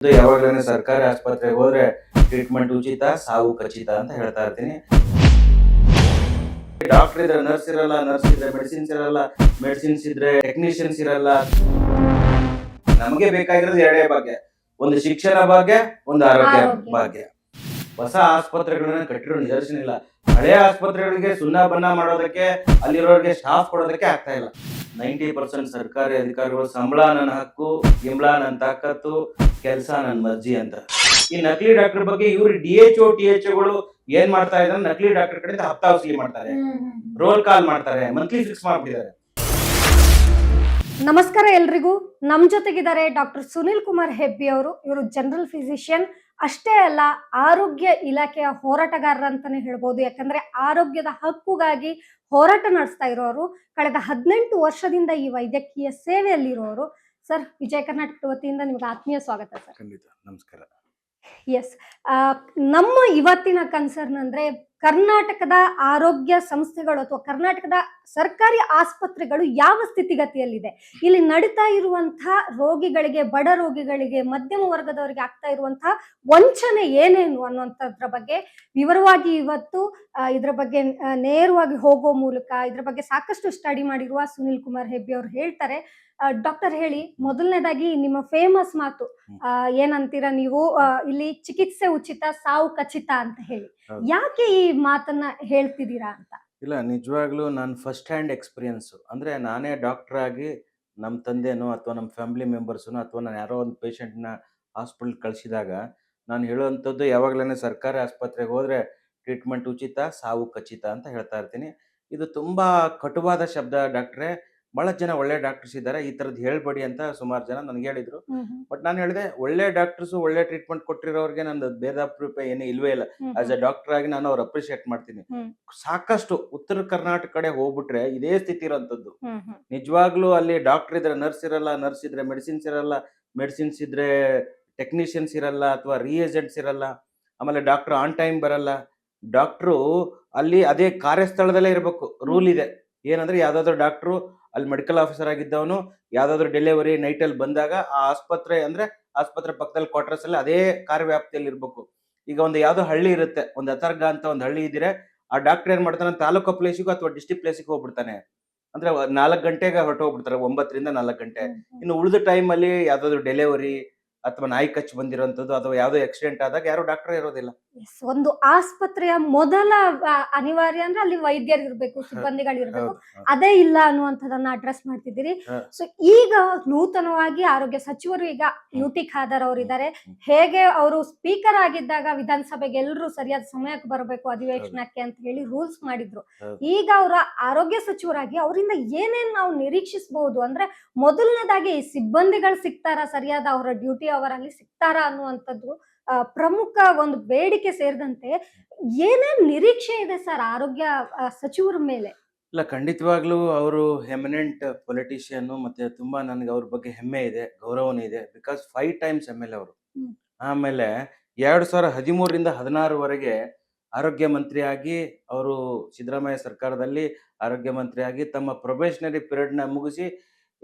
ಯಾವಾಗಲೇ ಸರ್ಕಾರಿ ಆಸ್ಪತ್ರೆಗೆ ಹೋದ್ರೆ ಟ್ರೀಟ್ಮೆಂಟ್ ಉಚಿತ, ಸಾವು ಖಚಿತ ಅಂತ ಹೇಳ್ತಾ ಇರ್ತೀನಿ. ಡಾಕ್ಟರ್ ಇದ್ರೆ ನರ್ಸ್ ಇರಲ್ಲ, ನರ್ಸ್ ಇದ್ರೆ ಮೆಡಿಸಿನ್ಸ್ ಇರಲ್ಲ, ಮೆಡಿಸಿನ್ಸ್ ಇದ್ರೆ ಟೆಕ್ನಿಷಿಯನ್ಸ್ ಇರಲ್ಲ. ನಮಗೆ ಬೇಕಾಗಿರೋದು ಎರಡೇ ಭಾಗ್ಯ, ಒಂದು ಶಿಕ್ಷಣ ಭಾಗ್ಯ, ಒಂದು ಆರೋಗ್ಯ ಭಾಗ್ಯ. ಹೊಸ ಆಸ್ಪತ್ರೆಗಳನ್ನ ಕಟ್ಟಿರೋ ನಿದರ್ಶನ ಇಲ್ಲ. ಹಳೆಯ ಆಸ್ಪತ್ರೆಗಳಿಗೆ ಸುಣ್ಣ ಬಣ್ಣ ಮಾಡೋದಕ್ಕೆ, ಅಲ್ಲಿರೋರಿಗೆ ಸ್ಟಾಫ್ ಕೊಡೋದಕ್ಕೆ ಆಗ್ತಾ ಇಲ್ಲ. 90% ಸರ್ಕಾರಿ ಅಧಿಕಾರಿಗಳು ಸಂಬಳ ನನ್ನ ಹಕ್ಕು, ಗಿಂಬಳ ನನ್ನ ತಾಕತ್ತು, ಕೆಲಸ ನನ್ನ ಮರ್ಜಿ ಅಂತ. ಈ ನಕಲಿ ಡಾಕ್ಟರ್ ಬಗ್ಗೆ ಇವ್ರು DHO THOಗಳು ಏನ್ ಮಾಡ್ತಾ ಇದ್ದಾರೆ, ನಕಲಿ ಡಾಕ್ಟರ್ ಕಡೆಯಿಂದ ಹಪ್ತಾ ವಸೂಲಿ ಮಾಡ್ತಾರೆ, ರೋಲ್ ಕಾಲ್ ಮಾಡ್ತಾರೆ, ಮಂತ್ಲಿ ಫಿಕ್ಸ್ ಮಾಡ್ಬಿಟ್ಟಿದ್ದಾರೆ. ನಮಸ್ಕಾರ ಎಲ್ರಿಗೂ. ನಮ್ ಜೊತೆಗಿದ್ದಾರೆ ಡಾಕ್ಟರ್ ಸುನಿಲ್ ಕುಮಾರ್ ಹೆಬ್ಬಿ ಅವರು. ಇವರು ಜನರಲ್ ಫಿಸಿಷಿಯನ್ ಅಷ್ಟೇ ಅಲ್ಲ, ಆರೋಗ್ಯ ಇಲಾಖೆಯ ಹೋರಾಟಗಾರರಂತಾನೆ ಹೇಳ್ಬೋದು. ಯಾಕಂದ್ರೆ ಆರೋಗ್ಯದ ಹಕ್ಕುಗಾಗಿ ಹೋರಾಟ ನಡೆಸ್ತಾ ಇರೋರು. ಕಳೆದ 18 ವರ್ಷದಿಂದ ಈ ವೈದ್ಯಕೀಯ ಸೇವೆಯಲ್ಲಿರೋರು. ಸರ್, ವಿಜಯ ಕರ್ನಾಟಕ ವತಿಯಿಂದ ನಿಮ್ಗೆ ಆತ್ಮೀಯ ಸ್ವಾಗತ ಸರ್. ಖಂಡಿತ, ನಮಸ್ಕಾರ. ಎಸ್, ನಮ್ಮ ಇವತ್ತಿನ ಕನ್ಸರ್ನ್ ಅಂದ್ರೆ ಕರ್ನಾಟಕದ ಆರೋಗ್ಯ ಸಂಸ್ಥೆಗಳು ಅಥವಾ ಕರ್ನಾಟಕದ ಸರ್ಕಾರಿ ಆಸ್ಪತ್ರೆಗಳು ಯಾವ ಸ್ಥಿತಿಗತಿಯಲ್ಲಿದೆ, ಇಲ್ಲಿ ನಡೀತಾ ಇರುವಂತಹ ರೋಗಿಗಳಿಗೆ, ಬಡ ರೋಗಿಗಳಿಗೆ, ಮಧ್ಯಮ ವರ್ಗದವರಿಗೆ ಆಗ್ತಾ ಇರುವಂತಹ ವಂಚನೆ ಏನೇನು ಅನ್ನುವಂಥದ್ರ ಬಗ್ಗೆ ವಿವರವಾಗಿ ಇವತ್ತು ಇದ್ರ ಬಗ್ಗೆ ನೇರವಾಗಿ ಹೋಗೋ ಮೂಲಕ ಇದ್ರ ಬಗ್ಗೆ ಸಾಕಷ್ಟು ಸ್ಟಡಿ ಮಾಡಿರುವ ಸುನಿಲ್ ಕುಮಾರ್ ಹೆಬ್ಬಿ ಅವರು ಹೇಳ್ತಾರೆ. ಡಾಕ್ಟರ್, ಹೇಳಿ, ಮೊದಲನೇದಾಗಿ ನಿಮ್ಮ ಫೇಮಸ್ ಮಾತು ಏನಂತೀರಾ ನೀವು, ಇಲ್ಲಿ ಚಿಕಿತ್ಸೆ ಉಚಿತ, ಸಾವು ಖಚಿತ ಅಂತ ಹೇಳಿ, ಯಾಕೆ ಈ ಮಾತನ್ನ ಹೇಳ್ತಿದ್ದೀರಾ ಅಂತ? ಇಲ್ಲ, ನಿಜವಾಗ್ಲೂ ನಾನು ಫಸ್ಟ್ ಹ್ಯಾಂಡ್ ಎಕ್ಸ್ಪೀರಿಯನ್ಸ್ ಅಂದ್ರೆ, ನಾನೇ ಡಾಕ್ಟರ್ ಆಗಿ ನಮ್ಮ ತಂದೆನೋ ಅಥವಾ ನಮ್ಮ ಫ್ಯಾಮಿಲಿ ಮೆಂಬರ್ಸ್ನೋ ಅಥವಾ ನಾನು ಯಾರೋ ಒಂದು ಪೇಷಂಟ್ನ ಹಾಸ್ಪಿಟಲ್ ಕಳಿಸಿದಾಗ ನಾನು ಹೇಳುವಂಥದ್ದು ಯಾವಾಗಲೇ ಸರ್ಕಾರಿ ಆಸ್ಪತ್ರೆಗೆ ಹೋದ್ರೆ ಟ್ರೀಟ್ಮೆಂಟ್ ಉಚಿತ, ಸಾವು ಖಚಿತ ಅಂತ ಹೇಳ್ತಾ ಇರ್ತೀನಿ. ಇದು ತುಂಬಾ ಕಟುವಾದ ಶಬ್ದ ಡಾಕ್ಟ್ರೆ. ಬಹಳ ಜನ ಒಳ್ಳೆ ಡಾಕ್ಟರ್ಸ್ ಇದ್ದಾರೆ, ಈ ಥರದ್ದು ಹೇಳ್ಬೇಡಿ ಅಂತ ಸುಮಾರು ಜನ ನನಗೆ ಹೇಳಿದ್ರು. ಬಟ್ ನಾನು ಹೇಳಿದೆ, ಒಳ್ಳೆ ಡಾಕ್ಟರ್ಸು ಒಳ್ಳೆ ಟ್ರೀಟ್ಮೆಂಟ್ ಕೊಟ್ಟಿರೋರಿಗೆ ನಂದು ಭೇದಾಭಿಪ್ರಾಯ ಏನೂ ಇಲ್ವೇ ಇಲ್ಲ. ಆಸ್ ಎ ಡಾಕ್ಟರ್ ಆಗಿ ನಾನು ಅವ್ರು ಅಪ್ರಿಷಿಯೇಟ್ ಮಾಡ್ತೀನಿ. ಸಾಕಷ್ಟು ಉತ್ತರ ಕರ್ನಾಟಕ ಕಡೆ ಹೋಗ್ಬಿಟ್ರೆ ಇದೇ ಸ್ಥಿತಿ ಇರೋಂಥದ್ದು. ನಿಜವಾಗ್ಲೂ ಅಲ್ಲಿ ಡಾಕ್ಟರ್ ಇದ್ರೆ ನರ್ಸ್ ಇರಲ್ಲ, ನರ್ಸ್ ಇದ್ರೆ ಮೆಡಿಸಿನ್ಸ್ ಇರಲ್ಲ, ಮೆಡಿಸಿನ್ಸ್ ಇದ್ರೆ ಟೆಕ್ನಿಷಿಯನ್ಸ್ ಇರಲ್ಲ ಅಥವಾ ರಿಯೇಜೆಂಟ್ಸ್ ಇರಲ್ಲ. ಆಮೇಲೆ ಡಾಕ್ಟರ್ ಆನ್ ಟೈಮ್ ಬರಲ್ಲ. ಡಾಕ್ಟ್ರು ಅಲ್ಲಿ ಅದೇ ಕಾರ್ಯಸ್ಥಳದಲ್ಲೇ ಇರಬೇಕು. ರೂಲ್ ಇದೆ ಏನಂದ್ರೆ, ಯಾವ್ದಾದ್ರು ಡಾಕ್ಟ್ರು ಅಲ್ಲಿ ಮೆಡಿಕಲ್ ಆಫೀಸರ್ ಆಗಿದ್ದವನು ಯಾವ್ದಾದ್ರು ಡೆಲಿವರಿ ನೈಟಲ್ಲಿ ಬಂದಾಗ ಆ ಆಸ್ಪತ್ರೆ ಪಕ್ಕದಲ್ಲಿ ಕ್ವಾರ್ಟರ್ಸ್ ಅಲ್ಲಿ ಅದೇ ಕಾರ್ಯವ್ಯಾಪ್ತಿಯಲ್ಲಿ ಇರ್ಬೇಕು. ಈಗ ಒಂದು ಯಾವ್ದೋ ಹಳ್ಳಿ ಇರುತ್ತೆ, ಒಂದು ಅಥರ್ಗ ಅಂತ ಒಂದು ಹಳ್ಳಿ ಇದ್ರೆ ಆ ಡಾಕ್ಟರ್ ಏನ್ ಮಾಡ್ತಾನೆ, ತಾಲೂಕು ಪ್ಲೇಸಿಗೂ ಅಥವಾ ಡಿಸ್ಟ್ರಿಕ್ಟ್ ಪ್ಲೇಸಿಗೆ ಹೋಗ್ಬಿಡ್ತಾನೆ. ಅಂದ್ರೆ 4 ಗಂಟೆಗೆ ಹೊರಟೋಗ್ಬಿಡ್ತಾರೆ, 9 ರಿಂದ 4 ಗಂಟೆ. ಇನ್ನು ಉಳಿದ ಟೈಮ್ ಅಲ್ಲಿ ಯಾವ್ದಾದ್ರು ಡೆಲಿವರಿ ಅಥವಾ ನಾಯಿ ಕಚ್ಚಿ ಬಂದಿರೋಂಥದ್ದು ಅಥವಾ ಯಾವ್ದೋ ಆಕ್ಸಿಡೆಂಟ್ ಆದಾಗ ಯಾರು ಡಾಕ್ಟರ್ ಇರೋದಿಲ್ಲ. ಒಂದು ಆಸ್ಪತ್ರೆಯ ಮೊದಲ ಅನಿವಾರ್ಯ ಅಂದ್ರೆ ಅಲ್ಲಿ ವೈದ್ಯರು ಇರ್ಬೇಕು, ಸಿಬ್ಬಂದಿಗಳಿರ್ಬೇಕು. ಅದೇ ಇಲ್ಲ ಅನ್ನುವಂಥದ್ದನ್ನ ಅಡ್ರೆಸ್ ಮಾಡ್ತಿದ್ದೀರಿ. ಸೊ ಈಗ ನೂತನವಾಗಿ ಆರೋಗ್ಯ ಸಚಿವರು ಈಗ ಯುಟಿ ಖಾದರ್ ಅವರಿದ್ದಾರೆ. ಹೇಗೆ ಅವರು ಸ್ಪೀಕರ್ ಆಗಿದ್ದಾಗ ವಿಧಾನಸಭೆಗೆ ಎಲ್ಲರೂ ಸರಿಯಾದ ಸಮಯಕ್ಕೆ ಬರಬೇಕು ಅಧಿವೇಶನಕ್ಕೆ ಅಂತ ಹೇಳಿ ರೂಲ್ಸ್ ಮಾಡಿದ್ರು. ಈಗ ಅವರ ಆರೋಗ್ಯ ಸಚಿವರಾಗಿ ಅವರಿಂದ ಏನೇನ್ ನಾವು ನಿರೀಕ್ಷಿಸಬಹುದು ಅಂದ್ರೆ, ಮೊದಲನೇದಾಗಿ ಸಿಬ್ಬಂದಿಗಳು ಸಿಗ್ತಾರಾ, ಸರಿಯಾದ ಅವರ ಡ್ಯೂಟಿ ಅವರಲ್ಲಿ ಸಿಗ್ತಾರಾ ಅನ್ನುವಂಥದ್ದು ಪ್ರಮುಖ ಒಂದು ಬೇಡಿಕೆ ಸೇರಿದಂತೆ ಏನೇನ್ ನಿರೀಕ್ಷೆ ಇದೆ ಸರ್ ಆರೋಗ್ಯ ಸಚಿವರ ಮೇಲೆ? ಇಲ್ಲ, ಖಂಡಿತವಾಗ್ಲೂ ಅವರು ಎಮಿನೆಂಟ್ ಪೊಲಿಟಿಷಿಯನ್, ಮತ್ತೆ ತುಂಬಾ ನನಗೆ ಅವ್ರ ಬಗ್ಗೆ ಹೆಮ್ಮೆ ಇದೆ, ಗೌರವನೂ ಇದೆ. ಬಿಕಾಸ್ 5 ಟೈಮ್ಸ್ MLA ಅವರು. ಆಮೇಲೆ 2013ರಿಂದ 16ವರೆಗೆ ಆರೋಗ್ಯ ಮಂತ್ರಿಯಾಗಿ ಅವರು ಸಿದ್ದರಾಮಯ್ಯ ಸರ್ಕಾರದಲ್ಲಿ ಆರೋಗ್ಯ ಮಂತ್ರಿಯಾಗಿ ತಮ್ಮ ಪ್ರೊಬೇಷನರಿ ಪೀರಿಯಡ್ ನ ಮುಗಿಸಿ,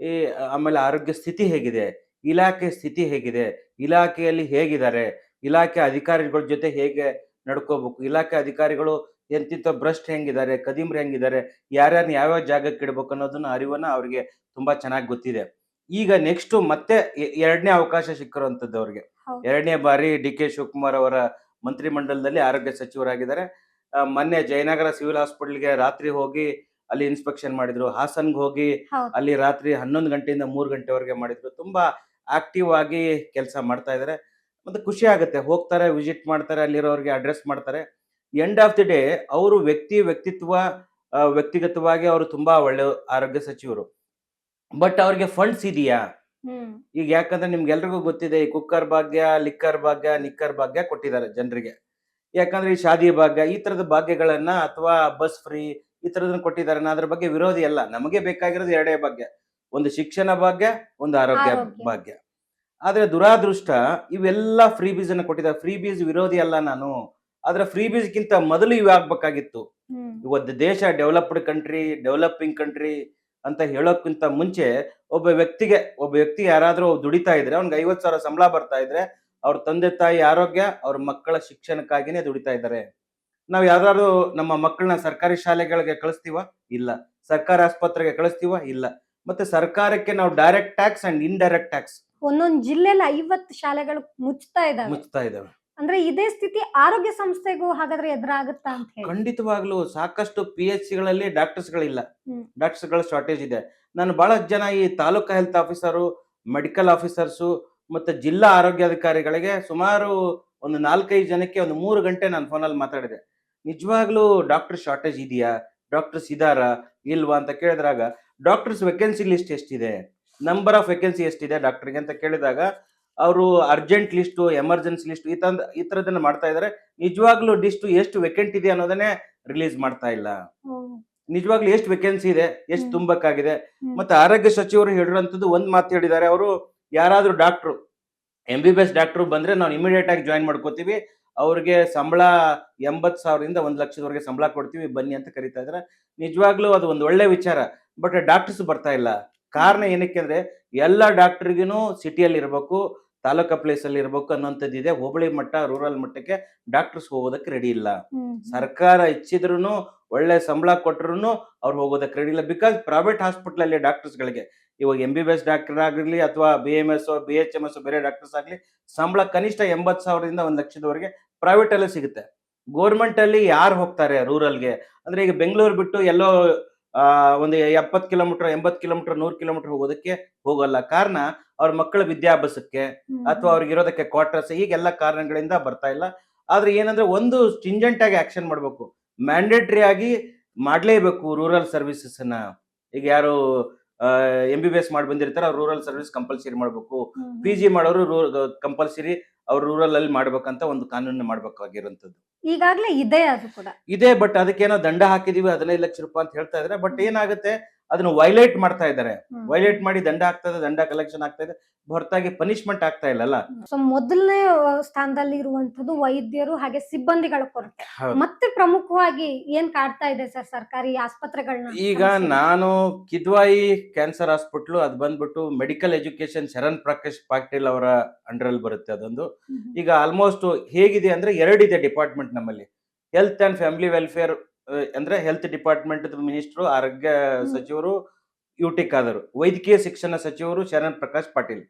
ಆಮೇಲೆ ಆರೋಗ್ಯ ಸ್ಥಿತಿ ಹೇಗಿದೆ, ಇಲಾಖೆ ಸ್ಥಿತಿ ಹೇಗಿದೆ, ಇಲಾಖೆಯಲ್ಲಿ ಹೇಗಿದ್ದಾರೆ, ಇಲಾಖೆ ಅಧಿಕಾರಿಗಳ ಜೊತೆ ಹೇಗೆ ನಡ್ಕೋಬೇಕು, ಇಲಾಖೆ ಅಧಿಕಾರಿಗಳು ಎಂತಿಂತ ಭ್ರಷ್ಟ್ ಹೆಂಗಿದ್ದಾರೆ, ಕದಿಮ್ರು ಹೆಂಗಿದ್ದಾರೆ, ಯಾರ್ಯಾರನ್ನ ಯಾವ್ಯಾವ ಜಾಗಕ್ಕೆ ಇಡ್ಬೇಕು ಅನ್ನೋದನ್ನ ಅರಿವನ್ನ ಅವ್ರಿಗೆ ತುಂಬಾ ಚೆನ್ನಾಗಿ ಗೊತ್ತಿದೆ. ಈಗ ನೆಕ್ಸ್ಟ್ ಮತ್ತೆ 2ನೇ ಅವಕಾಶ ಸಿಕ್ಕಿರುವಂತದ್ದು ಅವ್ರಿಗೆ. 2ನೇ ಬಾರಿ DK ಶಿವಕುಮಾರ್ ಅವರ ಮಂತ್ರಿಮಂಡಲದಲ್ಲಿ ಆರೋಗ್ಯ ಸಚಿವರಾಗಿದ್ದಾರೆ. ಮೊನ್ನೆ ಜಯನಗರ ಸಿವಿಲ್ ಹಾಸ್ಪಿಟಲ್ಗೆ ರಾತ್ರಿ ಹೋಗಿ ಅಲ್ಲಿ ಇನ್ಸ್ಪೆಕ್ಷನ್ ಮಾಡಿದ್ರು. ಹಾಸನ್ಗೆ ಹೋಗಿ ಅಲ್ಲಿ ರಾತ್ರಿ 11 ಗಂಟೆಯಿಂದ 3 ಗಂಟೆವರೆಗೆ ಮಾಡಿದ್ರು. ತುಂಬಾ ಆಕ್ಟಿವ್ ಆಗಿ ಕೆಲಸ ಮಾಡ್ತಾ ಇದ್ದಾರೆ. ಮತ್ತೆ ಖುಷಿ ಆಗುತ್ತೆ, ಹೋಗ್ತಾರೆ, ವಿಸಿಟ್ ಮಾಡ್ತಾರೆ, ಅಲ್ಲಿರೋರಿಗೆ ಅಡ್ರೆಸ್ ಮಾಡ್ತಾರೆ. ಎಂಡ್ ಆಫ್ ದಿ ಡೇ ಅವರು ವ್ಯಕ್ತಿಗತವಾಗಿ ಅವರು ತುಂಬಾ ಒಳ್ಳೆ ಆರೋಗ್ಯ ಸಚಿವರು. ಬಟ್ ಅವ್ರಿಗೆ ಫಂಡ್ಸ್ ಇದೆಯಾ? ಈಗ ಯಾಕಂದ್ರೆ ನಿಮ್ಗೆಲ್ರಿಗೂ ಗೊತ್ತಿದೆ, ಈ ಕುಕ್ಕರ್ ಭಾಗ್ಯ, ಲಿಕ್ಕರ್ ಭಾಗ್ಯ, ನಿಕ್ಕರ್ ಭಾಗ್ಯ ಕೊಟ್ಟಿದ್ದಾರೆ ಜನರಿಗೆ. ಯಾಕಂದ್ರೆ ಈ ಶಾದಿ ಭಾಗ್ಯ, ಈ ತರದ ಭಾಗ್ಯಗಳನ್ನ ಅಥವಾ ಬಸ್ ಫ್ರೀ ಈ ತರದನ್ನ ಕೊಟ್ಟಿದ್ದಾರೆ. ನಾ ಅದ್ರ ಬಗ್ಗೆ ವಿರೋಧಿ ಅಲ್ಲ. ನಮಗೆ ಬೇಕಾಗಿರೋದು ಎರಡೇ ಭಾಗ್ಯ, ಒಂದು ಶಿಕ್ಷಣ ಭಾಗ್ಯ, ಒಂದು ಆರೋಗ್ಯ ಭಾಗ್ಯ. ಆದ್ರೆ ದುರಾದೃಷ್ಟ ಇವೆಲ್ಲ ಫ್ರೀ ಬೀಸ್ ಅನ್ನ ಕೊಟ್ಟಿದ್ದಾರೆ. ಫ್ರೀ ಬೀಸ್ ವಿರೋಧಿ ಅಲ್ಲ ನಾನು, ಆದ್ರೆ ಫ್ರೀ ಬೀಸ್ ಗಿಂತ ಮೊದಲು ಇವೆ ಆಗ್ಬೇಕಾಗಿತ್ತು. ಇವತ್ತು ದೇಶ ಡೆವಲಪಿಂಗ್ ಕಂಟ್ರಿ ಅಂತ ಹೇಳೋಕ್ಕಿಂತ ಮುಂಚೆ ಒಬ್ಬ ವ್ಯಕ್ತಿ ಯಾರಾದ್ರೂ ದುಡಿತಾ ಇದ್ರೆ, ಅವ್ನಿಗೆ 50,000 ಸಂಬಳ ಬರ್ತಾ ಇದ್ರೆ ಅವ್ರ ತಂದೆ ತಾಯಿ ಆರೋಗ್ಯ, ಅವ್ರ ಮಕ್ಕಳ ಶಿಕ್ಷಣಕ್ಕಾಗಿನೇ ದುಡಿತಾ ಇದ್ದಾರೆ. ನಾವ್ ಯಾವ್ದಾದ್ರು ನಮ್ಮ ಮಕ್ಕಳನ್ನ ಸರ್ಕಾರಿ ಶಾಲೆಗಳಿಗೆ ಕಳಿಸ್ತೀವ? ಇಲ್ಲ. ಸರ್ಕಾರಿ ಆಸ್ಪತ್ರೆಗೆ ಕಳಿಸ್ತೀವ? ಇಲ್ಲ. ಮತ್ತೆ ಸರ್ಕಾರಕ್ಕೆ ನಾವು direct tax and indirect tax ಒಂದೊಂದ್ ಜಿಲ್ಲೆಲಿ 50 ಶಾಲೆಗಳು ಮುಚ್ತಾ ಇದಾವೆ. ಮುಚ್ತಾ ಇದ್ದಾವೆ. ಅಂದ್ರೆ ಇದೇ ಸ್ಥಿತಿ ಆರೋಗ್ಯ ಸಂಸ್ಥೆಗೂ ಹಾಗಾದ್ರೆ ಎದುರಾಗುತ್ತಾ ಅಂತ ಹೇಳಿ. ಖಂಡಿತವಾಗ್ಲೂ ಸಾಕಷ್ಟು PHCಗಳಲ್ಲಿ ಡಾಕ್ಟರ್ಸ್ಗಳಿಲ್ಲ. ಹ್ಮ್. ಡಾಕ್ಟರ್ಸ್ಗಳ ಶಾರ್ಟೇಜ್ ಇದೆ. ನಾನು ಬಹಳಷ್ಟು ಜನ ಈ taluka health officer, medical officers ಮತ್ತೆ ಜಿಲ್ಲಾ ಆರೋಗ್ಯಾಧಿಕಾರಿಗಳಿಗೆ ಸುಮಾರು ಒಂದು 4-5 ಜನಕ್ಕೆ ಒಂದು 3 ಗಂಟೆ ನಾನು ಫೋನಲ್ಲಿ ಮಾತಾಡಿದೆ. ನಿಜವಾಗ್ಲೂ ಡಾಕ್ಟರ್ ಶಾರ್ಟೇಜ್ ಇದೆಯಾ? ಡಾಕ್ಟರ್ಸ್ ಇದಾರಾ? ಇಲ್ವಾ? ಅಂತ ಕೇಳಿದಾಗ ಡಾಕ್ಟರ್ಸ್ ವೇಕೆನ್ಸಿ ಲಿಸ್ಟ್ ಎಷ್ಟಿದೆ? ನಂಬರ್ ಆಫ್ ವೇಕೆನ್ಸಿ ಎಷ್ಟಿದೆ ಡಾಕ್ಟರ್ಗೆ ಅಂತ ಕೇಳಿದಾಗ ಅವರು ಅರ್ಜೆಂಟ್ ಲಿಸ್ಟು, ಎಮರ್ಜೆನ್ಸಿ ಲಿಸ್ಟ್ ಈ ತರದನ್ನ ಮಾಡ್ತಾ ಇದ್ದಾರೆ. ನಿಜವಾಗ್ಲೂ ಲಿಸ್ಟು ಎಷ್ಟು ವೇಕೆಂಟ್ ಇದೆ ಅನ್ನೋದನ್ನೇ ರಿಲೀಸ್ ಮಾಡ್ತಾ ಇಲ್ಲ. ನಿಜವಾಗ್ಲೂ ಎಷ್ಟು ವೇಕೆನ್ಸಿ ಇದೆ, ಎಷ್ಟು ತುಂಬಕ್ಕಾಗಿದೆ. ಮತ್ತೆ ಆರೋಗ್ಯ ಸಚಿವರು ಹೇಳಿರುವಂತದ್ದು ಒಂದ್ ಮಾತು ಹೇಳಿದ್ದಾರೆ. ಅವರು ಯಾರಾದ್ರೂ ಡಾಕ್ಟ್ರು MBBS ಡಾಕ್ಟ್ರು ಬಂದ್ರೆ ನಾವು ಇಮಿಡಿಯೇಟ್ ಆಗಿ ಜಾಯಿನ್ ಮಾಡ್ಕೋತೀವಿ, ಅವ್ರಿಗೆ ಸಂಬಳ 80,000ದಿಂದ 1,00,000ದವರೆಗೆ ಸಂಬಳ ಕೊಡ್ತೀವಿ, ಬನ್ನಿ ಅಂತ ಕರೀತಾ ಇದ್ದಾರೆ. ನಿಜವಾಗ್ಲೂ ಅದು ಒಂದು ಒಳ್ಳೆ ವಿಚಾರ. ಬಟ್ ಡಾಕ್ಟರ್ಸ್ ಬರ್ತಾ ಇಲ್ಲ. ಕಾರಣ ಏನಕ್ಕೆ ಅಂದ್ರೆ ಎಲ್ಲ ಡಾಕ್ಟರ್ಗಿನೂ ಸಿಟಿಯಲ್ಲಿ ಇರಬೇಕು, ತಾಲೂಕಾ ಪ್ಲೇಸ್ ಅಲ್ಲಿ ಇರಬೇಕು ಅನ್ನೋಂಥದ್ದಿದೆ. ಹೋಬಳಿ ಮಟ್ಟ, ರೂರಲ್ ಮಟ್ಟಕ್ಕೆ ಡಾಕ್ಟರ್ಸ್ ಹೋಗೋದಕ್ಕೆ ರೆಡಿ ಇಲ್ಲ. ಸರ್ಕಾರ ಇಚ್ಛಿದ್ರು ಒಳ್ಳೆ ಸಂಬಳ ಕೊಟ್ಟರು ಅವ್ರು ಹೋಗೋದಕ್ಕೆ ರೆಡಿ ಇಲ್ಲ. ಬಿಕಾಸ್ ಪ್ರೈವೇಟ್ ಹಾಸ್ಪಿಟಲ್ ಅಲ್ಲಿ ಡಾಕ್ಟರ್ಸ್ ಗಳಿಗೆ ಇವಾಗ MBBS ಡಾಕ್ಟರ್ ಆಗಿರ್ಲಿ ಅಥವಾ BMS BHMS ಬೇರೆ ಡಾಕ್ಟರ್ಸ್ ಆಗ್ಲಿ ಸಂಬಳ ಕನಿಷ್ಠ 80,000ದಿಂದ 1,00,000ದವರೆಗೆ ಪ್ರೈವೇಟ್ ಅಲ್ಲೇ ಸಿಗುತ್ತೆ. ಗೋರ್ಮೆಂಟ್ ಅಲ್ಲಿ ಯಾರು ಹೋಗ್ತಾರೆ ರೂರಲ್ಗೆ? ಅಂದ್ರೆ ಈಗ ಬೆಂಗಳೂರು ಬಿಟ್ಟು ಎಲ್ಲೋ ಒಂದು 70 ಕಿಲೋಮೀಟರ್, 80 ಕಿಲೋಮೀಟರ್, 100 ಕಿಲೋಮೀಟರ್ ಹೋಗೋದಕ್ಕೆ ಹೋಗಲ್ಲ. ಕಾರಣ ಅವ್ರ ಮಕ್ಕಳ ವಿದ್ಯಾಭ್ಯಾಸಕ್ಕೆ ಅಥವಾ ಅವ್ರಿಗೆ ಇರೋದಕ್ಕೆ ಕ್ವಾರ್ಟರ್ಸ್, ಹೀಗೆಲ್ಲ ಕಾರಣಗಳಿಂದ ಬರ್ತಾ ಇಲ್ಲ. ಆದ್ರೆ ಏನಂದ್ರೆ ಒಂದು ಸ್ಟಿಂಜೆಂಟ್ ಆಗಿ ಆಕ್ಷನ್ ಮಾಡ್ಬೇಕು, ಮ್ಯಾಂಡೇಟರಿ ಆಗಿ ಮಾಡ್ಲೇಬೇಕು ರೂರಲ್ ಸರ್ವಿಸಸ್ ನ. ಈಗ ಯಾರು MBBS ಮಾಡಿ ಬಂದಿರ್ತಾರೆ ಅವ್ರು ರೂರಲ್ ಸರ್ವಿಸ್ ಕಂಪಲ್ಸರಿ ಮಾಡ್ಬೇಕು. PG ಮಾಡೋರು ಕಂಪಲ್ಸರಿ ಅವ್ರು ರೂರಲ್ ಅಲ್ಲಿ ಮಾಡ್ಬೇಕಂತ ಒಂದು ಕಾನೂನು ಮಾಡ್ಬೇಕಾಗಿರುವಂತದ್ದು ಈಗಾಗ್ಲೇ ಇದೆ, ಅದು ಕೂಡ ಇದೆ. ಬಟ್ ಅದಕ್ಕೇನೋ ದಂಡ ಹಾಕಿದೀವಿ 15 ಲಕ್ಷ ರೂಪಾಯಿ ಅಂತ ಹೇಳ್ತಾ ಇದಾರೆ. ಬಟ್ ಏನಾಗುತ್ತೆ, ಅದನ್ನ ವೈಲೇಟ್ ಮಾಡ್ತಾ ಇದ್ದಾರೆ. ವೈಲೇಟ್ ಮಾಡಿ ದಂಡ ಆಗ್ತಾ ಇದೆ, ದಂಡ ಕಲೆಕ್ಷನ್ ಆಗ್ತಾ ಇದೆ, ಹೊರತಾಗಿ ಪನಿಷ್ಮೆಂಟ್ ಆಗ್ತಾ ಇಲ್ಲಲ್ಲ. ಸೊ ಮೊದಲನೇ ಸ್ಥಾನದಲ್ಲಿ ಇರುವಂತದ್ದು ವೈದ್ಯರು ಹಾಗೆ ಸಿಬ್ಬಂದಿಗಳ ಕೊರತೆ. ಮತ್ತೆ ಪ್ರಮುಖವಾಗಿ ಏನ್ ಕಾಡ್ತಾ ಇದೆ ಸರ್ ಸರ್ಕಾರಿ ಆಸ್ಪತ್ರೆಗಳನ್ನ? ಈಗ ನಾನು ಕಿದ್ವಾಯಿ ಕ್ಯಾನ್ಸರ್ ಹಾಸ್ಪಿಟ್ಲು ಅದು ಬಂದ್ಬಿಟ್ಟು ಮೆಡಿಕಲ್ ಎಜುಕೇಶನ್ ಶರಣ್ ಪ್ರಕಾಶ್ ಪಾಟೀಲ್ ಅವರ ಅಂಡರ್ ಅಲ್ಲಿ ಬರುತ್ತೆ ಅದೊಂದು. ಈಗ ಆಲ್ಮೋಸ್ಟ್ ಹೇಗಿದೆ ಅಂದ್ರೆ 2 ಇದೆ ಡಿಪಾರ್ಟ್ಮೆಂಟ್ ನಮ್ಮಲ್ಲಿ. ಹೆಲ್ತ್ ಅಂಡ್ ಫ್ಯಾಮಿಲಿ ವೆಲ್ಫೇರ್ ಅಂದ್ರೆ ಹೆಲ್ತ್ ಡಿಪಾರ್ಟ್ಮೆಂಟ್ ಮಿನಿಸ್ಟ್ರು, ಆರೋಗ್ಯ ಸಚಿವರು UT ಖಾದರ್, ವೈದ್ಯಕೀಯ ಶಿಕ್ಷಣ ಸಚಿವರು ಶರಣ್ ಪ್ರಕಾಶ್ ಪಾಟೀಲ್.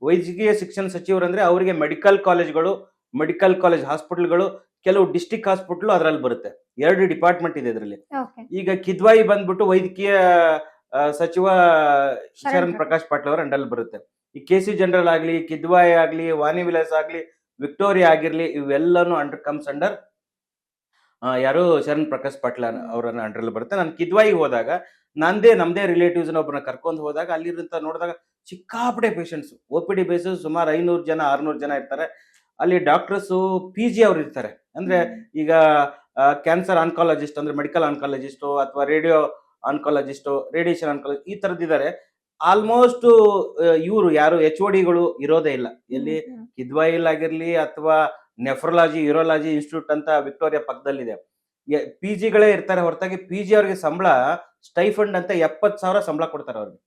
ವೈದ್ಯಕೀಯ ಶಿಕ್ಷಣ ಸಚಿವರು ಅಂದ್ರೆ ಅವರಿಗೆ ಮೆಡಿಕಲ್ ಕಾಲೇಜ್ಗಳು, ಮೆಡಿಕಲ್ ಕಾಲೇಜ್ ಹಾಸ್ಪಿಟಲ್ಗಳು, ಕೆಲವು ಡಿಸ್ಟ್ರಿಕ್ಟ್ ಹಾಸ್ಪಿಟಲ್ ಅದರಲ್ಲಿ ಬರುತ್ತೆ. 2 ಡಿಪಾರ್ಟ್ಮೆಂಟ್ ಇದೆ ಇದರಲ್ಲಿ. ಈಗ ಕಿದ್ವಾಯಿ ಬಂದ್ಬಿಟ್ಟು ವೈದ್ಯಕೀಯ ಸಚಿವ ಶರಣ್ ಪ್ರಕಾಶ್ ಪಾಟೀಲ್ ಅವರ ಅಂಡರ್ ಬರುತ್ತೆ. ಈ KC ಜನರಲ್ ಆಗ್ಲಿ, ಕಿದ್ವಾಯಿ ಆಗ್ಲಿ, ವಾಣಿ ವಿಲಾಸ್ ಆಗ್ಲಿ, ವಿಕ್ಟೋರಿಯಾ ಆಗಿರ್ಲಿ, ಇವೆಲ್ಲನೂ ಕಮ್ಸ್ ಅಂಡರ್ ಯಾರು ಶರಣ್ ಪ್ರಕಾಶ್ ಪಾಟೀಲ್ ಅವರನ್ನ ಅಂಡರ್ ಬರುತ್ತೆ. ನಾನು ಕಿದ್ವಾಯಿಗೆ ಹೋದಾಗ ನಮ್ದೇ ರಿಲೇಟಿವ್ಸ್ ಒಬ್ಬರನ್ನ ಕರ್ಕೊಂಡು ಹೋದಾಗ ಅಲ್ಲಿರಂತ ನೋಡಿದಾಗ ಸಿಕ್ಕಾಪಟ್ಟೆ ಪೇಷಂಟ್ಸ್, OPD ಬೇಸಸ್ ಸುಮಾರು 500 ಜನ 600 ಜನ ಇರ್ತಾರೆ. ಅಲ್ಲಿ ಡಾಕ್ಟರ್ಸ್ PG ಅವ್ರು ಇರ್ತಾರೆ. ಅಂದ್ರೆ ಈಗ ಕ್ಯಾನ್ಸರ್ ಆನ್ಕಾಲಜಿಸ್ಟ್ ಅಂದ್ರೆ ಮೆಡಿಕಲ್ ಆನ್ಕಾಲಜಿಸ್ಟ್ ಅಥವಾ ರೇಡಿಯೋ ಆನ್ಕಾಲಜಿಸ್ಟ್, ರೇಡಿಯೇಷನ್ ಆನ್ಕಾಲಜಿಸ್ಟ್ ಈ ತರದಿದ್ದಾರೆ. ಆಲ್ಮೋಸ್ಟ್ ಇವರು ಯಾರು HODಗಳು ಇರೋದೇ ಇಲ್ಲ. ಎಲ್ಲಿ ಕಿದ್ವಾಯಿಲ್ ಆಗಿರ್ಲಿ ಅಥವಾ ನೆಫ್ರಾಲಜಿ ಯೂರಾಲಜಿ ಇನ್ಸ್ಟಿಟ್ಯೂಟ್ ಅಂತ ವಿಕ್ಟೋರಿಯಾ ಪಕ್ಕದಲ್ಲಿದೆ. PGಗಳೇ ಇರ್ತಾರೆ ಹೊರತಾಗಿ PG ಅವ್ರಿಗೆ ಸಂಬಳ ಸ್ಟೈಫಂಡ್ ಅಂತ 70,000 ಸಂಬಳ ಕೊಡ್ತಾರೆ ಅವ್ರಿಗೆ.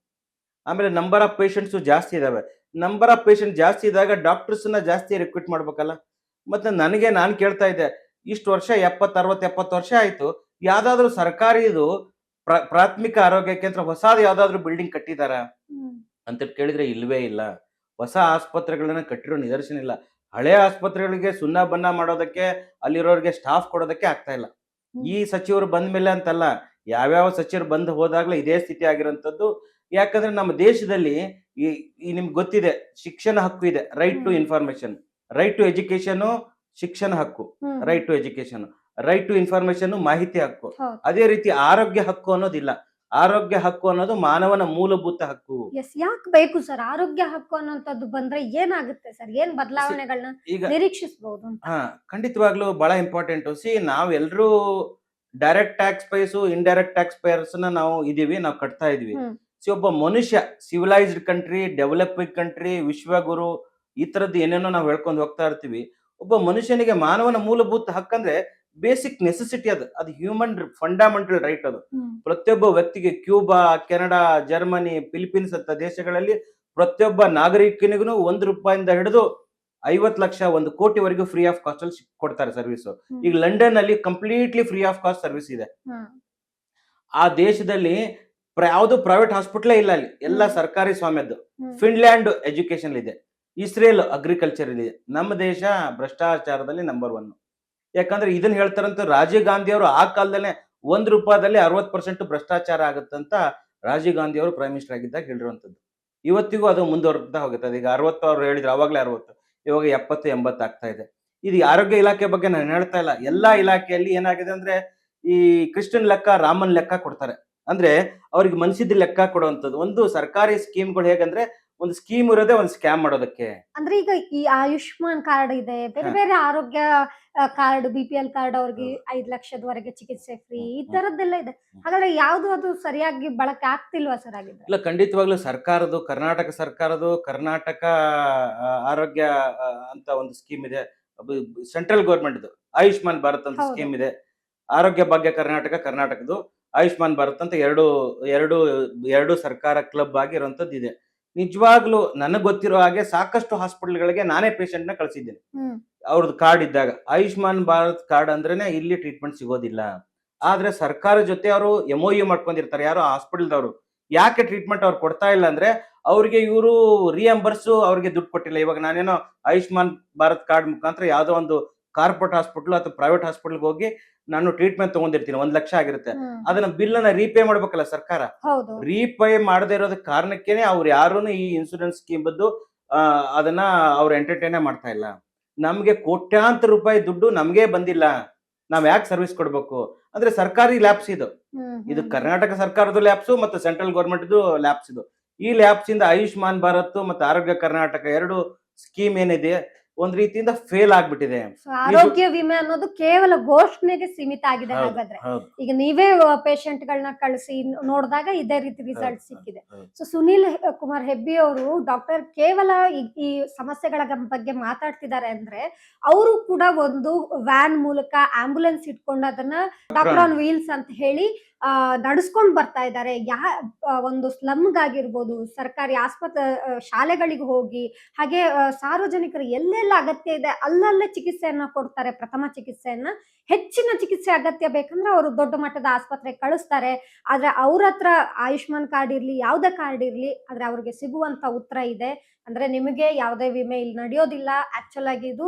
ಆಮೇಲೆ ನಂಬರ್ ಆಫ್ ಪೇಷಂಟ್ಸ್ ಜಾಸ್ತಿ ಇದಾವೆ. ನಂಬರ್ ಆಫ್ ಪೇಷಂಟ್ ಜಾಸ್ತಿ ಇದ್ದಾಗ ಡಾಕ್ಟರ್ಸ್ ನ ಜಾಸ್ತಿ ರಿಕ್ರೂಟ್ ಮಾಡ್ಬೇಕಲ್ಲ. ಮತ್ತೆ ನಾನು ಕೇಳ್ತಾ ಇದ್ದೆ, ಇಷ್ಟು ವರ್ಷ 70 ವರ್ಷ ಆಯ್ತು, ಯಾವ್ದಾದ್ರು ಸರ್ಕಾರಿದು ಪ್ರಾಥಮಿಕ ಆರೋಗ್ಯ ಕೇಂದ್ರ ಹೊಸಾದ್ ಯಾವ್ದಾದ್ರು ಬಿಲ್ಡಿಂಗ್ ಕಟ್ಟಿದಾರ ಅಂತ ಕೇಳಿದ್ರೆ ಇಲ್ವೇ ಇಲ್ಲ. ಹೊಸ ಆಸ್ಪತ್ರೆಗಳನ್ನ ಕಟ್ಟಿರೋ ನಿದರ್ಶನ ಇಲ್ಲ. ಹಳೆ ಆಸ್ಪತ್ರೆಗಳಿಗೆ ಸುಣ್ಣ ಬಣ್ಣ ಮಾಡೋದಕ್ಕೆ, ಅಲ್ಲಿರೋರಿಗೆ ಸ್ಟಾಫ್ ಕೊಡೋದಕ್ಕೆ ಆಗ್ತಾ ಇಲ್ಲ. ಈ ಸಚಿವರು ಬಂದ ಮೇಲೆ ಅಂತಲ್ಲ, ಯಾವ್ಯಾವ ಸಚಿವರು ಬಂದು ಹೋದಾಗ್ಲೂ ಇದೇ ಸ್ಥಿತಿ ಆಗಿರೋಂಥದ್ದು. ಯಾಕಂದ್ರೆ ನಮ್ಮ ದೇಶದಲ್ಲಿ ಈ ನಿಮ್ಗೆ ಗೊತ್ತಿದೆ, ಶಿಕ್ಷಣ ಹಕ್ಕು ಇದೆ, right to information, right to education ಶಿಕ್ಷಣ ಹಕ್ಕು, right to education, right to information ಮಾಹಿತಿ ಹಕ್ಕು. ಅದೇ ರೀತಿ ಆರೋಗ್ಯ ಹಕ್ಕು ಅನ್ನೋದಿಲ್ಲ. ಆರೋಗ್ಯ ಹಕ್ಕು ಅನ್ನೋದು ಮಾನವನ ಮೂಲಭೂತ ಹಕ್ಕು. ಯಾಕೆ ಬೇಕು ಸರ್ ಆರೋಗ್ಯ ಹಕ್ಕು ಅನ್ನೋಂಥದ್ದು ಬಂದ್ರೆ ಏನಾಗುತ್ತೆ ಸರ್? ಏನ್ ಬದಲಾವಣೆಗಳನ್ನ ನಿರೀಕ್ಷಿಸಬಹುದು? ಖಂಡಿತವಾಗ್ಲೂ ಬಹಳ ಇಂಪಾರ್ಟೆಂಟ್. ನಾವೆಲ್ಲರೂ direct tax payers, indirect tax payers ನಾವು ನಾವು ಕಟ್ತಾ ಇದೀವಿ. ಒಬ್ಬ ಮನುಷ್ಯ ಸಿವಿಲೈಸ್ಡ್ ಕಂಟ್ರಿ, ಡೆವಲಪಿಂಗ್ ಕಂಟ್ರಿ, ವಿಶ್ವಗುರು ಈ ತರದ್ದು ಏನೇನೋ ನಾವು ಹೇಳ್ಕೊಂಡು ಹೋಗ್ತಾ ಇರ್ತೀವಿ. ಒಬ್ಬ ಮನುಷ್ಯನಿಗೆ ಮಾನವನ ಮೂಲಭೂತ ಹಕ್ಕಂದ್ರೆ ಬೇಸಿಕ್ ನೆಸೆಸಿಟಿ, ಅದು ಹ್ಯೂಮನ್ ಫಂಡಮೆಂಟಲ್ ರೈಟ್. ಅದು ಪ್ರತಿಯೊಬ್ಬ ವ್ಯಕ್ತಿಗೆ ಕ್ಯೂಬಾ, ಕೆನಡಾ, ಜರ್ಮನಿ, ಫಿಲಿಪೀನ್ಸ್ ಅಂತ ದೇಶಗಳಲ್ಲಿ ಪ್ರತಿಯೊಬ್ಬ ನಾಗರಿಕನಿಗೂ ₹1 ಹಿಡಿದು 50 ಲಕ್ಷ 1 ಕೋಟಿವರೆಗೂ ಫ್ರೀ ಆಫ್ ಕಾಸ್ಟ್ ಅಲ್ಲಿ ಕೊಡ್ತಾರೆ ಸರ್ವಿಸ್. ಈಗ ಲಂಡನ್ ಅಲ್ಲಿ completely free of cost service ಇದೆ. ಆ ದೇಶದಲ್ಲಿ ಯಾವುದು ಪ್ರೈವೇಟ್ ಹಾಸ್ಪಿಟಲೇ ಇಲ್ಲ, ಅಲ್ಲಿ ಎಲ್ಲ ಸರ್ಕಾರಿ ಸ್ವಾಮ್ಯದ್ದು. ಫಿನ್ಲ್ಯಾಂಡ್ ಎಜುಕೇಶನ್ ಇದೆ, ಇಸ್ರೇಲ್ ಅಗ್ರಿಕಲ್ಚರ್ ಇದೆ. ನಮ್ಮ ದೇಶ ಭ್ರಷ್ಟಾಚಾರದಲ್ಲಿ ನಂಬರ್ 1. ಯಾಕಂದ್ರೆ ಇದನ್ನ ಹೇಳ್ತಾರಂತ ರಾಜೀವ್ ಗಾಂಧಿ ಅವರು ಆ ಕಾಲದಲ್ಲೇ ₹1 60% ಭ್ರಷ್ಟಾಚಾರ ಆಗುತ್ತಂತ ರಾಜೀವ್ ಗಾಂಧಿ ಅವರು ಪ್ರೈಮ್ ಮಿನಿಸ್ಟರ್ ಆಗಿದ್ದಾಗ ಹೇಳಿರುವಂತದ್ದು. ಇವತ್ತಿಗೂ ಅದು ಮುಂದುವರ್ತಾ ಹೋಗುತ್ತೆ. ಈಗ 60 ಅವ್ರು ಹೇಳಿದ್ರು, ಅವಾಗಲೇ 60, ಇವಾಗ 70-80 ಆಗ್ತಾ ಇದೆ. ಇದು ಆರೋಗ್ಯ ಇಲಾಖೆ ಬಗ್ಗೆ ನಾನು ಹೇಳ್ತಾ ಇಲ್ಲ. ಎಲ್ಲಾ ಇಲಾಖೆಯಲ್ಲಿ ಏನಾಗಿದೆ ಅಂದ್ರೆ ಈ ಕ್ರಿಶ್ಚಿಯನ್ ಲೆಕ್ಕ, ರಾಮನ್ ಲೆಕ್ಕ ಕೊಡ್ತಾರೆ. ಅಂದ್ರೆ ಅವ್ರಿಗೆ ಮನಸ್ಸಿದ್ದ ಲೆಕ್ಕ ಕೊಡುವಂಥದ್ದು. ಒಂದು ಸರ್ಕಾರಿ ಸ್ಕೀಮ್ಗಳು ಹೇಗಂದ್ರೆ ಒಂದು ಸ್ಕೀಮ್ ಇರೋದೇ ಒಂದು ಸ್ಕ್ಯಾಮ್ ಮಾಡೋದಕ್ಕೆ. ಅಂದ್ರೆ ಈಗ ಈ ಆಯುಷ್ಮಾನ್ ಕಾರ್ಡ್ ಇದೆ, ಬೇರೆ ಬೇರೆ ಆರೋಗ್ಯ ಕಾರ್ಡ್, BPL ಕಾರ್ಡ್ ಅವ್ರಿಗೆ 5 ಲಕ್ಷದವರೆಗೆ ಚಿಕಿತ್ಸೆ ಫ್ರೀ, ಈ ತರದ್ದೆಲ್ಲ ಇದೆ. ಹಾಗಾದ್ರೆ ಯಾವ್ದು ಅದು ಸರಿಯಾಗಿ ಬಳಕೆ ಆಗ್ತಿಲ್ವಾ ಸರ್ ಆಗಿದ್ರೆ? ಇಲ್ಲ, ಖಂಡಿತವಾಗ್ಲೂ ಸರ್ಕಾರದ್ದು, ಕರ್ನಾಟಕ ಸರ್ಕಾರದ್ದು ಕರ್ನಾಟಕ ಆರೋಗ್ಯ ಅಂತ ಒಂದು ಸ್ಕೀಮ್ ಇದೆ. ಸೆಂಟ್ರಲ್ ಗೌರ್ಮೆಂಟ್ ಆಯುಷ್ಮಾನ್ ಭಾರತ್ ಅಂತ ಸ್ಕೀಮ್ ಇದೆ. ಆರೋಗ್ಯ ಭಾಗ್ಯ ಕರ್ನಾಟಕದ್ದು ಆಯುಷ್ಮಾನ್ ಭಾರತ್ ಅಂತ ಎರಡು ಸರ್ಕಾರ ಕ್ಲಬ್ ಆಗಿರುವಂತದ್ದು ಇದೆ. ನಿಜವಾಗ್ಲೂ ನನಗೆ ಗೊತ್ತಿರೋ ಹಾಗೆ ಸಾಕಷ್ಟು ಹಾಸ್ಪಿಟಲ್ಗಳಿಗೆ ನಾನೇ ಪೇಷಂಟ್ ನ ಕಳಿಸಿದ್ದೇನೆ. ಅವ್ರದ್ದು ಕಾರ್ಡ್ ಇದ್ದಾಗ ಆಯುಷ್ಮಾನ್ ಭಾರತ್ ಕಾರ್ಡ್ ಅಂದ್ರೇನೆ ಇಲ್ಲಿ ಟ್ರೀಟ್ಮೆಂಟ್ ಸಿಗೋದಿಲ್ಲ. ಆದ್ರೆ ಸರ್ಕಾರ ಜೊತೆ ಅವರು MOU ಮಾಡ್ಕೊಂಡಿರ್ತಾರೆ ಯಾರು ಹಾಸ್ಪಿಟಲ್ದವರು. ಯಾಕೆ ಟ್ರೀಟ್ಮೆಂಟ್ ಅವ್ರು ಕೊಡ್ತಾ ಇಲ್ಲ ಅಂದ್ರೆ ಅವ್ರಿಗೆ ಇವರು ರಿಯಂಬರ್ಸ್ ಅವ್ರಿಗೆ ದುಡ್ಡು ಕೊಟ್ಟಿಲ್ಲ. ಇವಾಗ ನಾನೇನೋ ಆಯುಷ್ಮಾನ್ ಭಾರತ್ ಕಾರ್ಡ್ ಮುಖಾಂತರ ಯಾವ್ದೋ ಒಂದು ಕಾರ್ಪೊರೇಟ್ ಹಾಸ್ಪಿಟಲ್ ಅಥವಾ ಪ್ರೈವೇಟ್ ಹಾಸ್ಪಿಟಲ್ಗೆ ಹೋಗಿ ನಾನು ಟ್ರೀಟ್ಮೆಂಟ್ ತಗೊಂಡಿರ್ತೀನಿ, 1 ಲಕ್ಷ ಆಗಿರುತ್ತೆ. ಅದನ್ನ ಬಿಲ್ ಅನ್ನ ರೀಪೇ ಮಾಡ್ಬೇಕಲ್ಲ ಸರ್ಕಾರ. ರೀಪೇ ಮಾಡದೇ ಇರೋದ ಕಾರಣಕ್ಕೇನೆ ಅವ್ರು ಯಾರು ಈ ಇನ್ಸೂರೆನ್ಸ್ ಸ್ಕೀಮ್ ಬದ್ದು ಅದನ್ನ ಅವ್ರು ಎಂಟರ್ಟೈನ್ ಮಾಡ್ತಾ ಇಲ್ಲ. ನಮ್ಗೆ ಕೋಟ್ಯಾಂತರ ರೂಪಾಯಿ ದುಡ್ಡು ನಮ್ಗೆ ಬಂದಿಲ್ಲ, ನಾವ್ ಯಾಕೆ ಸರ್ವಿಸ್ ಕೊಡ್ಬೇಕು ಅಂದ್ರೆ ಸರ್ಕಾರಿ ಲ್ಯಾಬ್ಸ್ ಇದು ಕರ್ನಾಟಕ ಸರ್ಕಾರದ ಲ್ಯಾಬ್ಸ್ ಮತ್ತು ಸೆಂಟ್ರಲ್ ಗೌರ್ಮೆಂಟ್ ಲ್ಯಾಬ್ಸ್ ಈ ಲ್ಯಾಬ್ಸ್ ಇಂದ ಆಯುಷ್ಮಾನ್ ಭಾರತ್ ಮತ್ತು ಆರೋಗ್ಯ ಕರ್ನಾಟಕ 2 ಸ್ಕೀಮ್ ಏನಿದೆ ಒಂದ್ ರೀತಿಯಿಂದ ಫೇಲ್ ಆಗ್ಬಿಟ್ಟಿದೆ. ಆರೋಗ್ಯ ವಿಮೆ ಅನ್ನೋದು ಕೇವಲ ಘೋಷಣೆಗೆ ಸೀಮಿತ ಆಗಿದೆ. ಹಾಗಾದ್ರೆ ಈಗ ನೀವೇ ಪೇಷಂಟ್ ಗಳನ್ನ ಕಳಿಸಿ ನೋಡಿದಾಗ ಇದೇ ರೀತಿ ರಿಸಲ್ಟ್ ಸಿಕ್ಕಿದೆ. ಸೊ ಸುನೀಲ್ ಕುಮಾರ್ ಹೆಬ್ಬಿ ಅವರು ಡಾಕ್ಟರ್ ಕೇವಲ ಈ ಸಮಸ್ಯೆಗಳ ಬಗ್ಗೆ ಮಾತಾಡ್ತಿದ್ದಾರೆ ಅಂದ್ರೆ ಅವರು ಕೂಡ ಒಂದು ವ್ಯಾನ್ ಮೂಲಕ ಆಂಬ್ಯುಲೆನ್ಸ್ ಇಟ್ಕೊಂಡು ಅದನ್ನ ಡಾಕ್ಟರ್ ಆನ್ ವೀಲ್ಸ್ ಅಂತ ಹೇಳಿ ನಡೆಸ್ಕೊಂಡು ಬರ್ತಾ ಇದ್ದಾರೆ. ಒಂದು ಸ್ಲಮ್ಗಾಗಿರ್ಬೋದು, ಸರ್ಕಾರಿ ಶಾಲೆಗಳಿಗೆ ಹೋಗಿ, ಹಾಗೆ ಸಾರ್ವಜನಿಕರು ಎಲ್ಲೆಲ್ಲ ಅಗತ್ಯ ಇದೆ ಅಲ್ಲಲ್ಲೇ ಚಿಕಿತ್ಸೆಯನ್ನ ಕೊಡ್ತಾರೆ. ಪ್ರಥಮ ಚಿಕಿತ್ಸೆಯನ್ನ, ಹೆಚ್ಚಿನ ಚಿಕಿತ್ಸೆ ಅಗತ್ಯ ಬೇಕಂದ್ರೆ ಅವರು ದೊಡ್ಡ ಮಟ್ಟದ ಆಸ್ಪತ್ರೆಗೆ ಕಳಿಸ್ತಾರೆ. ಆದ್ರೆ ಅವ್ರ ಹತ್ರ ಆಯುಷ್ಮಾನ್ ಕಾರ್ಡ್ ಇರ್ಲಿ, ಯಾವ್ದೇ ಕಾರ್ಡ್ ಇರ್ಲಿ, ಆದ್ರೆ ಅವ್ರಿಗೆ ಸಿಗುವಂತ ಉತ್ತರ ಇದೆ ಅಂದ್ರೆ ನಿಮಗೆ ಯಾವುದೇ ವಿಮೆ ಇಲ್ಲಿ ನಡೆಯೋದಿಲ್ಲ, ಆಕ್ಚುಲ್ ಆಗಿ ಇದು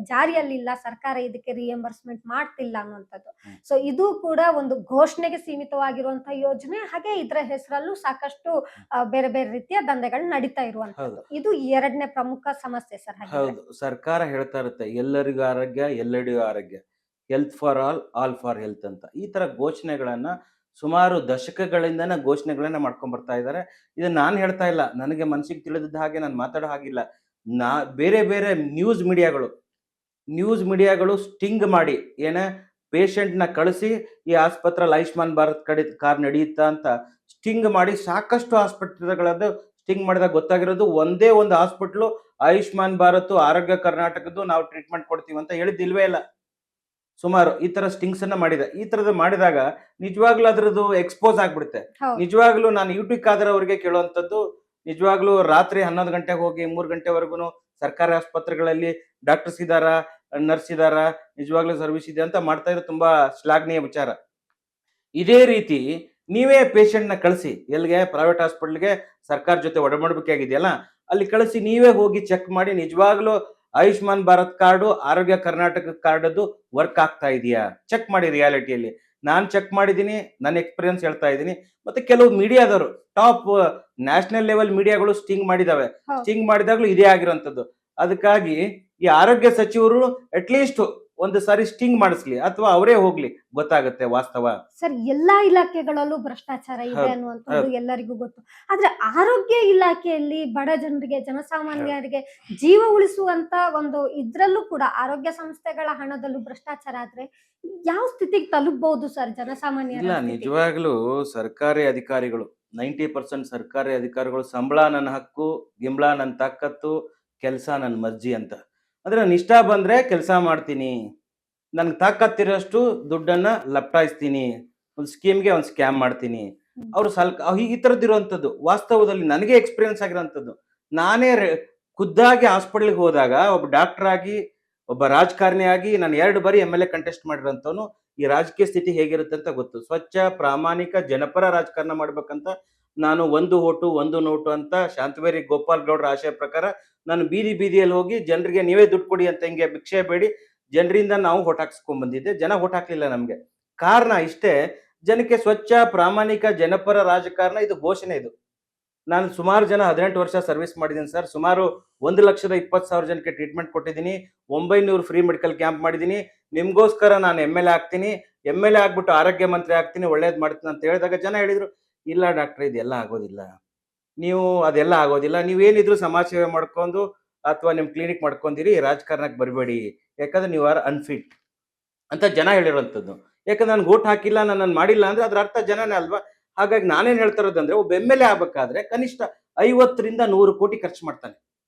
ಜಾರಿಯಲ್ಲಿಲ್ಲ, ಸರ್ಕಾರ ಇದಕ್ಕೆ ರಿಯಂಬರ್ಸ್ಮೆಂಟ್ ಮಾಡ್ತಿಲ್ಲ ಅನ್ನುವಂಥದ್ದು. ಸೊ ಇದು ಕೂಡ ಒಂದು ಘೋಷಣೆಗೆ ಸೀಮಿತವಾಗಿರುವಂತಹ ಯೋಜನೆ. ಹಾಗೆ ಇದರ ಹೆಸರಲ್ಲೂ ಸಾಕಷ್ಟು ಬೇರೆ ಬೇರೆ ರೀತಿಯ ದಂಧೆಗಳು ನಡೀತಾ ಇರುವಂತದ್ದು. ಇದು 2ನೇ ಪ್ರಮುಖ ಸಮಸ್ಯೆ ಸರ್. ಹೌದು, ಸರ್ಕಾರ ಹೇಳ್ತಾ ಇರುತ್ತೆ ಎಲ್ಲರಿಗೂ ಆರೋಗ್ಯ, ಎಲ್ಲರಿಗೂ ಆರೋಗ್ಯ, health for all for health ಅಂತ. ಈ ತರ ಘೋಷಣೆಗಳನ್ನ ಸುಮಾರು ದಶಕಗಳಿಂದನೇ ಘೋಷಣೆಗಳನ್ನ ಮಾಡ್ಕೊಂಡ್ ಬರ್ತಾ ಇದ್ದಾರೆ. ಇದನ್ನ ನಾನು ಹೇಳ್ತಾ ಇಲ್ಲ, ನನಗೆ ಮನಸ್ಸಿಗೆ ತಿಳಿದಿದ್ದ ಹಾಗೆ ನಾನು ಮಾತಾಡೋ ಹಾಗಿಲ್ಲ. ಬೇರೆ ಬೇರೆ ನ್ಯೂಸ್ ಮೀಡಿಯಾಗಳು ಸ್ಟಿಂಗ್ ಮಾಡಿ ಪೇಷಂಟ್ ನ ಕಳಿಸಿ ಈ ಆಸ್ಪತ್ರೆಯಲ್ಲಿ ಆಯುಷ್ಮಾನ್ ಭಾರತ್ ಕಾರ್ಡ್ ನಡೆಯುತ್ತಾ ಅಂತ ಸ್ಟಿಂಗ್ ಮಾಡಿ ಸಾಕಷ್ಟು ಆಸ್ಪತ್ರೆಗಳದ್ದು ಸ್ಟಿಂಗ್ ಮಾಡಿದಾಗ ಗೊತ್ತಾಗಿರೋದು ಒಂದೇ ಒಂದು ಹಾಸ್ಪಿಟ್ಲು ಆಯುಷ್ಮಾನ್ ಭಾರತ್ ಆರೋಗ್ಯ ಕರ್ನಾಟಕದ್ದು ನಾವು ಟ್ರೀಟ್ಮೆಂಟ್ ಕೊಡ್ತೀವಿ ಅಂತ ಹೇಳಿದ್ದಿಲ್ವೇ ಇಲ್ಲ. ಸುಮಾರು ಈ ತರ ಸ್ಟಿಂಗ್ಸ್ ಅನ್ನ ಮಾಡಿದೆ. ಈ ತರದ್ದು ಮಾಡಿದಾಗ ನಿಜವಾಗ್ಲೂ ಅದ್ರದ್ದು ಎಕ್ಸ್ಪೋಸ್ ಆಗ್ಬಿಡುತ್ತೆ. ನಿಜವಾಗ್ಲೂ ನಾನು ಯೂಟ್ಯೂಬ್ ಕಾದ್ರ ಅವ್ರಿಗೆ ಕೇಳುವಂತದ್ದು, ನಿಜವಾಗ್ಲೂ ರಾತ್ರಿ 11 ಗಂಟೆಗೆ ಹೋಗಿ 3 ಗಂಟೆವರೆಗೂ ಸರ್ಕಾರಿ ಆಸ್ಪತ್ರೆಗಳಲ್ಲಿ ಡಾಕ್ಟರ್ಸ್ ಇದಾರ, ನರ್ಸ್ ಇದಾರ, ನಿಜವಾಗ್ಲೂ ಸರ್ವಿಸ್ ಇದೆ ಅಂತ ಮಾಡ್ತಾ ಇರೋ ತುಂಬಾ ಶ್ಲಾಘನೀಯ ವಿಚಾರ. ಇದೇ ರೀತಿ ನೀವೇ ಪೇಷಂಟ್ ನ ಕಳಿಸಿ, ಎಲ್ಲಿಗೆ ಪ್ರೈವೇಟ್ ಹಾಸ್ಪಿಟಲ್ಗೆ ಸರ್ಕಾರ ಜೊತೆ ಒಡಂಬಡಿಕೆಯಾಗಿದೆಯಲ್ಲ ಅಲ್ಲಿ ಕಳಿಸಿ, ನೀವೇ ಹೋಗಿ ಚೆಕ್ ಮಾಡಿ ನಿಜವಾಗ್ಲೂ ಆಯುಷ್ಮಾನ್ ಭಾರತ್ ಕಾರ್ಡು, ಆರೋಗ್ಯ ಕರ್ನಾಟಕ ಕಾರ್ಡ್ ವರ್ಕ್ ಆಗ್ತಾ ಇದೆಯಾ ಚೆಕ್ ಮಾಡಿ. ರಿಯಾಲಿಟಿಯಲ್ಲಿ ನಾನ್ ಚೆಕ್ ಮಾಡಿದೀನಿ, ನನ್ನ ಎಕ್ಸ್ಪೀರಿಯನ್ಸ್ ಹೇಳ್ತಾ ಇದ್ದೀನಿ. ಮತ್ತೆ ಕೆಲವು ಮೀಡಿಯಾದವರು, ಟಾಪ್ ನ್ಯಾಷನಲ್ ಲೆವೆಲ್ ಮೀಡಿಯಾಗಳು ಸ್ಟಿಂಗ್ ಮಾಡಿದಾಗ್ಲೂ ಇದೇ ಆಗಿರುವಂತದ್ದು. ಅದಕ್ಕಾಗಿ ಈ ಆರೋಗ್ಯ ಸಚಿವರು ಅಟ್ಲೀಸ್ಟ್ ಒಂದು ಸಾರಿ ಸ್ಟಿಂಗ್ ಮಾಡಿಸ್ಲಿ ಅಥವಾ ಅವರೇ ಹೋಗ್ಲಿ, ಗೊತ್ತಾಗುತ್ತೆ ವಾಸ್ತವ. ಸರ್, ಎಲ್ಲಾ ಇಲಾಖೆಗಳಲ್ಲೂ ಭ್ರಷ್ಟಾಚಾರ ಇದೆ ಅನ್ನುವಂಥದ್ದು ಎಲ್ಲರಿಗೂ ಗೊತ್ತು. ಆದ್ರೆ ಆರೋಗ್ಯ ಇಲಾಖೆಯಲ್ಲಿ ಬಡ ಜನರಿಗೆ, ಜನಸಾಮಾನ್ಯರಿಗೆ ಜೀವ ಉಳಿಸುವಂತ ಒಂದು ಇದ್ರಲ್ಲೂ ಕೂಡ ಆರೋಗ್ಯ ಸಂಸ್ಥೆಗಳ ಹಣದಲ್ಲೂ ಭ್ರಷ್ಟಾಚಾರ ಆದ್ರೆ ಯಾವ ಸ್ಥಿತಿಗೆ ತಲುಪಬಹುದು ಸರ್ ಜನಸಾಮಾನ್ಯ? ಇಲ್ಲ, ನಿಜವಾಗ್ಲೂ ಸರ್ಕಾರಿ ಅಧಿಕಾರಿಗಳು 90% ಸರ್ಕಾರಿ ಅಧಿಕಾರಿಗಳು ಸಂಬಳ ನನ್ನ ಹಕ್ಕು, ಗಿಂಬಳ ನನ್ನ ತಾಕತ್ತು, ಕೆಲಸ ನನ್ನ ಮರ್ಜಿ ಅಂತ. ಅಂದ್ರೆ ನಾನು ಇಷ್ಟ ಬಂದ್ರೆ ಕೆಲಸ ಮಾಡ್ತೀನಿ, ನನ್ಗೆ ತಾಕತ್ತಿರೋಷ್ಟು ದುಡ್ಡನ್ನ ಲಪ್ಟಾಯಿಸ್ತೀನಿ, ಒಂದು ಸ್ಕೀಮ್ಗೆ ಒಂದು ಸ್ಕ್ಯಾಮ್ ಮಾಡ್ತೀನಿ. ಅವರು ಈ ತರದ್ದು ಇರುವಂತದ್ದು ವಾಸ್ತವದಲ್ಲಿ ನನಗೆ ಎಕ್ಸ್ಪೀರಿಯನ್ಸ್ ಆಗಿರೋಂಥದ್ದು. ನಾನೇ ಖುದ್ದಾಗಿ ಹಾಸ್ಪಿಟಲ್ಗೆ ಹೋದಾಗ ಒಬ್ಬ ಡಾಕ್ಟರ್ ಆಗಿ, ಒಬ್ಬ ರಾಜಕಾರಣಿ ಆಗಿ ನಾನು 2 ಬಾರಿ MLA ಕಂಟೆಸ್ಟ್ ಮಾಡಿರೋಂಥವ್ನು. ಈ ರಾಜಕೀಯ ಸ್ಥಿತಿ ಹೇಗಿರುತ್ತೆ ಅಂತ ಗೊತ್ತು. ಸ್ವಚ್ಛ, ಪ್ರಾಮಾಣಿಕ, ಜನಪರ ರಾಜಕಾರಣ ಮಾಡ್ಬೇಕಂತ ನಾನು ಒಂದು ಓಟು ಒಂದು ನೋಟು ಅಂತ ಶಾಂತವೇರಿ ಗೋಪಾಲ್ ಗೌಡ್ರ ಆಶಯ ಪ್ರಕಾರ ನಾನು ಬೀದಿ ಬೀದಿಯಲ್ಲಿ ಹೋಗಿ ಜನರಿಗೆ ನೀವೇ ದುಡ್ಡು ಕೊಡಿ ಅಂತ ಹಿಂಗೆ ಭಿಕ್ಷೆ ಬೇಡಿ ಜನರಿಂದ ನಾವು ಓಟ್ ಹಾಕ್ಸ್ಕೊಂಡ್ ಬಂದಿದ್ದೆ. ಜನ ಓಟ್ ಹಾಕ್ಲಿಲ್ಲ ನಮ್ಗೆ. ಕಾರಣ ಇಷ್ಟೇ, ಜನಕ್ಕೆ ಸ್ವಚ್ಛ, ಪ್ರಾಮಾಣಿಕ, ಜನಪರ ರಾಜಕಾರಣ ಇದು ಘೋಷಣೆ ಇದು. ನಾನು ಸುಮಾರು ಜನ 18 ವರ್ಷ ಸರ್ವಿಸ್ ಮಾಡಿದ್ದೀನಿ ಸರ್. ಸುಮಾರು 1,20,000 ಜನಕ್ಕೆ ಟ್ರೀಟ್ಮೆಂಟ್ ಕೊಟ್ಟಿದ್ದೀನಿ. 900 ಫ್ರೀ ಮೆಡಿಕಲ್ ಕ್ಯಾಂಪ್ ಮಾಡಿದ್ದೀನಿ. ನಿಮ್ಗೋಸ್ಕರ ನಾನು MLA ಆಗ್ತೀನಿ. MLA ಆಗ್ಬಿಟ್ಟು ಆರೋಗ್ಯ ಮಂತ್ರಿ ಆಗ್ತೀನಿ, ಒಳ್ಳೇದ್ ಮಾಡ್ತೀನಿ ಅಂತ ಹೇಳಿದಾಗ ಜನ ಹೇಳಿದ್ರು, ಇಲ್ಲ ಡಾಕ್ಟ್ರೆ ಇದೆಲ್ಲ ಆಗೋದಿಲ್ಲ. ನೀವು ಅದೆಲ್ಲ ಆಗೋದಿಲ್ಲ. ನೀವೇನಿದ್ರು ಸಮಾಜ ಸೇವೆ ಮಾಡ್ಕೊಂಡು ಅಥವಾ ನಿಮ್ ಕ್ಲಿನಿಕ್ ಮಾಡ್ಕೊಂಡಿರಿ, ರಾಜಕಾರಣಕ್ಕೆ ಬರಬೇಡಿ. ಯಾಕಂದ್ರೆ ನೀವು ಆರ್ ಅನ್ಫಿಟ್ ಅಂತ ಜನ ಹೇಳಿರುವಂಥದ್ದು. ಯಾಕಂದ್ರೆ ನನ್ಗೆ ಓಟ್ ಹಾಕಿಲ್ಲ, ನನ್ನನ್ನು ಮಾಡಿಲ್ಲ ಅಂದ್ರೆ ಅದ್ರ ಅರ್ಥ ಜನನೇ ಅಲ್ವಾ? ಹಾಗಾಗಿ ನಾನೇನ್ ಹೇಳ್ತಾ ಇರೋದಂದ್ರೆ, ಒಬ್ಬ MLA ಆಗ್ಬೇಕಾದ್ರೆ ಕನಿಷ್ಠ 50 ರಿಂದ 100 ಕೋಟಿ ಖರ್ಚು ಮಾಡ್ತಾನೆ.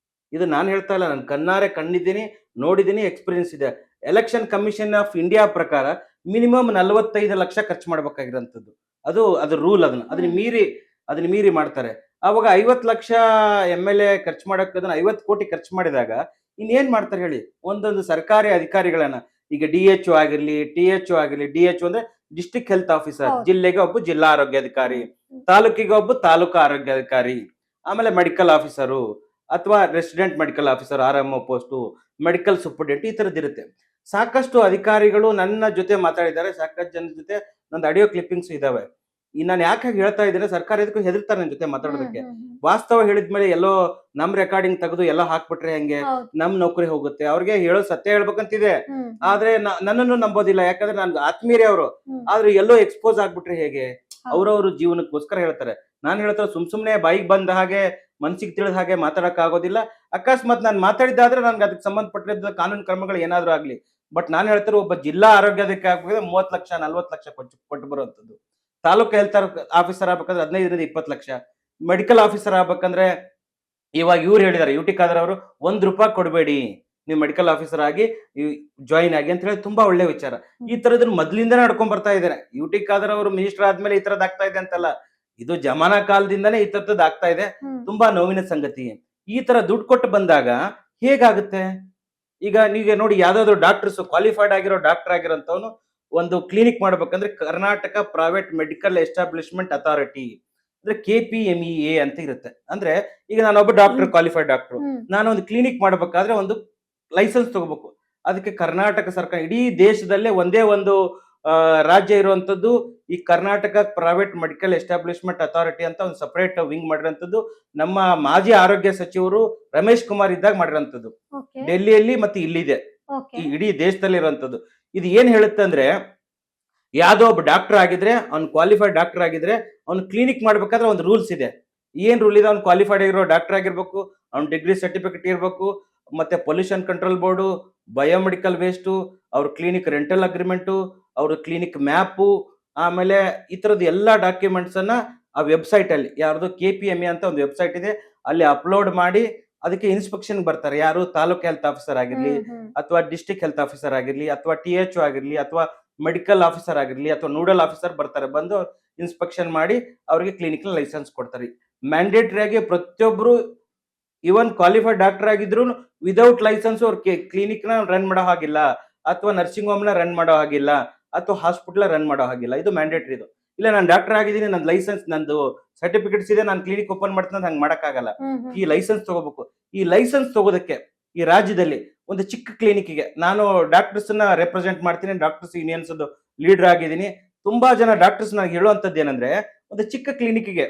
ಇದು ನಾನು ಹೇಳ್ತಾ ಇಲ್ಲ, ನಾನು ಕಣ್ಣಾರೆ ಕಂಡಿದ್ದೀನಿ, ನೋಡಿದ್ದೀನಿ, ಎಕ್ಸ್ಪೀರಿಯನ್ಸ್ ಇದೆ. ಎಲೆಕ್ಷನ್ ಕಮಿಷನ್ ಆಫ್ ಇಂಡಿಯಾ ಪ್ರಕಾರ ಮಿನಿಮಮ್ 45 ಲಕ್ಷ ಖರ್ಚು ಮಾಡ್ಬೇಕಾಗಿರೋಂಥದ್ದು. ಅದು ರೂಲ್. ಅದನ್ನ ಮೀರಿ ಮಾಡ್ತಾರೆ. ಅವಾಗ 50 ಲಕ್ಷ MLA ಖರ್ಚು ಮಾಡಕ್ಕೆ ಅದನ್ನ 50 ಕೋಟಿ ಖರ್ಚು ಮಾಡಿದಾಗ ಇನ್ನೇನ್ ಮಾಡ್ತಾರೆ ಹೇಳಿ? ಒಂದೊಂದು ಸರ್ಕಾರಿ ಅಧಿಕಾರಿಗಳನ್ನ, ಈಗ DHO ಆಗಿರ್ಲಿ, THO ಆಗಿರ್ಲಿ, DHO ಅಂದ್ರೆ ಡಿಸ್ಟ್ರಿಕ್ಟ್ ಹೆಲ್ತ್ ಆಫೀಸರ್, ಹೌದು. ಜಿಲ್ಲೆಗೆ ಒಬ್ಬ ಜಿಲ್ಲಾ ಆರೋಗ್ಯಾಧಿಕಾರಿ, ತಾಲೂಕಿಗೆ ಒಬ್ಬ ತಾಲೂಕು ಆರೋಗ್ಯಾಧಿಕಾರಿ, ಆಮೇಲೆ ಮೆಡಿಕಲ್ ಆಫೀಸರು ಅಥವಾ resident medical officer RMO post, medical superintendent, ಈ ತರದಿರುತ್ತೆ. ಸಾಕಷ್ಟು ಅಧಿಕಾರಿಗಳು ನನ್ನ ಜೊತೆ ಮಾತಾಡಿದ್ದಾರೆ. ಸಾಕಷ್ಟು ಜನರ ಜೊತೆ ನಂದು ಆಡಿಯೋ ಕ್ಲಿಪ್ಪಿಂಗ್ಸ್ ಇದಾವೆ. ಈ ನಾನು ಯಾಕೆ ಹೇಳ್ತಾ ಇದ್ದೇನೆ, ಸರ್ಕಾರ ಇದಕ್ಕೂ ಹೆದರ್ತಾರೆ ನನ್ನ ಜೊತೆ ಮಾತಾಡೋದಕ್ಕೆ. ವಾಸ್ತವ ಹೇಳಿದ್ಮೇಲೆ ಎಲ್ಲೋ ನಮ್ ರೆಕಾರ್ಡಿಂಗ್ ತೆಗೆದು ಎಲ್ಲೋ ಹಾಕ್ಬಿಟ್ರೆ ಹೆಂಗೆ? ಹೌದು. ನಮ್ ನೌಕರಿ ಹೋಗುತ್ತೆ. ಅವ್ರಿಗೆ ಹೇಳೋ ಸತ್ಯ ಹೇಳ್ಬೇಕಂತಿದೆ, ಹ್ಮ್. ಆದ್ರೆ ನನ್ನನ್ನು ನಂಬೋದಿಲ್ಲ. ಯಾಕಂದ್ರೆ ನನ್ಗೆ ಆತ್ಮೀಯರೇ ಅವರು. ಹ್ಮ್. ಆದ್ರೆ ಎಲ್ಲೋ ಎಕ್ಸ್ಪೋಸ್ ಆಗ್ಬಿಟ್ರೆ ಹೇಗೆ? ಹೌದು. ಅವ್ರವ್ರ ಜೀವನಕ್ಕೋಸ್ಕರ ಹೇಳ್ತಾರೆ. ನಾನು ಹೇಳ್ತಾರೆ ಸುಮ್ನೆ ಬಾಯಿಗೆ ಬಂದ ಹಾಗೆ, ಮನ್ಸಿಗೆ ತಿಳಿದ ಹಾಗೆ ಮಾತಾಡಕ್ ಆಗೋದಿಲ್ಲ. ಅಕಸ್ಮಾತ್ ನಾನು ಮಾತಾಡಿದ್ದಾದ್ರೆ ನನ್ಗೆ ಅದಕ್ಕೆ ಸಂಬಂಧಪಟ್ಟಿದ್ದ ಕಾನೂನು ಕ್ರಮಗಳು ಏನಾದ್ರೂ ಆಗ್ಲಿ. ಬಟ್ ನಾನು ಹೇಳ್ತಾರೆ, ಒಬ್ಬ ಜಿಲ್ಲಾ ಆರೋಗ್ಯಾಧಿಕಾರಿ ಆಗ್ಬೇಕಾದ್ರೆ 30 ಲಕ್ಷ 40 ಲಕ್ಷ ಕೊಟ್ಟು ಬರುವಂತದ್ದು. ತಾಲೂಕು ಹೆಲ್ತ್ ಆಫೀಸರ್ ಆಗ್ಬೇಕಂದ್ರೆ 15 ರಿಂದ 20 ಲಕ್ಷ. ಮೆಡಿಕಲ್ ಆಫೀಸರ್ ಆಗ್ಬೇಕಂದ್ರೆ ಇವಾಗ ಇವ್ರು ಹೇಳಿದ್ದಾರೆ, UT ಖಾದರ್ ಅವರು, ₹1 ಕೊಡಬೇಡಿ, ನೀವು ಮೆಡಿಕಲ್ ಆಫೀಸರ್ ಆಗಿ ಜಾಯಿನ್ ಆಗಿ ಅಂತ ಹೇಳಿ ತುಂಬಾ ಒಳ್ಳೆ ವಿಚಾರ. ಈ ತರದನ್ನ ಮೊದ್ಲಿಂದಾನೇ ನಡ್ಕೊಂಡ್ ಬರ್ತಾ ಇದ್ದಾರೆ. UT ಖಾದರ್ ಅವರು ಮಿನಿಸ್ಟರ್ ಆದ್ಮೇಲೆ ಈ ತರದ್ ಆಗ್ತಾ ಇದೆ ಅಂತಲ್ಲ, ಇದು ಜಮಾನಾ ಕಾಲದಿಂದಾನೇ ಈ ತರದ್ ಆಗ್ತಾ ಇದೆ. ತುಂಬಾ ನೋವಿನ ಸಂಗತಿ. ಈ ತರ ದುಡ್ಡು ಕೊಟ್ಟು ಬಂದಾಗ ಹೇಗಾಗುತ್ತೆ? ಈಗ ನೀವೇ ನೋಡಿ, ಯಾವ್ದಾದ್ರು ಡಾಕ್ಟರ್ಸ್, ಕ್ವಾಲಿಫೈಡ್ ಆಗಿರೋ ಡಾಕ್ಟರ್ ಆಗಿರೋಂಥವ್ನು ಒಂದು ಕ್ಲಿನಿಕ್ ಮಾಡ್ಬೇಕಂದ್ರೆ Karnataka private medical establishment authority ಅಂದ್ರೆ KPMEA ಅಂತ ಇರುತ್ತೆ. ಅಂದ್ರೆ ಈಗ ನಾನೊಬ್ಬ ಡಾಕ್ಟರ್, ಕ್ವಾಲಿಫೈಡ್ ಡಾಕ್ಟರ್, ನಾನು ಒಂದು ಕ್ಲಿನಿಕ್ ಮಾಡ್ಬೇಕಾದ್ರೆ ಒಂದು ಲೈಸೆನ್ಸ್ ತಗೋಬೇಕು. ಅದಕ್ಕೆ ಕರ್ನಾಟಕ ಸರ್ಕಾರ, ಇಡೀ ದೇಶದಲ್ಲೇ ಒಂದೇ ಒಂದು ರಾಜ್ಯ ಇರುವಂತದ್ದು ಈ Karnataka private medical establishment authority ಅಂತ ಒಂದು ಸಪರೇಟ್ ವಿಂಗ್ ಮಾಡಿರೋಂಥದ್ದು ನಮ್ಮ ಮಾಜಿ ಆರೋಗ್ಯ ಸಚಿವರು ರಮೇಶ್ ಕುಮಾರ್ ಇದ್ದಾಗ ಮಾಡಿರೋಂಥದ್ದು. ಡೆಲ್ಲಿಯಲ್ಲಿ ಮತ್ತೆ ಇಲ್ಲಿದೆ, ಈ ಇಡೀ ದೇಶದಲ್ಲಿ ಇರುವಂತದ್ದು. ಇದು ಏನ್ ಹೇಳುತ್ತೆ ಅಂದ್ರೆ, ಯಾವ್ದೋ ಒಬ್ಬ ಡಾಕ್ಟರ್ ಆಗಿದ್ರೆ, ಅವ್ನು ಕ್ವಾಲಿಫೈಡ್ ಡಾಕ್ಟರ್ ಆಗಿದ್ರೆ, ಅವ್ನು ಕ್ಲಿನಿಕ್ ಮಾಡ್ಬೇಕಾದ್ರೆ ಒಂದು ರೂಲ್ಸ್ ಇದೆ. ಏನ್ ರೂಲ್ ಇದೆ? ಅವ್ನು ಕ್ವಾಲಿಫೈಡ್ ಆಗಿರೋ ಡಾಕ್ಟರ್ ಆಗಿರ್ಬೇಕು, ಅವ್ನ ಡಿಗ್ರಿ ಸರ್ಟಿಫಿಕೇಟ್ ಇರ್ಬೇಕು, ಮತ್ತೆ pollution control board, biomedical waste, ಅವ್ರ ಕ್ಲಿನಿಕ್ ರೆಂಟಲ್ ಅಗ್ರಿಮೆಂಟು, ಅವ್ರ ಕ್ಲಿನಿಕ್ ಮ್ಯಾಪು, ಆಮೇಲೆ ಈ ತರದ ಎಲ್ಲಾ ಡಾಕ್ಯುಮೆಂಟ್ಸ್ ಅನ್ನ ಆ ವೆಬ್ಸೈಟ್ ಅಲ್ಲಿ, ಯಾರ್ದು KPME ಅಂತ ಒಂದು ವೆಬ್ಸೈಟ್ ಇದೆ, ಅಲ್ಲಿ ಅಪ್ಲೋಡ್ ಮಾಡಿ ಅದಕ್ಕೆ ಇನ್ಸ್ಪೆಕ್ಷನ್ ಬರ್ತಾರೆ. ಯಾರು? ತಾಲೂಕ್ ಹೆಲ್ತ್ ಆಫೀಸರ್ ಆಗಿರ್ಲಿ, ಅಥವಾ ಡಿಸ್ಟ್ರಿಕ್ಟ್ ಹೆಲ್ತ್ ಆಫೀಸರ್ ಆಗಿರ್ಲಿ, ಅಥವಾ THO ಆಗಿರ್ಲಿ, ಅಥವಾ ಮೆಡಿಕಲ್ ಆಫೀಸರ್ ಆಗಿರ್ಲಿ, ಅಥವಾ ನೋಡಲ್ ಆಫೀಸರ್ ಬರ್ತಾರೆ. ಬಂದು ಇನ್ಸ್ಪೆಕ್ಷನ್ ಮಾಡಿ ಅವ್ರಿಗೆ ಕ್ಲಿನಿಕ್ ಲೈಸೆನ್ಸ್ ಕೊಡ್ತಾರೆ. ಮ್ಯಾಂಡೇಟರಿ ಆಗಿ ಪ್ರತಿಯೊಬ್ರು, ಇವನ್ ಕ್ವಾಲಿಫೈಡ್ ಡಾಕ್ಟರ್ ಆಗಿದ್ರು ವಿದೌಟ್ ಲೈಸೆನ್ಸ್ ಅವ್ರ ಕ್ಲಿನಿಕ್ ನ ರನ್ ಮಾಡೋ ಹಾಗಿಲ್ಲ, ಅಥವಾ ನರ್ಸಿಂಗ್ ಹೋಮ್ ನ ರನ್ ಮಾಡೋ ಹಾಗಿಲ್ಲ, ಅಥವಾ ಹಾಸ್ಪಿಟಲ್ ರನ್ ಮಾಡೋ ಹಾಗಿಲ್ಲ. ಇದು ಮ್ಯಾಂಡೇಟರಿ. ಇದು ಇಲ್ಲ, ನಾನು ಡಾಕ್ಟರ್ ಆಗಿದ್ದೀನಿ, ನನ್ನ ಲೈಸೆನ್ಸ್, ನಂದು ಸರ್ಟಿಫಿಕೇಟ್ಸ್ ಇದೆ, ನಾನು ಕ್ಲಿನಿಕ್ ಓಪನ್ ಮಾಡ್ತೀನಿ, ಹಂಗೆ ಮಾಡಕ್ಕಾಗಲ್ಲ. ಈ ಲೈಸೆನ್ಸ್ ತಗೋಬೇಕು. ಈ ಲೈಸೆನ್ಸ್ ತಗೋದಕ್ಕೆ ಈ ರಾಜ್ಯದಲ್ಲಿ ಒಂದು ಚಿಕ್ಕ ಕ್ಲಿನಿಕ್ಗೆ ನಾನು ಡಾಕ್ಟರ್ಸ್ ನ ರೆಪ್ರೆಸೆಂಟ್ ಮಾಡ್ತೀನಿ, ಡಾಕ್ಟರ್ಸ್ ಯೂನಿಯನ್ಸ್ ಲೀಡರ್ ಆಗಿದ್ದೀನಿ. ತುಂಬಾ ಜನ ಡಾಕ್ಟರ್ಸ್ ನನಗೆ ಹೇಳುವಂತದ್ದು ಏನಂದ್ರೆ, ಒಂದು ಚಿಕ್ಕ ಕ್ಲಿನಿಕ್ಗೆ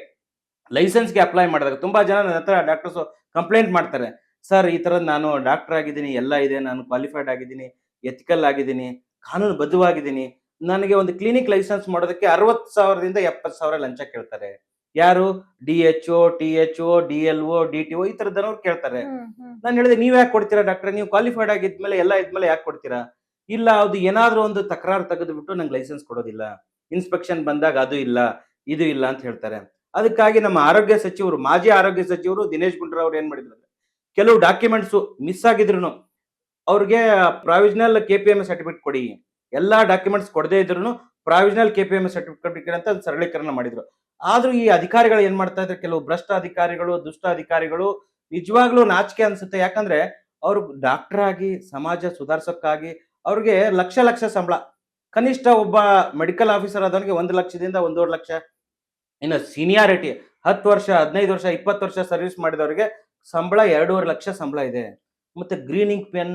ಲೈಸೆನ್ಸ್ಗೆ ಅಪ್ಲೈ ಮಾಡಿದಾಗ ತುಂಬಾ ಜನ ನನ್ನ ಹತ್ರ ಡಾಕ್ಟರ್ಸ್ ಕಂಪ್ಲೇಂಟ್ ಮಾಡ್ತಾರೆ, ಸರ್ ಈ ತರ ನಾನು ಡಾಕ್ಟರ್ ಆಗಿದ್ದೀನಿ, ಎಲ್ಲ ಇದೆ, ನಾನು ಕ್ವಾಲಿಫೈಡ್ ಆಗಿದ್ದೀನಿ, ಎಥಿಕಲ್ ಆಗಿದ್ದೀನಿ, ಕಾನೂನು ಬದ್ಧವಾಗಿದ್ದೀನಿ, ನನಗೆ ಒಂದು ಕ್ಲಿನಿಕ್ ಲೈಸೆನ್ಸ್ ಮಾಡೋದಕ್ಕೆ 60,000 ದಿಂದ 70,000 ಲಂಚ ಕೇಳ್ತಾರೆ. ಯಾರು? DHO, THO, DLO, DTO ಈ ತರದವ್ರು ಕೇಳ್ತಾರೆ. ನಾನು ಹೇಳಿದೆ, ನೀವ್ ಯಾಕೆ ಕೊಡ್ತೀರಾ ಡಾಕ್ಟರ್? ನೀವು ಕ್ವಾಲಿಫೈಡ್ ಆಗಿದ್ಮೇಲೆ ಎಲ್ಲ ಇದ್ಮೇಲೆ ಯಾಕೆ ಕೊಡ್ತೀರಾ? ಇಲ್ಲ, ಅದು ಏನಾದ್ರೂ ಒಂದು ತಕರಾರು ತೆಗೆದುಬಿಟ್ಟು ನಂಗೆ ಲೈಸೆನ್ಸ್ ಕೊಡೋದಿಲ್ಲ, ಇನ್ಸ್ಪೆಕ್ಷನ್ ಬಂದಾಗ ಅದು ಇಲ್ಲ, ಇದು ಇಲ್ಲ ಅಂತ ಹೇಳ್ತಾರೆ. ಅದಕ್ಕಾಗಿ ನಮ್ಮ ಆರೋಗ್ಯ ಸಚಿವರು, ಮಾಜಿ ಆರೋಗ್ಯ ಸಚಿವರು ದಿನೇಶ್ ಗುಂಡೂರಾವ್ ಏನ್ ಮಾಡಿದ್ರು, ಕೆಲವು ಡಾಕ್ಯುಮೆಂಟ್ಸ್ ಮಿಸ್ ಆಗಿದ್ರು ಅವ್ರಿಗೆ ಪ್ರಾವಿಷನಲ್ KPME ಸರ್ಟಿಫಿಕೇಟ್ ಕೊಡಿ, ಎಲ್ಲಾ ಡಾಕ್ಯುಮೆಂಟ್ಸ್ ಕೊಡದೇ ಇದ್ರು ಪ್ರಾವಿಷನಲ್ KPME ಸರ್ಟಿಫಿಕೇಟ್ ಅಂತ ಸರಳೀಕರಣ ಮಾಡಿದ್ರು. ಆದ್ರೂ ಈ ಅಧಿಕಾರಿಗಳು ಏನ್ ಮಾಡ್ತಾ ಇದ್ರೆ, ಕೆಲವು ಭ್ರಷ್ಟ ಅಧಿಕಾರಿಗಳು, ದುಷ್ಟ ಅಧಿಕಾರಿಗಳು ನಿಜವಾಗ್ಲೂ ನಾಚಿಕೆ ಅನ್ಸುತ್ತೆ. ಯಾಕಂದ್ರೆ ಅವ್ರು ಡಾಕ್ಟರ್ ಆಗಿ ಸಮಾಜ ಸುಧಾರ್ಸಕ್ಕಾಗಿ ಅವ್ರಿಗೆ ಲಕ್ಷ ಲಕ್ಷ ಸಂಬಳ. ಕನಿಷ್ಠ ಒಬ್ಬ ಮೆಡಿಕಲ್ ಆಫೀಸರ್ ಆದವನಿಗೆ 1,00,000ದಿಂದ 1,50,000. ಇನ್ನು ಸೀನಿಯಾರಿಟಿ 10 ವರ್ಷ, 15 ವರ್ಷ, 20 ವರ್ಷ ಸರ್ವಿಸ್ ಮಾಡಿದವರಿಗೆ ಸಂಬಳ 2,50,000 ಲಕ್ಷ ಸಂಬಳ ಇದೆ. ಮತ್ತೆ ಗ್ರೀನ್ ಇಂಕ್ ಪೆನ್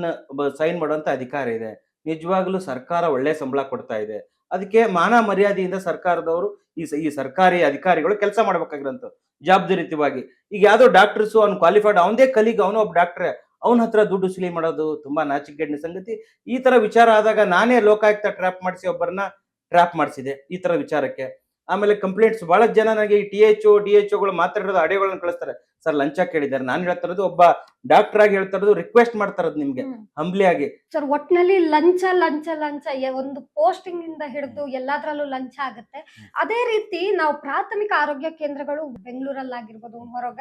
ಸೈನ್ ಮಾಡುವಂತ ಅಧಿಕಾರ ಇದೆ. ನಿಜವಾಗ್ಲೂ ಸರ್ಕಾರ ಒಳ್ಳೆ ಸಂಬಳ ಕೊಡ್ತಾ ಇದೆ. ಅದಕ್ಕೆ ಮಾನ ಮರ್ಯಾದೆಯಿಂದ ಸರ್ಕಾರದವರು ಈ ಸರ್ಕಾರಿ ಅಧಿಕಾರಿಗಳು ಕೆಲಸ ಮಾಡ್ಬೇಕಾಗಿರೋಂಥದ್ದು ಜವಾಬ್ದಾರಿಯುತವಾಗಿ. ಈಗ ಯಾವ್ದೋ ಡಾಕ್ಟರ್ಸು ಅವ್ನು ಕ್ವಾಲಿಫೈಡ್ ಅವನದೇ ಕಲೀಗ್ ಅವನು ಒಬ್ಬ ಡಾಕ್ಟ್ರೆ ಅವನ ಹತ್ರ ದುಡ್ಡು ವಸೂಲಿ ಮಾಡೋದು ತುಂಬಾ ನಾಚಿಕೆಗೇಡಿನ ಸಂಗತಿ. ಈ ತರ ವಿಚಾರ ಆದಾಗ ನಾನೇ ಲೋಕಾಯುಕ್ತ ಟ್ರ್ಯಾಪ್ ಮಾಡಿಸಿ ಒಬ್ಬರನ್ನ ಟ್ರ್ಯಾಪ್ ಮಾಡಿಸಿದೆ ಈ ತರ ವಿಚಾರಕ್ಕೆ. ಆಮೇಲೆ ಕಂಪ್ಲೇಂಟ್ಸ್ ಬಹಳಷ್ಟು ಜನ ನನಗೆ ಈ ಡಿ.ಎಚ್.ಒ.ಗಳು ಮಾತಾಡಿರೋದು ಆಡಿಯೋಗಳನ್ನ ಕಳಿಸ್ತಾರೆ. ಸರ್ ಲಂಚ ಕೇಳಿದ್ದಾರೆ. ನಾನು ಹೇಳ್ತಾ ಇರೋದು ಒಬ್ಬ ಡಾಕ್ಟರ್ ಆಗಿ ಹೇಳ್ತಾ ಇರೋದು, ರಿಕ್ವೆಸ್ಟ್ ಮಾಡ್ತಾ ಇರೋದು ನಿಮ್ಗೆ ಹಂಬ್ಲಿ ಆಗಿ. ಸರ್ ಒಟ್ನಲ್ಲಿ ಲಂಚ ಲಂಚ ಲಂಚ ಒಂದು ಪೋಸ್ಟಿಂಗ್ ಇಂದ ಹಿಡಿದು ಎಲ್ಲಾದ್ರಲ್ಲೂ ಲಂಚ ಆಗುತ್ತೆ. ಅದೇ ರೀತಿ ನಾವು ಪ್ರಾಥಮಿಕ ಆರೋಗ್ಯ ಕೇಂದ್ರಗಳು ಬೆಂಗಳೂರಲ್ಲಾಗಿರ್ಬೋದು, ಹೊರಗ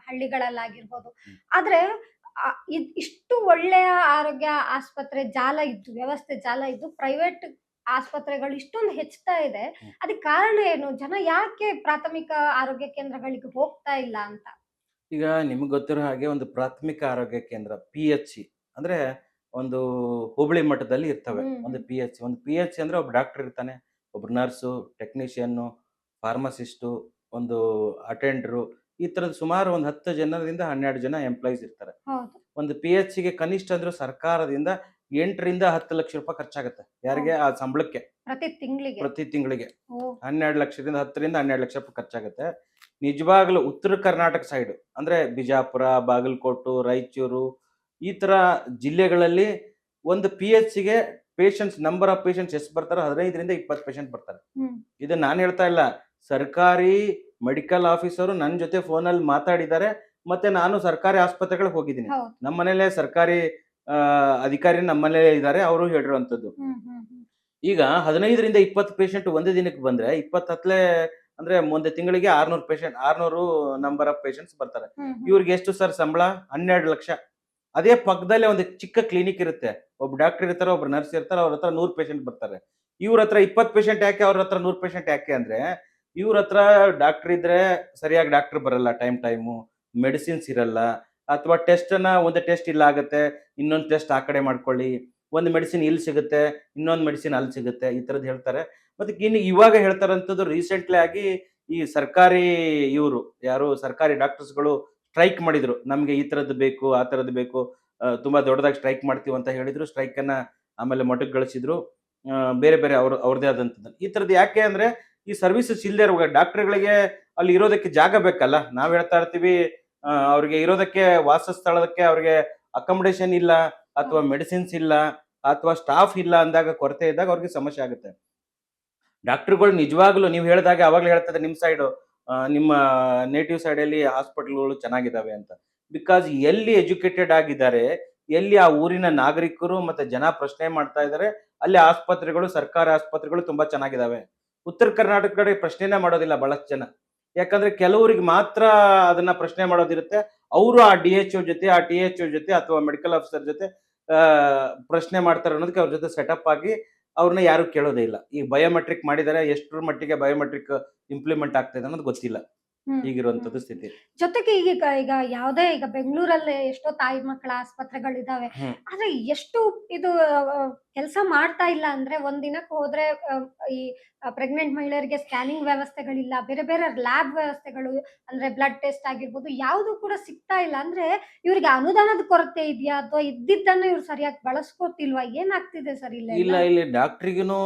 ಹಳ್ಳಿಗಳಲ್ಲಾಗಿರ್ಬೋದು, ಆದ್ರೆ ಇಷ್ಟು ಒಳ್ಳೆಯ ಆರೋಗ್ಯ ಆಸ್ಪತ್ರೆ ಜಾಲ ಇದ್ದು, ವ್ಯವಸ್ಥೆ ಜಾಲ ಇದ್ದು, ಪ್ರೈವೇಟ್ ಆಸ್ಪತ್ರೆಗಳು ಇಷ್ಟೊಂದು ಹೆಚ್ಚುತ್ತಾ ಇದೆ. ಅದಕ್ಕೆ ಕಾರಣ ಏನು? ಜನ ಯಾಕೆ ಪ್ರಾಥಮಿಕ ಆರೋಗ್ಯ ಕೇಂದ್ರಗಳಿಗೆ ಹೋಗ್ತಾ ಇಲ್ಲ ಅಂತ? ಈಗ ನಿಮ್ಗೆ ಗೊತ್ತಿರೋ ಹಾಗೆ ಒಂದು ಪ್ರಾಥಮಿಕ ಆರೋಗ್ಯ ಕೇಂದ್ರ PHC ಅಂದ್ರೆ ಒಂದು ಹೋಬಳಿ ಮಟ್ಟದಲ್ಲಿ ಇರ್ತವೆ. ಒಂದು PHC ಅಂದ್ರೆ ಒಬ್ಬ ಡಾಕ್ಟರ್ ಇರ್ತಾನೆ, ಒಬ್ಬ ನರ್ಸು, ಟೆಕ್ನಿಷಿಯನ್ನು, ಫಾರ್ಮಸಿಸ್ಟು, ಒಂದು ಅಟೆಂಡರು, ಈ ತರದ ಸುಮಾರು ಒಂದು 10 ಜನರಿಂದ 12 ಜನ ಎಂಪ್ಲಾಯೀಸ್ ಇರ್ತಾರೆ. ಹೌದು. ಒಂದು PHCಗೆ ಕನಿಷ್ಠ ಅಂದ್ರೆ ಸರ್ಕಾರದಿಂದ 8ರಿಂದ 10 ಲಕ್ಷ ರೂಪಾಯಿ ಖರ್ಚಾಗುತ್ತೆ. ಯಾರಿಗೆ? ಆ ಸಂಬಳಕ್ಕೆ ಪ್ರತಿ ತಿಂಗಳಿಗೆ. ಪ್ರತಿ ತಿಂಗಳಿಗೆ ಓ. 12 ಲಕ್ಷದಿಂದ 10ರಿಂದ 12 ಲಕ್ಷ ರೂಪಾಯಿ ಖರ್ಚಾಗುತ್ತೆ. ನಿಜವಾಗ್ಲೂ ಉತ್ತರ ಕರ್ನಾಟಕ ಸೈಡ್ ಅಂದ್ರೆ ಬಿಜಾಪುರ, ಬಾಗಲಕೋಟು, ರಾಯಚೂರು ಈ ತರ ಜಿಲ್ಲೆಗಳಲ್ಲಿ ಒಂದು PHCಗೆ ನಂಬರ್ ಆಫ್ ಪೇಷಂಟ್ಸ್ ಎಷ್ಟು ಬರ್ತಾರೋ 15ರಿಂದ 20 ಪೇಷಂಟ್ ಬರ್ತಾರೆ. ಇದು ನಾನು ಹೇಳ್ತಾ ಇಲ್ಲ, ಸರ್ಕಾರಿ ಮೆಡಿಕಲ್ ಆಫೀಸರು ನನ್ನ ಜೊತೆ ಫೋನಲ್ಲಿ ಮಾತಾಡಿದ್ದಾರೆ. ಮತ್ತೆ ನಾನು ಸರ್ಕಾರಿ ಆಸ್ಪತ್ರೆಗಳಿಗೆ ಹೋಗಿದ್ದೀನಿ. ನಮ್ಮ ಮನೇಲೆ ಸರ್ಕಾರಿ ಅಧಿಕಾರಿ ನಮ್ಮ ಮನೇಲೆ ಇದ್ದಾರೆ, ಅವರು ಹೇಳಿರುವಂತದ್ದು. ಈಗ 15ರಿಂದ 20 ಪೇಷಂಟ್ ಒಂದೇ ದಿನಕ್ಕೆ ಬಂದ್ರೆ 20 ಹತ್ಲೆ ಅಂದ್ರೆ ಒಂದು ತಿಂಗಳಿಗೆ 600 ನಂಬರ್ ಆಫ್ ಪೇಷಂಟ್ಸ್ ಬರ್ತಾರೆ. ಇವ್ರಿಗೆ ಎಷ್ಟು ಸರ್ ಸಂಬಳ? 12 ಲಕ್ಷ. ಅದೇ ಪಕ್ಕದಲ್ಲೇ ಒಂದು ಚಿಕ್ಕ ಕ್ಲಿನಿಕ್ ಇರುತ್ತೆ, ಒಬ್ಬ ಡಾಕ್ಟರ್ ಇರ್ತಾರೆ, ಒಬ್ರು ನರ್ಸ್ ಇರ್ತಾರೆ, ಅವ್ರ ಹತ್ರ 100 ಪೇಷಂಟ್ ಬರ್ತಾರೆ. ಇವ್ರ ಹತ್ರ 20 ಪೇಷಂಟ್ ಯಾಕೆ, ಅವ್ರ ಹತ್ರ 100 ಪೇಷಂಟ್ ಯಾಕೆ ಅಂದ್ರೆ ಇವ್ರ ಹತ್ರ ಡಾಕ್ಟರ್ ಇದ್ರೆ ಸರಿಯಾಗಿ ಡಾಕ್ಟರ್ ಬರಲ್ಲ, ಟೈಮು ಮೆಡಿಸಿನ್ಸ್ ಇರಲ್ಲ, ಅಥವಾ ಒಂದು ಟೆಸ್ಟ್ ಇಲ್ಲ ಆಗುತ್ತೆ, ಇನ್ನೊಂದು ಟೆಸ್ಟ್ ಆ ಕಡೆ ಮಾಡ್ಕೊಳ್ಳಿ, ಒಂದು ಮೆಡಿಸಿನ್ ಇಲ್ಲಿ ಸಿಗುತ್ತೆ, ಇನ್ನೊಂದು ಮೆಡಿಸಿನ್ ಅಲ್ಲಿ ಸಿಗುತ್ತೆ, ಈ ತರದ್ ಹೇಳ್ತಾರೆ. ಮತ್ತೆ ಇವಾಗ ಹೇಳ್ತಾರಂತದ್ದು ರೀಸೆಂಟ್ಲಿ ಆಗಿ ಈ ಸರ್ಕಾರಿ ಸರ್ಕಾರಿ ಡಾಕ್ಟರ್ಸ್ಗಳು ಸ್ಟ್ರೈಕ್ ಮಾಡಿದ್ರು. ನಮ್ಗೆ ಈ ತರದ್ದು ಬೇಕು, ಆ ತರದ್ದು ಬೇಕು, ತುಂಬಾ ದೊಡ್ಡದಾಗಿ ಸ್ಟ್ರೈಕ್ ಮಾಡ್ತೀವಿ ಅಂತ ಹೇಳಿದ್ರು. ಸ್ಟ್ರೈಕ್ ಅನ್ನ ಆಮೇಲೆ ಮೊಟಕುಗೊಳಿಸಿದ್ರು. ಬೇರೆ ಬೇರೆ ಅವ್ರದೇ ಆದಂತದ್ದು. ಈ ತರದ್ದು ಯಾಕೆ ಅಂದ್ರೆ ಈ ಸರ್ವಿಸಸ್ ಇಲ್ಲದೆ ಇರುವಾಗ ಡಾಕ್ಟರ್ಗಳಿಗೆ ಅಲ್ಲಿ ಇರೋದಕ್ಕೆ ಜಾಗ ಬೇಕಲ್ಲ. ನಾವ್ ಹೇಳ್ತಾ ಇರ್ತೀವಿ ಅವ್ರಿಗೆ ಇರೋದಕ್ಕೆ ವಾಸಸ್ಥಳದಕ್ಕೆ ಅವ್ರಿಗೆ ಅಕಾಮಿಡೇಷನ್ ಇಲ್ಲ, ಅಥವಾ ಮೆಡಿಸಿನ್ಸ್ ಇಲ್ಲ, ಅಥವಾ ಸ್ಟಾಫ್ ಇಲ್ಲ ಅಂದಾಗ, ಕೊರತೆ ಇದ್ದಾಗ ಅವ್ರಿಗೆ ಸಮಸ್ಯೆ ಆಗುತ್ತೆ. ಡಾಕ್ಟರ್ಗಳು ನಿಜವಾಗ್ಲೂ ನೀವು ಹೇಳಿದಾಗ ಅವಾಗಲೇ ಹೇಳ್ತದೆ ನಿಮ್ಮ ಸೈಡ್, ನಿಮ್ಮ ನೇಟಿವ್ ಸೈಡ್ ಅಲ್ಲಿ ಹಾಸ್ಪಿಟಲ್ಗಳು ಚೆನ್ನಾಗಿದ್ದಾವೆ ಅಂತ. ಬಿಕಾಸ್ ಎಲ್ಲಿ ಎಜುಕೇಟೆಡ್ ಆಗಿದ್ದಾರೆ, ಎಲ್ಲಿ ಆ ಊರಿನ ನಾಗರಿಕರು ಮತ್ತೆ ಜನ ಪ್ರಶ್ನೆ ಮಾಡ್ತಾ ಇದ್ದಾರೆ, ಅಲ್ಲಿ ಆಸ್ಪತ್ರೆಗಳು, ಸರ್ಕಾರಿ ಆಸ್ಪತ್ರೆಗಳು ತುಂಬಾ ಚೆನ್ನಾಗಿದ್ದಾವೆ. ಉತ್ತರ ಕರ್ನಾಟಕ ಕಡೆ ಪ್ರಶ್ನೆನೇ ಮಾಡೋದಿಲ್ಲ ಬಹಳಷ್ಟು ಜನ. ಯಾಕಂದ್ರೆ ಕೆಲವರಿಗೆ ಮಾತ್ರ ಅದನ್ನ ಪ್ರಶ್ನೆ ಮಾಡೋದಿರುತ್ತೆ. ಅವರು ಆ DHO ಜೊತೆ, ಆ THO ಜೊತೆ, ಅಥವಾ ಮೆಡಿಕಲ್ ಆಫೀಸರ್ ಜೊತೆ ಪ್ರಶ್ನೆ ಮಾಡ್ತಾರೆ ಅನ್ನೋದಕ್ಕೆ ಅವ್ರ ಜೊತೆ ಸೆಟಪ್ ಆಗಿ ಅವ್ರನ್ನ ಯಾರು ಕೇಳೋದೇ ಇಲ್ಲ. ಈಗ ಬಯೋಮೆಟ್ರಿಕ್ ಮಾಡಿದರೆ ಎಷ್ಟರ ಮಟ್ಟಿಗೆ ಬಯೋಮೆಟ್ರಿಕ್ ಇಂಪ್ಲಿಮೆಂಟ್ ಆಗ್ತಾ ಇದೆ ಅನ್ನೋದು ಗೊತ್ತಿಲ್ಲ ಈಗಿರುವಂತದ್ದು ಸ್ಥಿತಿ. ಜೊತೆಗೆ ಈಗ ಯಾವುದೇ ಈಗ ಬೆಂಗಳೂರಲ್ಲಿ ಎಷ್ಟೋ ತಾಯಿ ಮಕ್ಕಳ ಆಸ್ಪತ್ರೆಗಳಿದಾವೆ, ಆದ್ರೆ ಎಷ್ಟು ಇದು ಕೆಲಸ ಮಾಡ್ತಾ ಇಲ್ಲ ಅಂದ್ರೆ, ಒಂದ್ ದಿನಕ್ಕೆ ಹೋದ್ರೆ ಈ ಪ್ರೆಗ್ನೆಂಟ್ ಮಹಿಳೆಯರಿಗೆ ಸ್ಕ್ಯಾನಿಂಗ್ ವ್ಯವಸ್ಥೆಗಳಿಲ್ಲ, ಬೇರೆ ಬೇರೆ ಲ್ಯಾಬ್ ವ್ಯವಸ್ಥೆಗಳು ಅಂದ್ರೆ ಬ್ಲಡ್ ಟೆಸ್ಟ್ ಆಗಿರ್ಬೋದು, ಯಾವುದು ಕೂಡ ಸಿಗ್ತಾ ಇಲ್ಲ. ಅಂದ್ರೆ ಇವ್ರಿಗೆ ಅನುದಾನದ ಕೊರತೆ ಇದೆಯಾ, ಅಥವಾ ಇದ್ದಿದ್ದನ್ನ ಇವ್ರು ಸರಿಯಾಗಿ ಬಳಸ್ಕೋತಿಲ್ವಾ? ಏನಾಗ್ತಿದೆ ಸರ್ ಇಲ್ಲಿ ಡಾಕ್ಟ್ರಿಗೂ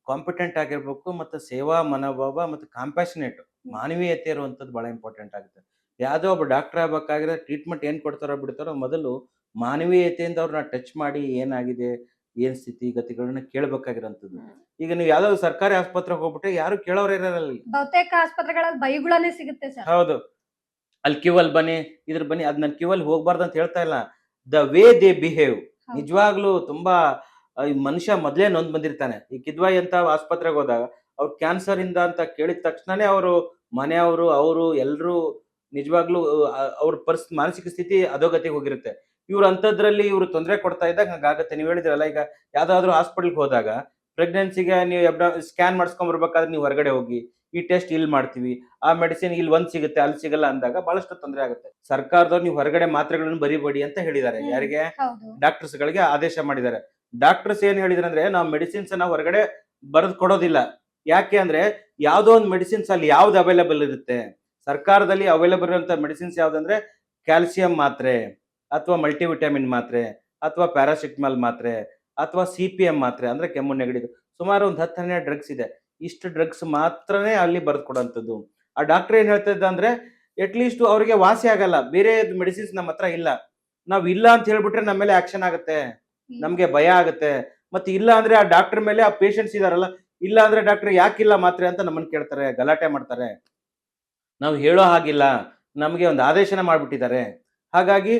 ಕಾಂಪಿಟೆಂಟ್ ಆಗಿರ್ಬೇಕು, ಮತ್ತೆ ಸೇವಾ ಮನೋಭಾವ ಮತ್ತೆ ಕಾಂಪ್ಯಾಷನೇಟ್ ಮಾನವೀಯತೆ ಇರುವಂತದ್ದು ಬಹಳ ಇಂಪಾರ್ಟೆಂಟ್ ಆಗುತ್ತೆ. ಯಾವ್ದೋ ಒಬ್ಬ ಡಾಕ್ಟರ್ ಆಗ್ಬೇಕಾದ್ರೆ ಟ್ರೀಟ್ಮೆಂಟ್ ಏನ್ ಕೊಡ್ತಾರೋ ಬಿಡ್ತಾರೋ, ಮೊದಲು ಮಾನವೀಯತೆಯಿಂದ ಅವ್ರನ್ನ ಟಚ್ ಮಾಡಿ ಏನಾಗಿದೆ, ಏನ್ ಸ್ಥಿತಿಗತಿಗಳನ್ನ ಕೇಳ್ಬೇಕಾಗಿರೋಂಥದ್ದು. ಈಗ ನೀವು ಯಾವ್ದಾದ್ರು ಸರ್ಕಾರಿ ಆಸ್ಪತ್ರೆಗೆ ಹೋಗ್ಬಿಟ್ರೆ ಯಾರು ಕೇಳೋರು ಇರಲ್ಲ. ಬಹುತೇಕ ಆಸ್ಪತ್ರೆಗಳಲ್ಲಿ ಬೈಗುಳನೇ ಸಿಗುತ್ತೆ ಸರ್. ಹೌದು, ಅಲ್ಲಿ ಕ್ಯೂವಲ್ ಬನ್ನಿ, ಇದ್ರ ಬನ್ನಿ. ಅದ್ ನನ್ ಕ್ಯೂವಲ್ ಹೋಗ್ಬಾರ್ದು ಅಂತ ಹೇಳ್ತಾ ಇಲ್ಲ, ದ ವೇ ದೇ ಬಿಹೇವ್ ನಿಜವಾಗ್ಲೂ ತುಂಬಾ ಈ ಮನುಷ್ಯ ಮೊದ್ಲೇ ನೊಂದ್ ಬಂದಿರ್ತಾನೆ. ಈ ಕಿದ್ವಾಯಿ ಅಂತ ಆಸ್ಪತ್ರೆಗೆ ಹೋದಾಗ ಅವ್ರು ಕ್ಯಾನ್ಸರ್ ಇಂದ ಅಂತ ಕೇಳಿದ ತಕ್ಷಣನೇ ಅವರು ಮನೆಯವರು ಎಲ್ರು ನಿಜವಾಗ್ಲೂ ಅವ್ರ ಮಾನಸಿಕ ಸ್ಥಿತಿ ಅಧೋಗತಿಗೆ ಹೋಗಿರುತ್ತೆ. ಇವ್ರು ಅಂತದ್ರಲ್ಲಿ ಇವ್ರು ತೊಂದರೆ ಕೊಡ್ತಾ ಇದ್ದಾಗ ಹಂಗಾಗತ್ತೆ. ನೀವ್ ಹೇಳಿದ್ರಲ್ಲ, ಈಗ ಯಾವ್ದಾದ್ರು ಹಾಸ್ಪಿಟಲ್ಗೆ ಹೋದಾಗ ಪ್ರೆಗ್ನೆನ್ಸಿಗೆ ನೀವು ಸ್ಕ್ಯಾನ್ ಮಾಡಿಸ್ಕೊಂಡ್ ಬರ್ಬೇಕಾದ್ರೆ ನೀವು ಹೊರಗಡೆ ಹೋಗಿ, ಈ ಟೆಸ್ಟ್ ಇಲ್ಲಿ ಮಾಡ್ತೀವಿ, ಆ ಮೆಡಿಸಿನ್ ಇಲ್ಲಿ ಒಂದ್ ಸಿಗುತ್ತೆ ಅಲ್ಲಿ ಸಿಗಲ್ಲ ಅಂದಾಗ ಬಹಳಷ್ಟು ತೊಂದರೆ ಆಗುತ್ತೆ. ಸರ್ಕಾರದವ್ರು ನೀವು ಹೊರಗಡೆ ಮಾತ್ರೆಗಳನ್ನು ಬರಿಬೇಡಿ ಅಂತ ಹೇಳಿದ್ದಾರೆ. ಯಾರಿಗೆ? ಹೌದು. ಡಾಕ್ಟರ್ಸ್ ಗಳಿಗೆ ಆದೇಶ ಮಾಡಿದ್ದಾರೆ. ಡಾಕ್ಟರ್ಸ್ ಏನ್ ಹೇಳಿದ್ರು ಅಂದ್ರೆ ನಾವು ಮೆಡಿಸಿನ್ಸ್ ಅನ್ನ ಹೊರಗಡೆ ಬರೆದು ಕೊಡೋದಿಲ್ಲ. ಯಾಕೆ ಅಂದ್ರೆ ಯಾವ್ದೋ ಒಂದು ಮೆಡಿಸಿನ್ಸ್ ಅಲ್ಲಿ ಯಾವ್ದು ಅವೈಲೇಬಲ್ ಇರುತ್ತೆ. ಸರ್ಕಾರದಲ್ಲಿ ಅವೈಲೇಬಲ್ ಇರುವಂತ ಮೆಡಿಸಿನ್ಸ್ ಯಾವ್ದಂದ್ರೆ ಕ್ಯಾಲ್ಸಿಯಂ ಮಾತ್ರೆ ಅಥವಾ ಮಲ್ಟಿವಿಟಮಿನ್ ಮಾತ್ರೆ ಅಥವಾ ಪ್ಯಾರಾಸಿಟಮಾಲ್ ಮಾತ್ರೆ ಅಥವಾ CPM ಮಾತ್ರೆ ಅಂದ್ರೆ ಕೆಮ್ಮು ನೆಗಡಿದು ಸುಮಾರು ಒಂದು 10-12 ಡ್ರಗ್ಸ್ ಇದೆ. ಇಷ್ಟು ಡ್ರಗ್ಸ್ ಮಾತ್ರನೇ ಅಲ್ಲಿ ಬರೆದು ಕೊಡುವಂಥದ್ದು. ಆ ಡಾಕ್ಟರ್ ಏನ್ ಹೇಳ್ತಾ ಇದ್ದ ಅಂದ್ರೆ ಅಟ್ಲೀಸ್ಟ್ ಅವರಿಗೆ ವಾಸಿ ಆಗಲ್ಲ, ಬೇರೆ ಮೆಡಿಸಿನ್ಸ್ ನಮ್ಮ ಹತ್ರ ಇಲ್ಲ, ನಾವ್ ಇಲ್ಲ ಅಂತ ಹೇಳ್ಬಿಟ್ರೆ ನಮ್ಮ ಮೇಲೆ ಆಕ್ಷನ್ ಆಗುತ್ತೆ, ನಮ್ಗೆ ಭಯ ಆಗುತ್ತೆ. ಮತ್ತೆ ಇಲ್ಲ ಅಂದ್ರೆ ಆ ಡಾಕ್ಟರ್ ಮೇಲೆ ಆ ಪೇಷಂಟ್ಸ್ ಇದಾರಲ್ಲ, ಇಲ್ಲ ಅಂದ್ರೆ ಡಾಕ್ಟರ್ ಯಾಕಿಲ್ಲ ಮಾತ್ರೆ ಅಂತ ನಮ್ಮನ್ನ ಕೇಳ್ತಾರೆ, ಗಲಾಟೆ ಮಾಡ್ತಾರೆ. ನಾವು ಹೇಳೋ ಹಾಗಿಲ್ಲ, ನಮಗೆ ಒಂದು ಆದೇಶನ ಮಾಡ್ಬಿಟ್ಟಿದ್ದಾರೆ. ಹಾಗಾಗಿ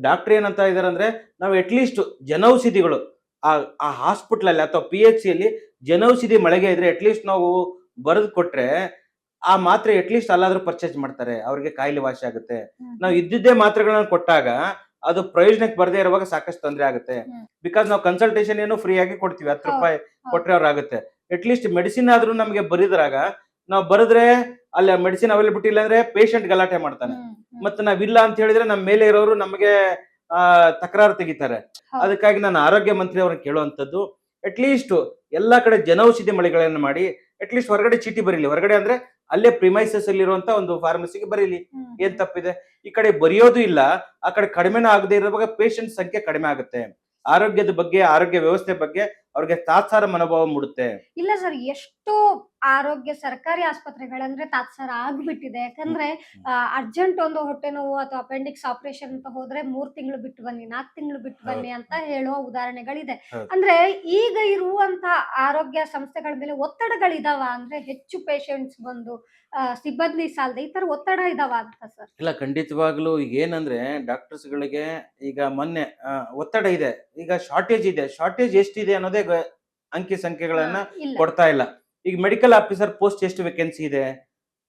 ಡಾಕ್ಟರ್ ಏನಂತ ಇದಾರೆ ಅಂದ್ರೆ ನಾವು ಅಟ್ಲೀಸ್ಟ್ ಜನೌಷಧಿಗಳು ಆ ಆ ಹಾಸ್ಪಿಟಲ್ ಅಲ್ಲಿ ಅಥವಾ PHC ಅಲ್ಲಿ ಜನೌಷಧಿ ಮಳೆಗೆ ಇದ್ರೆ ಅಟ್ಲೀಸ್ಟ್ ನಾವು ಬರೆದು ಕೊಟ್ರೆ ಆ ಮಾತ್ರೆ ಅಟ್ಲೀಸ್ಟ್ ಅಲ್ಲಾದ್ರೂ ಪರ್ಚೇಸ್ ಮಾಡ್ತಾರೆ, ಅವ್ರಿಗೆ ಕಾಯಿಲೆ ವಾಸಿ ಆಗುತ್ತೆ. ನಾವು ಇದ್ದಿದ್ದೇ ಮಾತ್ರೆಗಳನ್ನ ಕೊಟ್ಟಾಗ ಅದು ಪ್ರಯೋಜನಕ್ಕೆ ಬರದೇ ಇರುವಾಗ ಸಾಕಷ್ಟು ತೊಂದರೆ ಆಗುತ್ತೆ. ಬಿಕಾಸ್ ನಾವು ಕನ್ಸಲ್ಟೇಷನ್ ಏನು ಫ್ರೀ ಆಗಿ ಕೊಡ್ತೀವಿ, 10 ರೂಪಾಯಿ ಕೊಟ್ರೆ ಅವ್ರು ಆಗುತ್ತೆ. ಅಟ್ಲೀಸ್ಟ್ ಮೆಡಿಸಿನ್ ಆದ್ರೂ ನಮಗೆ ಬರಿದ್ರಾಗ ನಾವು ಬರೆದ್ರೆ ಅಲ್ಲಿ ಮೆಡಿಸಿನ್ ಅವೈಲಬಿಲಿಟಿ ಇಲ್ಲ ಅಂದ್ರೆ ಪೇಷಂಟ್ ಗಲಾಟೆ ಮಾಡ್ತಾನೆ. ಮತ್ತೆ ನಾವಿಲ್ಲ ಅಂತ ಹೇಳಿದ್ರೆ ನಮ್ಮ ಮೇಲೆ ಇರೋರು ನಮಗೆ ತಕರಾರು ತೆಗಿತಾರೆ. ಅದಕ್ಕಾಗಿ ನಾನು ಆರೋಗ್ಯ ಮಂತ್ರಿ ಅವ್ರನ್ನ ಕೇಳುವಂತದ್ದು ಅಟ್ಲೀಸ್ಟ್ ಎಲ್ಲಾ ಕಡೆ ಜನೌಷಧಿ ಮಳಿಗೆಗಳನ್ನು ಮಾಡಿ ಅಟ್ಲೀಸ್ಟ್ ಹೊರಗಡೆ ಚೀಟಿ ಬರೀಲಿ. ಹೊರಗಡೆ ಅಂದ್ರೆ ಅಲ್ಲೇ ಪ್ರಿಮೈಸಸ್ ಅಲ್ಲಿ ಇರುವಂತ ಒಂದು ಫಾರ್ಮಸಿಗೆ ಬರೀಲಿ, ಏನ್ ತಪ್ಪಿದೆ? ಈ ಕಡೆ ಬರೆಯೋದು ಇಲ್ಲ, ಆ ಕಡೆ ಕಡಿಮೆನೂ ಆಗದೆ ಇರುವಾಗ ಪೇಷಂಟ್ ಸಂಖ್ಯೆ ಕಡಿಮೆ ಆಗುತ್ತೆ. ಆರೋಗ್ಯದ ಬಗ್ಗೆ, ಆರೋಗ್ಯ ವ್ಯವಸ್ಥೆ ಬಗ್ಗೆ ಅವ್ರಿಗೆ ತಾತ್ಸಾರ ಮನೋಭಾವ ಮೂಡುತ್ತೆ. ಇಲ್ಲ ಸರ್, ಎಷ್ಟು ಆರೋಗ್ಯ ಸರ್ಕಾರಿ ಆಸ್ಪತ್ರೆಗಳಂದ್ರೆ ತಾತ್ಸಾರ ಆಗ್ಬಿಟ್ಟಿದೆ. ಯಾಕಂದ್ರೆ ಅರ್ಜೆಂಟ್ ಒಂದು ಹೊಟ್ಟೆ ನೋವು ಅಥವಾ ಅಪೆಂಡಿಕ್ಸ್ ಆಪರೇಷನ್ ಅಂತ ಹೋದ್ರೆ 3 ತಿಂಗಳು ಬಿಟ್ಟು ಬನ್ನಿ, 4 ತಿಂಗಳು ಬಿಟ್ಟು ಬನ್ನಿ ಅಂತ ಹೇಳುವ ಉದಾಹರಣೆಗಳಿದೆ. ಅಂದ್ರೆ ಈಗ ಇರುವಂತ ಆರೋಗ್ಯ ಸಂಸ್ಥೆಗಳ ಮೇಲೆ ಒತ್ತಡಗಳಿದಾವ ಅಂದ್ರೆ ಹೆಚ್ಚು ಪೇಷಂಟ್ಸ್ ಬಂದು ಸಿಬ್ಬಂದಿ ಸಾಲದೆ ಈ ತರ ಒತ್ತಡ ಇದಾವ ಅಂತ ಸರ್? ಇಲ್ಲ, ಖಂಡಿತವಾಗ್ಲೂ ಈಗ ಏನಂದ್ರೆ ಡಾಕ್ಟರ್ಸ್ ಗಳಿಗೆ ಈಗ ಮೊನ್ನೆ ಒತ್ತಡ ಇದೆ, ಈಗ ಶಾರ್ಟೇಜ್ ಇದೆ. ಶಾರ್ಟೇಜ್ ಎಷ್ಟಿದೆ ಅನ್ನೋದೇ ಅಂಕಿ ಸಂಖ್ಯೆಗಳನ್ನ ಇಲ್ಲ. ಕೊಡ್ತಾ ಇಲ್ಲ. ಈಗ ಮೆಡಿಕಲ್ ಆಫೀಸರ್ ಪೋಸ್ಟ್ ಎಷ್ಟು ವೇಕೆನ್ಸಿ ಇದೆ,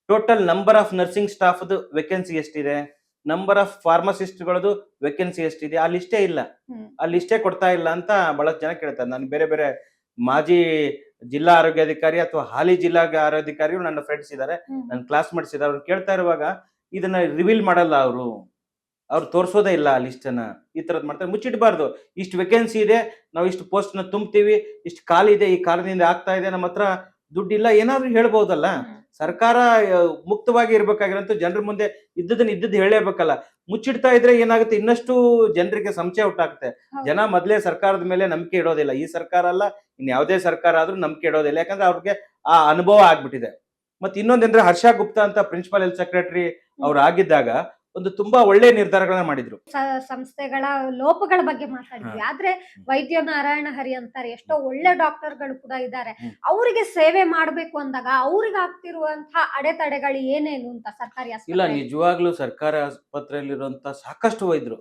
total number of nursing staff vacancy ಎಷ್ಟಿದೆ, ನಂಬರ್ ಆಫ್ ಫಾರ್ಮಸಿಸ್ಟ್ಗಳದು ವೇಕೆನ್ಸಿ ಎಷ್ಟಿದೆ, ಆ ಲಿಸ್ಟೇ ಇಲ್ಲ. ಆ ಲಿಸ್ಟೇ ಕೊಡ್ತಾ ಇಲ್ಲ ಅಂತ ಬಹಳಷ್ಟು ಜನ ಕೇಳ್ತಾರೆ. ನಾನು ಬೇರೆ ಬೇರೆ ಮಾಜಿ ಜಿಲ್ಲಾ ಆರೋಗ್ಯಾಧಿಕಾರಿ ಅಥವಾ ಹಾಲಿ ಜಿಲ್ಲಾ ಆರೋಗ್ಯಾಧಿಕಾರಿಗಳು ನನ್ನ ಫ್ರೆಂಡ್ಸ್ ಇದ್ದಾರೆ, ನನ್ನ ಕ್ಲಾಸ್ಮೇಟ್ಸ್ ಇದ್ದಾರೆ, ಅವ್ರು ಕೇಳ್ತಾ ಇರುವಾಗ ಇದನ್ನ ರಿವೀಲ್ ಮಾಡಲ್ಲ, ಅವ್ರು ತೋರಿಸೋದೇ ಇಲ್ಲ ಆ ಲಿಸ್ಟ್ ಅನ್ನ. ಈ ತರದ್ ಮಾಡ್ತಾರೆ. ಮುಚ್ಚಿಡಬಾರ್ದು. ಇಷ್ಟು ವೇಕೆನ್ಸಿ ಇದೆ, ನಾವು ಇಷ್ಟು ಪೋಸ್ಟ್ ನ ತುಂಬ್ತೀವಿ, ಇಷ್ಟು ಖಾಲಿ ಇದೆ, ಈ ಕಾರಣದಿಂದ ಆಗ್ತಾ ಇದೆ, ನಮ್ಮ ಹತ್ರ ದುಡ್ಡಿಲ್ಲ, ಏನಾದ್ರು ಹೇಳ್ಬಹುದಲ್ಲ. ಸರ್ಕಾರ ಮುಕ್ತವಾಗಿ ಇರ್ಬೇಕಾಗಿರಂತೂ ಜನರ ಮುಂದೆ ಇದ್ದದನ್ನ ಇದ್ದದ್ದು ಹೇಳಲೇಬೇಕಲ್ಲ. ಮುಚ್ಚಿಡ್ತಾ ಇದ್ರೆ ಏನಾಗುತ್ತೆ, ಇನ್ನಷ್ಟು ಜನರಿಗೆ ಸಂಶಯ ಉಂಟಾಗುತ್ತೆ. ಜನ ಮೊದಲೇ ಸರ್ಕಾರದ ಮೇಲೆ ನಂಬಿಕೆ ಇಡೋದಿಲ್ಲ. ಈ ಸರ್ಕಾರ ಅಲ್ಲ, ಇನ್ ಯಾವುದೇ ಸರ್ಕಾರ ಆದ್ರೂ ನಂಬಿಕೆ ಇಡೋದಿಲ್ಲ. ಯಾಕಂದ್ರೆ ಅವ್ರಿಗೆ ಆ ಅನುಭವ ಆಗ್ಬಿಟ್ಟಿದೆ. ಮತ್ತೆ ಇನ್ನೊಂದಂದ್ರೆ ಹರ್ಷ ಗುಪ್ತಾ ಅಂತ ಪ್ರಿನ್ಸಿಪಲ್ ಹೆಲ್ತ್ ಸೆಕ್ರೆಟರಿ ಅವ್ರು ಆಗಿದ್ದಾಗ ಒಂದು ತುಂಬಾ ಒಳ್ಳೆ ನಿರ್ಧಾರಗಳನ್ನ ಮಾಡಿದ್ರು. ಸಂಸ್ಥೆಗಳ ಲೋಪಗಳ ಬಗ್ಗೆ ಮಾತಾಡಿದ್ವಿ. ಆದ್ರೆ ವೈದ್ಯ ನಾರಾಯಣ ಹರಿ ಅಂತಾರೆ, ಎಷ್ಟೋ ಒಳ್ಳೆ ಡಾಕ್ಟರ್ಗಳು ಕೂಡ ಇದ್ದಾರೆ. ಅವರಿಗೆ ಸೇವೆ ಮಾಡ್ಬೇಕು ಅಂದಾಗ ಅವ್ರಿಗೆ ಆಗ್ತಿರುವಂತಹ ಅಡೆತಡೆಗಳು ಏನೇನು ಅಂತ ಸರ್ಕಾರಿ ಇಲ್ಲ, ಆಸ್ಪತ್ರೆ? ನಿಜವಾಗ್ಲೂ ಸರ್ಕಾರಿ ಆಸ್ಪತ್ರೆಯಲ್ಲಿರುವಂತ ಸಾಕಷ್ಟು ವೈದ್ಯರು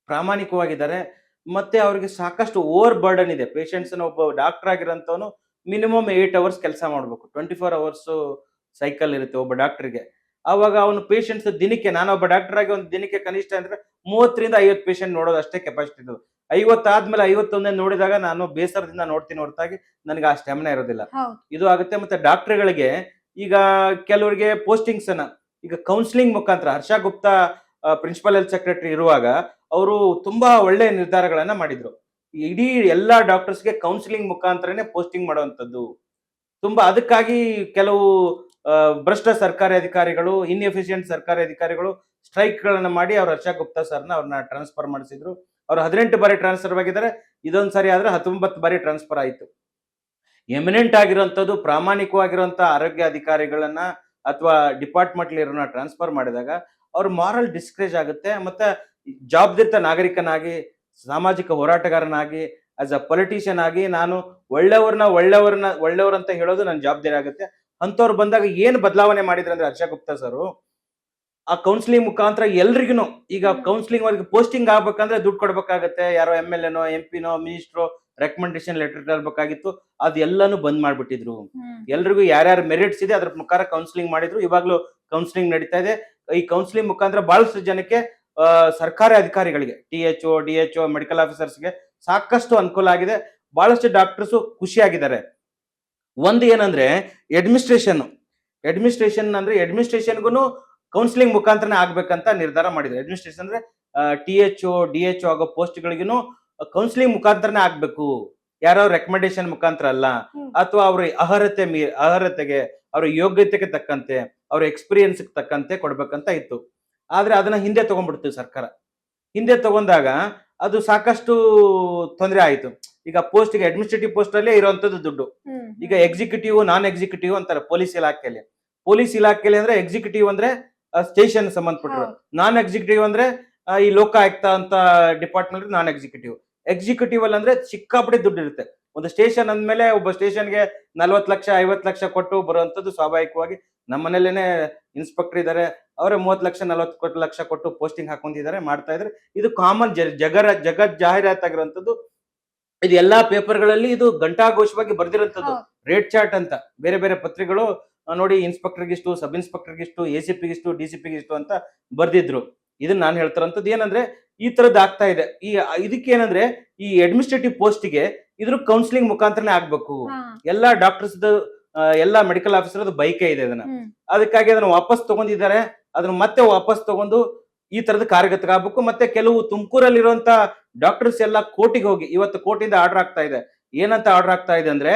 ಪ್ರಾಮಾಣಿಕವಾಗಿದ್ದಾರೆ. ಮತ್ತೆ ಅವ್ರಿಗೆ ಸಾಕಷ್ಟು ಓವರ್ ಬರ್ಡನ್ ಇದೆ. ಪೇಷಂಟ್ಸ್ ಒಬ್ಬ ಡಾಕ್ಟರ್ ಆಗಿರೋಂಥವನು ಮಿನಿಮಮ್ 8 ಅವರ್ಸ್ ಕೆಲಸ ಮಾಡ್ಬೇಕು. 24 ಅವರ್ಸ್ ಸೈಕಲ್ ಇರುತ್ತೆ ಒಬ್ಬ ಡಾಕ್ಟರ್ಗೆ. ಅವಾಗ ಅವನು ಪೇಷಂಟ್ಸ್ ದಿನಕ್ಕೆ, ನಾನೊಬ್ಬ ಡಾಕ್ಟರ್ ಆಗಿ ಒಂದು ದಿನಕ್ಕೆ ಕನಿಷ್ಠ ಅಂದ್ರೆ 30ರಿಂದ 50 ಪೇಷಂಟ್ ನೋಡೋದು ಅಷ್ಟೇ ಕೆಪಾಸಿಟಿ ಇರೋದು. 50 ಆದ್ಮೇಲೆ 51 ನೋಡಿದಾಗ ನಾನು ಬೇಸರದಿಂದ ನೋಡ್ತೀನಿ ಹೊರತಾಗಿ ನನಗೆ ಆ ಸ್ಟೆಮಿನಾ ಇರೋದಿಲ್ಲ. ಇದು ಆಗುತ್ತೆ. ಮತ್ತೆ ಡಾಕ್ಟರ್ಗಳಿಗೆ ಈಗ ಕೆಲವರಿಗೆ ಪೋಸ್ಟಿಂಗ್ಸ್ ಅನ್ನ ಈಗ ಕೌನ್ಸಿಲಿಂಗ್ ಮುಖಾಂತರ, ಹರ್ಷ ಗುಪ್ತಾ ಪ್ರಿನ್ಸಿಪಲ್ ಹೆಲ್ತ್ ಸೆಕ್ರೆಟರಿ ಇರುವಾಗ ಅವರು ತುಂಬಾ ಒಳ್ಳೆ ನಿರ್ಧಾರಗಳನ್ನ ಮಾಡಿದ್ರು. ಇಡೀ ಎಲ್ಲಾ ಡಾಕ್ಟರ್ಸ್ಗೆ ಕೌನ್ಸಿಲಿಂಗ್ ಮುಖಾಂತರನೇ ಪೋಸ್ಟಿಂಗ್ ಮಾಡುವಂತದ್ದು. ತುಂಬಾ ಅದಕ್ಕಾಗಿ ಕೆಲವು ಭ್ರಷ್ಟ ಸರ್ಕಾರಿ ಅಧಿಕಾರಿಗಳು, ಇನ್ಎಫಿಷಿಯಂಟ್ ಸರ್ಕಾರಿ ಅಧಿಕಾರಿಗಳು ಸ್ಟ್ರೈಕ್ ಗಳನ್ನ ಮಾಡಿ ಅವ್ರ ಹರ್ಷ ಗುಪ್ತಾ ಸರ್ನ ಅವ್ರನ್ನ ಟ್ರಾನ್ಸ್ಫರ್ ಮಾಡಿಸಿದ್ರು. ಅವ್ರು 18 ಬಾರಿ ಟ್ರಾನ್ಸ್ಫರ್ ಆಗಿದ್ದಾರೆ. ಇದೊಂದ್ ಸಾರಿ ಆದ್ರೆ 19 ಬಾರಿ ಟ್ರಾನ್ಸ್ಫರ್ ಆಯ್ತು. ಎಮಿನೆಂಟ್ ಆಗಿರುವಂತದ್ದು, ಪ್ರಾಮಾಣಿಕವಾಗಿರುವಂತ ಆರೋಗ್ಯ ಅಧಿಕಾರಿಗಳನ್ನ ಅಥವಾ ಡಿಪಾರ್ಟ್ಮೆಂಟ್ ಇರೋನ ಟ್ರಾನ್ಸ್ಫರ್ ಮಾಡಿದಾಗ ಅವ್ರ ಮಾರಲ್ ಡಿಸ್ಕರೇಜ್ ಆಗುತ್ತೆ. ಮತ್ತೆ ಜವಾಬ್ದಾರಿತ ನಾಗರಿಕನಾಗಿ, ಸಾಮಾಜಿಕ ಹೋರಾಟಗಾರನಾಗಿ, ಆಸ್ ಅ ಪೊಲಿಟಿಷಿಯನ್ ಆಗಿ ನಾನು ಒಳ್ಳೆಯವರಂತ ಹೇಳೋದು ನನ್ನ ಜವಾಬ್ದಾರಿ ಆಗುತ್ತೆ. ಅಂತವ್ರು ಬಂದಾಗ ಏನ್ ಬದಲಾವಣೆ ಮಾಡಿದ್ರೆ ಅಂದ್ರೆ ಹರ್ಷ ಗುಪ್ತಾ ಸರ್ ಆ ಕೌನ್ಸಿಲಿಂಗ್ ಮುಖಾಂತರ ಎಲ್ರಿಗೂ, ಈಗ ಕೌನ್ಸಿಲಿಂಗ್ ಅವ್ರಿಗೆ ಪೋಸ್ಟಿಂಗ್ ಆಗ್ಬೇಕಂದ್ರೆ ದುಡ್ಡು ಕೊಡ್ಬೇಕಾಗತ್ತೆ. ಯಾರೋ MLA ನೋ MP ನೋ ಮಿನಿಸ್ಟ್ರೋ ರೆಕಮೆಂಡೇಶನ್ ಲೆಟರ್ ತರಬೇಕಾಗಿತ್ತು. ಅದು ಎಲ್ಲಾನು ಬಂದ್ ಮಾಡ್ಬಿಟ್ಟಿದ್ರು. ಎಲ್ರಿಗೂ ಯಾರ್ಯಾರು ಮೆರಿಟ್ಸ್ ಇದೆ ಅದ್ರ ಪ್ರಕಾರ ಕೌನ್ಸಿಲಿಂಗ್ ಮಾಡಿದ್ರು. ಇವಾಗ್ಲೂ ಕೌನ್ಸಿಲಿಂಗ್ ನಡೀತಾ ಇದೆ. ಈ ಕೌನ್ಸಿಲಿಂಗ್ ಮುಖಾಂತರ ಬಹಳಷ್ಟು ಜನಕ್ಕೆ ಸರ್ಕಾರಿ ಅಧಿಕಾರಿಗಳಿಗೆ, THO DHO ಮೆಡಿಕಲ್ ಆಫೀಸರ್ಸ್ಗೆ ಸಾಕಷ್ಟು ಅನುಕೂಲ ಆಗಿದೆ. ಬಹಳಷ್ಟು ಡಾಕ್ಟರ್ಸ್ ಖುಷಿಯಾಗಿದ್ದಾರೆ. ಒಂದು ಏನಂದ್ರೆ ಅಡ್ಮಿನಿಸ್ಟ್ರೇಷನ್, ಅಡ್ಮಿನಿಸ್ಟ್ರೇಷನ್ ಅಂದ್ರೆ ಅಡ್ಮಿನಿಸ್ಟ್ರೇಷನ್ಗೂ ಕೌನ್ಸಿಲಿಂಗ್ ಮುಖಾಂತರನೇ ಆಗ್ಬೇಕಂತ ನಿರ್ಧಾರ ಮಾಡಿದ್ರು. ಅಡ್ಮಿನಿಸ್ಟ್ರೇಷನ್ ಅಂದ್ರೆ THO DHO ಆಗೋ ಪೋಸ್ಟ್ಗಳಿಗೂ ಕೌನ್ಸಿಲಿಂಗ್ ಮುಖಾಂತರನೇ ಆಗ್ಬೇಕು, ಯಾರೋ ರೆಕಮೆಂಡೇಶನ್ ಮುಖಾಂತರ ಅಲ್ಲ, ಹ್ಮ್. ಅಥವಾ ಅವ್ರ ಅರ್ಹತೆಗೆ, ಅವ್ರ ಯೋಗ್ಯತೆಗೆ ತಕ್ಕಂತೆ, ಅವ್ರ ಎಕ್ಸ್ಪೀರಿಯನ್ಸ್ ತಕ್ಕಂತೆ ಕೊಡ್ಬೇಕಂತ ಇತ್ತು. ಆದ್ರೆ ಅದನ್ನ ಹಿಂದೆ ತಗೊಂಡ್ಬಿಡ್ತು ಸರ್ಕಾರ. ಹಿಂದೆ ತಗೊಂಡಾಗ ಅದು ಸಾಕಷ್ಟು ತೊಂದರೆ ಆಯ್ತು. ಈಗ ಪೋಸ್ಟ್ಗೆ ಅಡ್ಮಿನಿಸ್ಟ್ರೇಟಿವ್ ಪೋಸ್ಟ್ ಅಲ್ಲೇ ಇರುವಂತದ್ದು ದುಡ್ಡು. ಈಗ ಎಕ್ಸಿಕ್ಯೂಟಿವ್ ನಾನ್ ಎಕ್ಸಿಕ್ಯೂಟಿವ್ ಅಂತಾರೆ ಪೊಲೀಸ್ ಇಲಾಖೆಯಲ್ಲಿ. ಪೊಲೀಸ್ ಇಲಾಖೆಯಲ್ಲಿ ಅಂದ್ರೆ ಎಕ್ಸಿಕ್ಯೂಟಿವ್ ಅಂದ್ರೆ ಸ್ಟೇಷನ್ ಸಂಬಂಧಪಟ್ಟಿರೋ, ನಾನ್ ಎಕ್ಸಿಕ್ಯೂಟಿವ್ ಅಂದ್ರೆ ಈ ಲೋಕಾಯುಕ್ತ ಅಂತ ಡಿಪಾರ್ಟ್ಮೆಂಟ್ ನಾನ್ ಎಕ್ಸಿಕ್ಯೂಟಿವ್. ಎಕ್ಸಿಕ್ಯೂಟಿವ್ ಅಲ್ಲಿ ಅಂದ್ರೆ ಸಿಕ್ಕಾಪಟ್ಟೆ ದುಡ್ಡು ಇರುತ್ತೆ. ಒಂದು ಸ್ಟೇಷನ್ ಅಂದ್ಮೇಲೆ ಒಬ್ಬ ಸ್ಟೇಷನ್ಗೆ 40 ಲಕ್ಷ 50 ಲಕ್ಷ ಕೊಟ್ಟು ಬರುವಂತದ್ದು ಸ್ವಾಭಾವಿಕವಾಗಿ. ನಮ್ಮ ಮನೇಲೇನೆ ಇನ್ಸ್ಪೆಕ್ಟರ್ ಇದ್ದಾರೆ, ಅವರೇ 30 ಲಕ್ಷ 40 ಲಕ್ಷ ಕೊಟ್ಟು ಪೋಸ್ಟಿಂಗ್ ಹಾಕೊಂಡಿದ್ದಾರೆ, ಮಾಡ್ತಾ ಇದ್ರೆ. ಇದು ಕಾಮನ್ ಜಗತ್ ಜಾಹೀರಾತಾಗಿರುವಂತದ್ದು. ಇದು ಎಲ್ಲಾ ಪೇಪರ್ಗಳಲ್ಲಿ ಇದು ಘಂಟಾಘೋಷವಾಗಿ ಬರ್ದಿರೋಂಥದ್ದು. ರೇಟ್ ಚಾರ್ಟ್ ಅಂತ ಬೇರೆ ಬೇರೆ ಪತ್ರಿಕೆಗಳು ನೋಡಿ, ಇನ್ಸ್ಪೆಕ್ಟರ್ಗಿಷ್ಟು, ಸಬ್ ಇನ್ಸ್ಪೆಕ್ಟರ್ಗಿಷ್ಟು, ACPಗಿಷ್ಟು, DCPಗಿಷ್ಟು ಅಂತ ಬರ್ದಿದ್ರು. ಇದನ್ನ ನಾನು ಹೇಳ್ತಾರಂತದ್ದು ಏನಂದ್ರೆ ಈ ತರದ್ದು ಆಗ್ತಾ ಇದೆ. ಇದಕ್ಕೆ ಏನಂದ್ರೆ ಈ ಅಡ್ಮಿನಿಸ್ಟ್ರೇಟಿವ್ ಪೋಸ್ಟ್ಗೆ ಇದ್ರ ಕೌನ್ಸಿಲಿಂಗ್ ಮುಖಾಂತರನೇ ಆಗ್ಬೇಕು. ಎಲ್ಲಾ ಡಾಕ್ಟರ್ಸ್ ಎಲ್ಲಾ ಮೆಡಿಕಲ್ ಆಫೀಸರ್ ಬೈಕೆ ಇದೆ ಅದನ್ನ. ಅದಕ್ಕಾಗಿ ಅದನ್ನ ವಾಪಸ್ ತಗೊಂಡಿದ್ದಾರೆ. ಅದನ್ನ ಮತ್ತೆ ವಾಪಸ್ ತಗೊಂಡು ಈ ತರದ ಕಾರ್ಯಗತ ಆಗ್ಬೇಕು. ಮತ್ತೆ ಕೆಲವು ತುಮಕೂರಲ್ಲಿರುವಂತ ಡಾಕ್ಟರ್ಸ್ ಎಲ್ಲ ಕೋರ್ಟಿಗೆ ಹೋಗಿ, ಇವತ್ತು ಕೋರ್ಟಿಂದ ಆರ್ಡರ್ ಆಗ್ತಾ ಇದೆ. ಏನಂತ ಆರ್ಡರ್ ಆಗ್ತಾ ಇದೆ ಅಂದ್ರೆ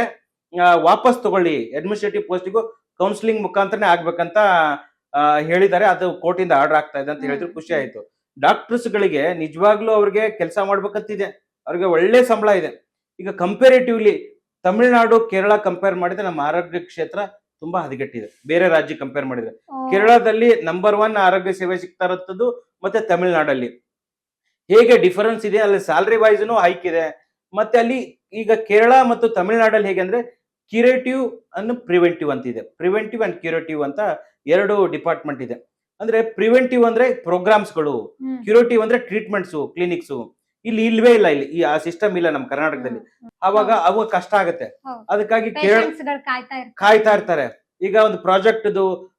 ವಾಪಸ್ ತಗೊಳ್ಳಿ, ಅಡ್ಮಿನಿಸ್ಟ್ರೇಟಿವ್ ಪೋಸ್ಟಿಗೂ ಕೌನ್ಸಿಲಿಂಗ್ ಮುಖಾಂತರನೇ ಆಗ್ಬೇಕಂತ ಹೇಳಿದ್ದಾರೆ. ಅದು ಕೋರ್ಟಿಂದ ಆರ್ಡರ್ ಆಗ್ತಾ ಇದೆ ಅಂತ ಹೇಳಿದ್ರು. ಖುಷಿ ಆಯ್ತು. ಡಾಕ್ಟರ್ಸ್ ಗಳಿಗೆ ನಿಜವಾಗ್ಲೂ ಅವ್ರಿಗೆ ಕೆಲಸ ಮಾಡ್ಬೇಕಂತಿದೆ, ಅವ್ರಿಗೆ ಒಳ್ಳೆ ಸಂಬಳ ಇದೆ. ಈಗ ಕಂಪೇರಿಟಿವ್ಲಿ ತಮಿಳುನಾಡು ಕೇರಳ ಕಂಪೇರ್ ಮಾಡಿದ್ರೆ ನಮ್ಮ ಆರೋಗ್ಯ ಕ್ಷೇತ್ರ ತುಂಬಾ ಹದಗೆಟ್ಟಿದೆ. ಬೇರೆ ರಾಜ್ಯ ಕಂಪೇರ್ ಮಾಡಿದ್ರೆ ಕೇರಳದಲ್ಲಿ ನಂಬರ್ 1 ಆರೋಗ್ಯ ಸೇವೆ ಸಿಗ್ತಾ ಇರುತ್ತದು, ಮತ್ತೆ ತಮಿಳುನಾಡಲ್ಲಿ ಹೇಗೆ ಡಿಫರೆನ್ಸ್ ಇದೆ. ಅಲ್ಲಿ ಸ್ಯಾಲರಿ ವೈಸ್ನು ಹೈಕ್ ಇದೆ. ಮತ್ತೆ ಅಲ್ಲಿ ಈಗ ಕೇರಳ ಮತ್ತು ತಮಿಳುನಾಡಲ್ಲಿ ಹೇಗೆ ಅಂದ್ರೆ ಕ್ಯೂರೇಟಿವ್ ಅನ್ನು ಪ್ರಿವೆಂಟಿವ್ ಅಂತ ಇದೆ. ಪ್ರಿವೆಂಟಿವ್ ಅಂಡ್ ಕ್ಯೂರೇಟಿವ್ ಅಂತ 2 ಡಿಪಾರ್ಟ್ಮೆಂಟ್ ಇದೆ. ಅಂದ್ರೆ ಪ್ರಿವೆಂಟಿವ್ ಅಂದ್ರೆ ಪ್ರೋಗ್ರಾಮ್ಸ್ಗಳು, ಕ್ಯೂರೇಟಿವ್ ಅಂದ್ರೆ ಟ್ರೀಟ್ಮೆಂಟ್ಸ್, ಕ್ಲಿನಿಕ್ಸ್. ಇಲ್ಲಿ ಇಲ್ವೇ ಇಲ್ಲ, ಇಲ್ಲಿ ಈ ಆ ಸಿಸ್ಟಮ್ ಇಲ್ಲ ನಮ್ಮ ಕರ್ನಾಟಕದಲ್ಲಿ. ಅವಾಗ ಅವಾಗ ಕಷ್ಟ ಆಗುತ್ತೆ. ಅದಕ್ಕಾಗಿ ಕಾಯ್ತಾ ಇರ್ತಾರೆ. ಈಗ ಒಂದು ಪ್ರಾಜೆಕ್ಟ್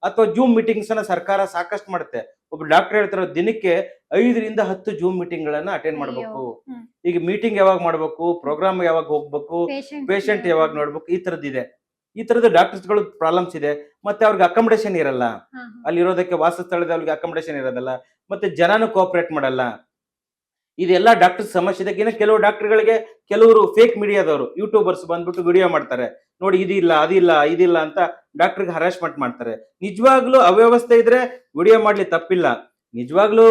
ಅಥವಾ ಜೂಮ್ ಮೀಟಿಂಗ್ಸ್ ಅನ್ನ ಸರ್ಕಾರ ಸಾಕಷ್ಟು ಮಾಡುತ್ತೆ. ಒಬ್ಬ ಡಾಕ್ಟರ್ ಹೇಳ್ತಾರೆ ದಿನಕ್ಕೆ 5 ರಿಂದ 10 ಜೂಮ್ ಮೀಟಿಂಗ್ ಗಳನ್ನ ಅಟೆಂಡ್ ಮಾಡ್ಬೇಕು. ಈಗ ಮೀಟಿಂಗ್ ಯಾವಾಗ ಮಾಡ್ಬೇಕು, ಪ್ರೋಗ್ರಾಮ್ ಯಾವಾಗ ಹೋಗ್ಬೇಕು, ಪೇಷಂಟ್ ಯಾವಾಗ ನೋಡ್ಬೇಕು, ಈ ತರದ್ದಿದೆ. ಈ ತರದ ಡಾಕ್ಟರ್ಸ್ ಗಳು ಪ್ರಾಬ್ಲಮ್ಸ್ ಇದೆ. ಮತ್ತೆ ಅವ್ರಿಗೆ ಅಕಾಮಿಡೇಷನ್ ಇರಲ್ಲ, ಅಲ್ಲಿ ಇರೋದಕ್ಕೆ ವಾಸಸ್ಥಳದ ಅವ್ರಿಗೆ ಅಕಾಮಿಡೇಷನ್ ಇರೋದಲ್ಲ, ಮತ್ತೆ ಜನನು ಕೋಆಪರೇಟ್ ಮಾಡಲ್ಲ. ಇದೆಲ್ಲ ಡಾಕ್ಟರ್ಸ್ ಸಮಸ್ಯೆ ಇದೆ. ಇನ್ನು ಕೆಲವು ಡಾಕ್ಟರ್ಗಳಿಗೆ ಕೆಲವರು ಫೇಕ್ ಮೀಡಿಯಾದವರು ಯೂಟ್ಯೂಬರ್ಸ್ ಬಂದ್ಬಿಟ್ಟು ವಿಡಿಯೋ ಮಾಡ್ತಾರೆ, ನೋಡಿ ಇದಿಲ್ಲ ಅಂತ ಡಾಕ್ಟರ್ಗೆ ಹರಾಸ್ಮೆಂಟ್ ಮಾಡ್ತಾರೆ. ನಿಜವಾಗ್ಲೂ ಅವ್ಯವಸ್ಥೆ ಇದ್ರೆ ವಿಡಿಯೋ ಮಾಡ್ಲಿ, ತಪ್ಪಿಲ್ಲ. ನಿಜವಾಗ್ಲೂ